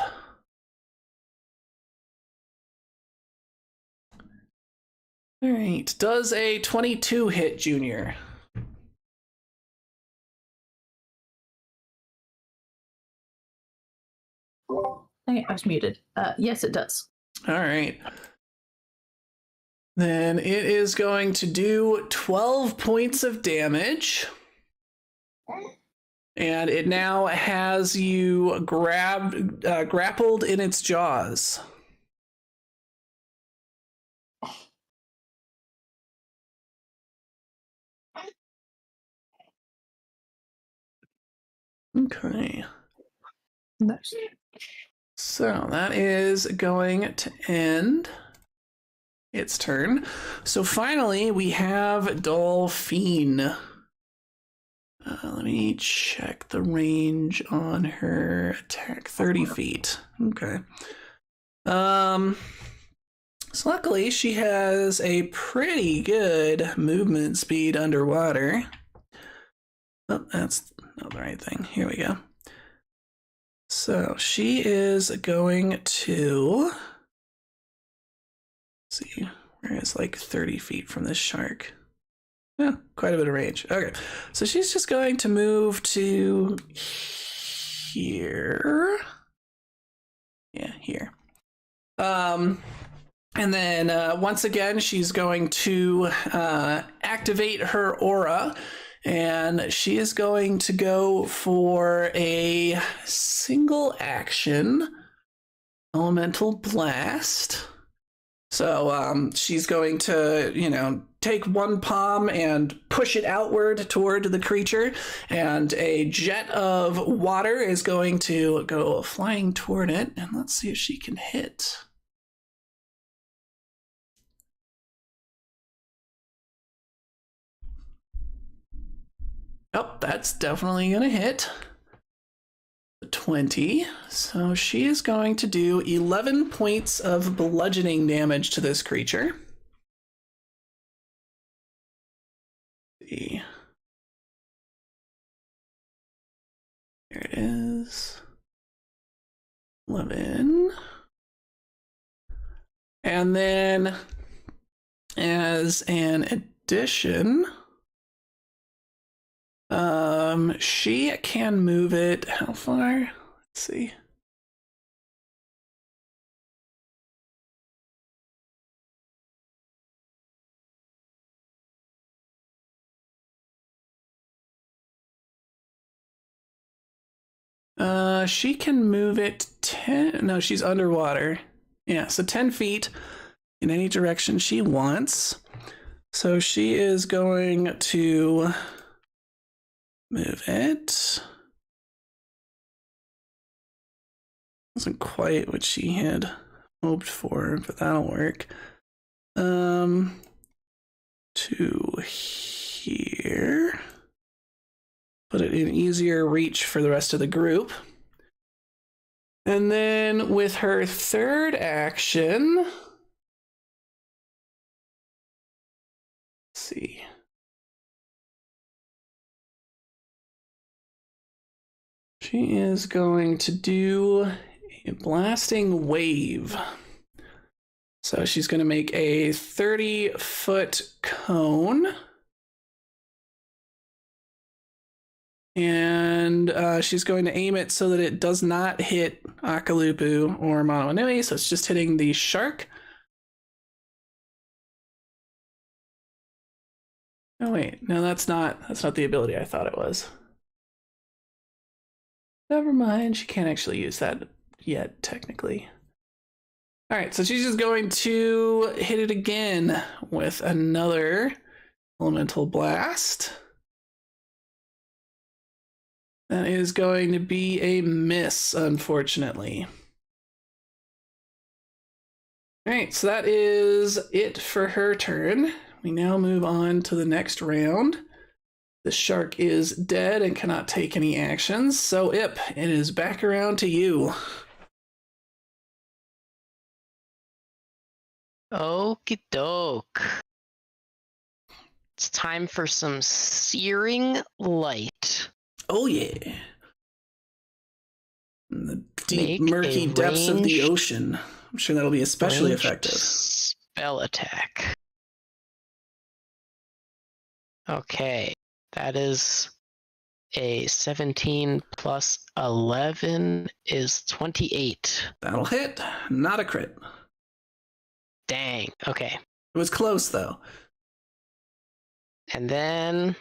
All right, does a 22 hit Junior? I was muted. Yes, it does. All right. Then it is going to do 12 points of damage. And it now has you grappled in its jaws. Okay. Nice. So that is going to end its turn. So finally, we have Dolphine. Let me check the range on her attack. 30 feet. Okay. So luckily, she has a pretty good movement speed underwater. Oh, that's not the right thing. Here we go. So she is going to, let's see, where is like 30 feet from this shark? Yeah, quite a bit of range. Okay, so she's just going to move to here. Yeah, here. And then once again, she's going to activate her aura, and she is going to go for a single action elemental blast. So she's going to, take one palm and push it outward toward the creature, and a jet of water is going to go flying toward it. And let's see if she can hit. Oh, that's definitely going to hit. 20. So she is going to do 11 points of bludgeoning damage to this creature. Let's see. There it is. 11. And then, as an addition, she can move it. How far? Let's see. She can move it 10. No, she's underwater. Yeah, so 10 feet in any direction she wants. So she is going to move it. Wasn't quite what she had hoped for, but that'll work. To here. Put it in easier reach for the rest of the group. And then with her third action, let's see. She is going to do a blasting wave. So she's going to make a 30-foot cone. And she's going to aim it so that it does not hit Akalupu or Manawanui, so it's just hitting the shark. Oh wait, no, that's not the ability I thought it was. Never mind, she can't actually use that yet, technically. All right, so she's just going to hit it again with another elemental blast. That is going to be a miss, unfortunately. All right, so that is it for her turn. We now move on to the next round. The shark is dead and cannot take any actions, so Ip, it is back around to you. Okie doke. It's time for some searing light. Oh yeah. In the deep, Make murky a depths of the ranged- ocean. I'm sure that'll be especially Ranged effective. Spell attack. Okay, that is a 17 plus 11 is 28. That'll hit. Not a crit. Dang, okay. It was close, though. And then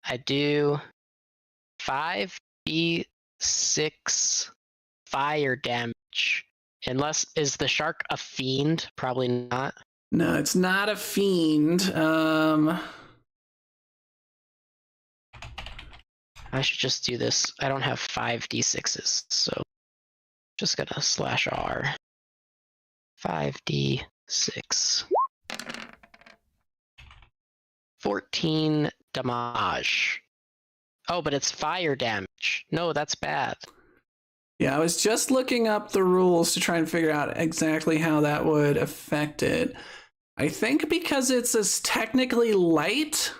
I do 5d6 fire damage. Unless, is the shark a fiend? Probably not. No, it's not a fiend. I should just do this. I don't have 5d6s, so just gonna slash R. 5d6. 14 damage. Oh, but it's fire damage. No, that's bad. Yeah, I was just looking up the rules to try and figure out exactly how that would affect it. I think because it's technically light,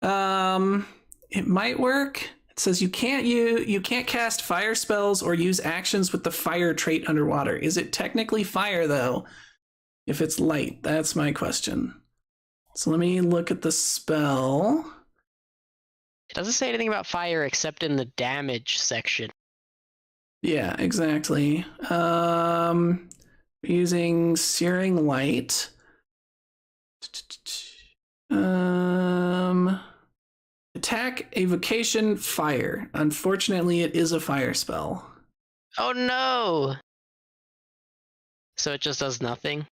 it might work. It says you can't cast fire spells or use actions with the fire trait underwater. Is it technically fire though? If it's light, that's my question. So let me look at the spell. It doesn't say anything about fire except in the damage section. Yeah, exactly. Using Searing Light. Attack, Evocation, Fire. Unfortunately, it is a fire spell. Oh no! So it just does nothing?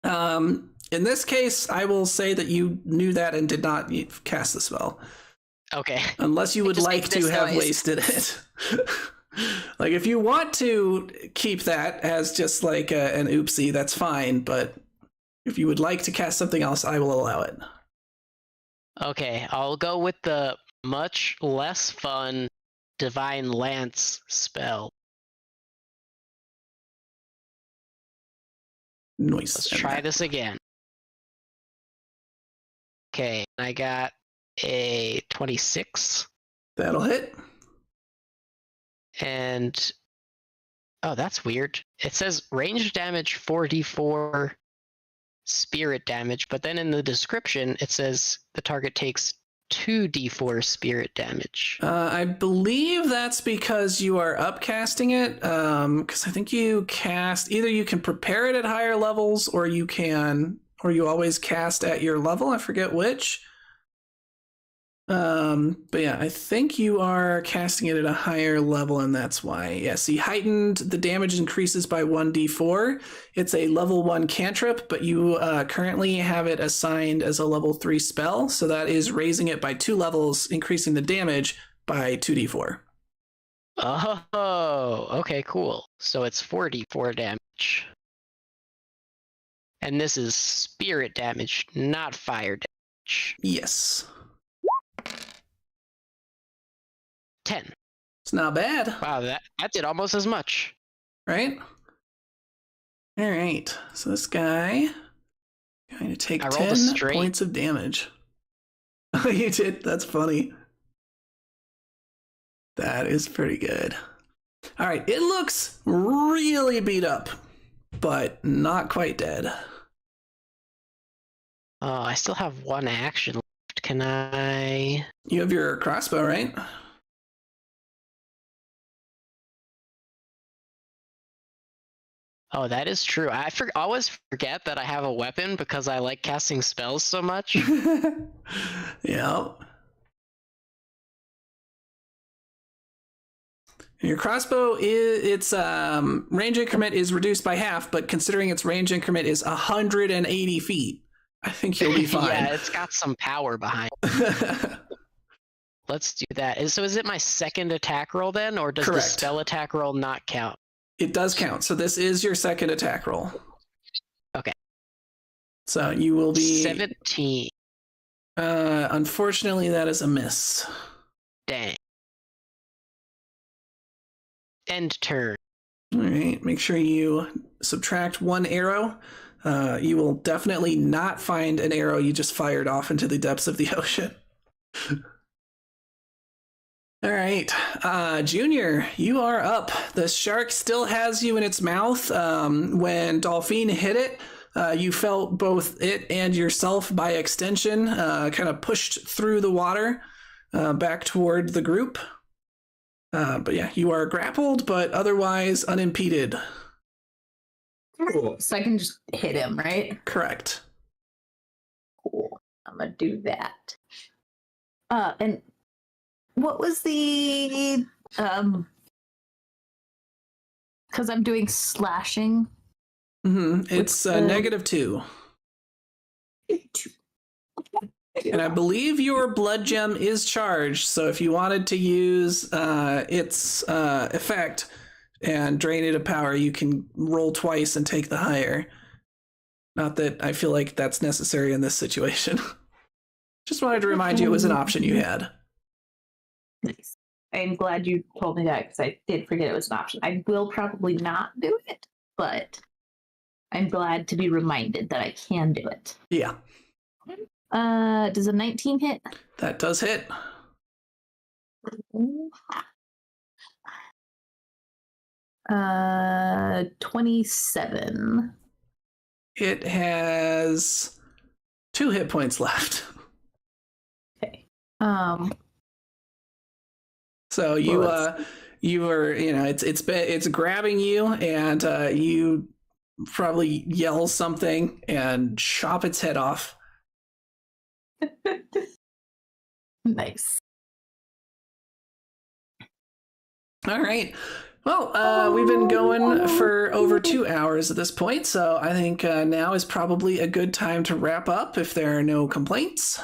In this case, I will say that you knew that and did not cast the spell. Okay. Unless you would just like make to this have noise. wasted it. Like, if you want to keep that as just like an oopsie, that's fine. But if you would like to cast something else, I will allow it. Okay, I'll go with the much less fun Divine Lance spell. Noise. Let's try this again. Okay, I got a 26. That'll hit. And oh, that's weird. It says range damage 4d4 spirit damage, but then in the description it says the target takes 2d4 spirit damage. I believe that's because you are upcasting it. Because I think you cast either you can prepare it at higher levels, or you always cast at your level. I forget which. But yeah, I think you are casting it at a higher level, and that's why. Yeah, see, heightened, the damage increases by 1d4. It's a level 1 cantrip, but you currently have it assigned as a level 3 spell, so that is raising it by 2 levels, increasing the damage by 2d4. Oh, okay, cool. So it's 4d4 damage. And this is spirit damage, not fire damage. Yes. 10. It's not bad. Wow, that did almost as much. Right? All right. So this guy going to take I rolled a 10 straight. points of damage. Oh, you did? That's funny. That is pretty good. All right. It looks really beat up, but not quite dead. Oh, I still have one action left. Can I? You have your crossbow, right? Oh, that is true. I always forget that I have a weapon because I like casting spells so much. Yeah. Your crossbow its range increment is reduced by half, but considering its range increment is 180 feet, I think you'll be fine. Yeah, it's got some power behind it. Let's do that. So is it my second attack roll then, or does the Correct. spell attack roll not count? It does count. So this is your second attack roll. Okay. So you will be 17. Unfortunately, that is a miss. Dang. End turn. All right. Make sure you subtract 1 arrow. You will definitely not find an arrow you just fired off into the depths of the ocean. All right, Junior, you are up. The shark still has you in its mouth. When Dolphine hit it, you felt both it and yourself, by extension, kind of pushed through the water back toward the group. But yeah, you are grappled, but otherwise unimpeded. Cool. So I can just hit him, right? Correct. Cool. I'm gonna do that. And what was the because I'm doing slashing. It's -2. And I believe your blood gem is charged, so if you wanted to use its effect and drain it of power, you can roll twice and take the higher. Not that I feel like that's necessary in this situation. Just wanted to remind you it was an option you had. Nice. I'm glad you told me that because I did forget it was an option. I will probably not do it, but I'm glad to be reminded that I can do it. Yeah. Does a 19 hit? That does hit. 27. It has 2 hit points left. Okay. So you are, it's grabbing you, and you probably yell something and chop its head off. Nice. All right. Well, we've been going for over 2 hours at this point, so I think now is probably a good time to wrap up if there are no complaints.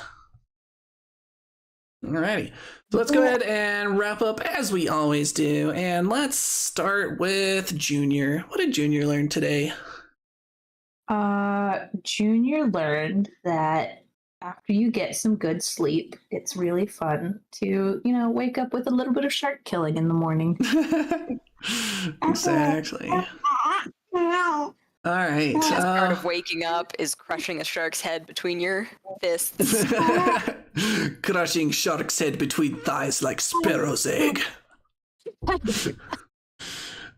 Alrighty. So let's go ahead and wrap up as we always do. And let's start with Junior. What did Junior learn today? Junior learned that after you get some good sleep, it's really fun to, wake up with a little bit of shark killing in the morning. Exactly. All right. Part of waking up is crushing a shark's head between your fists. Crushing shark's head between thighs like sparrow's egg. All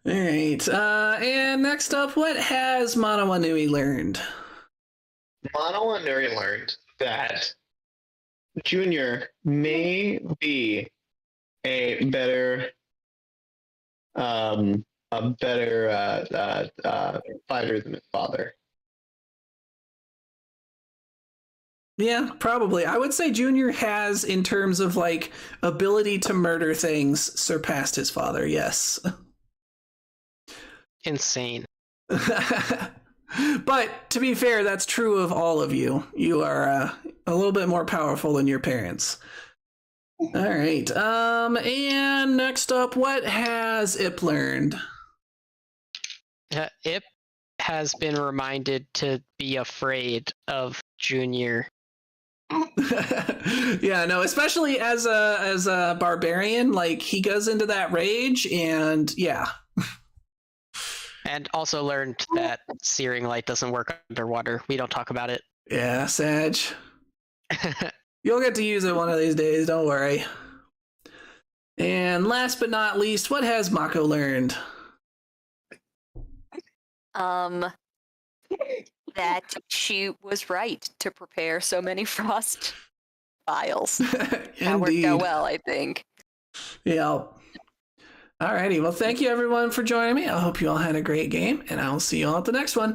right. And next up, what has Manawanui learned? Manawanui learned that Junior may be a better fighter than his father. Yeah, probably. I would say Junior has, in terms of like ability to murder things, surpassed his father. Yes. Insane. But to be fair, that's true of all of you. You are a little bit more powerful than your parents. All right. And next up, what has Ip learned? Ip has been reminded to be afraid of Junior. Yeah, no, especially as a barbarian, like he goes into that rage, and yeah. And also learned that searing light doesn't work underwater. We don't talk about it. Yeah, Sag. You'll get to use it one of these days, don't worry. And last but not least, what has Mako learned? That she was right to prepare so many frost vials. That worked out well, I think. Yeah. Alrighty, well, thank you everyone for joining me. I hope you all had a great game, and I will see you all at the next one.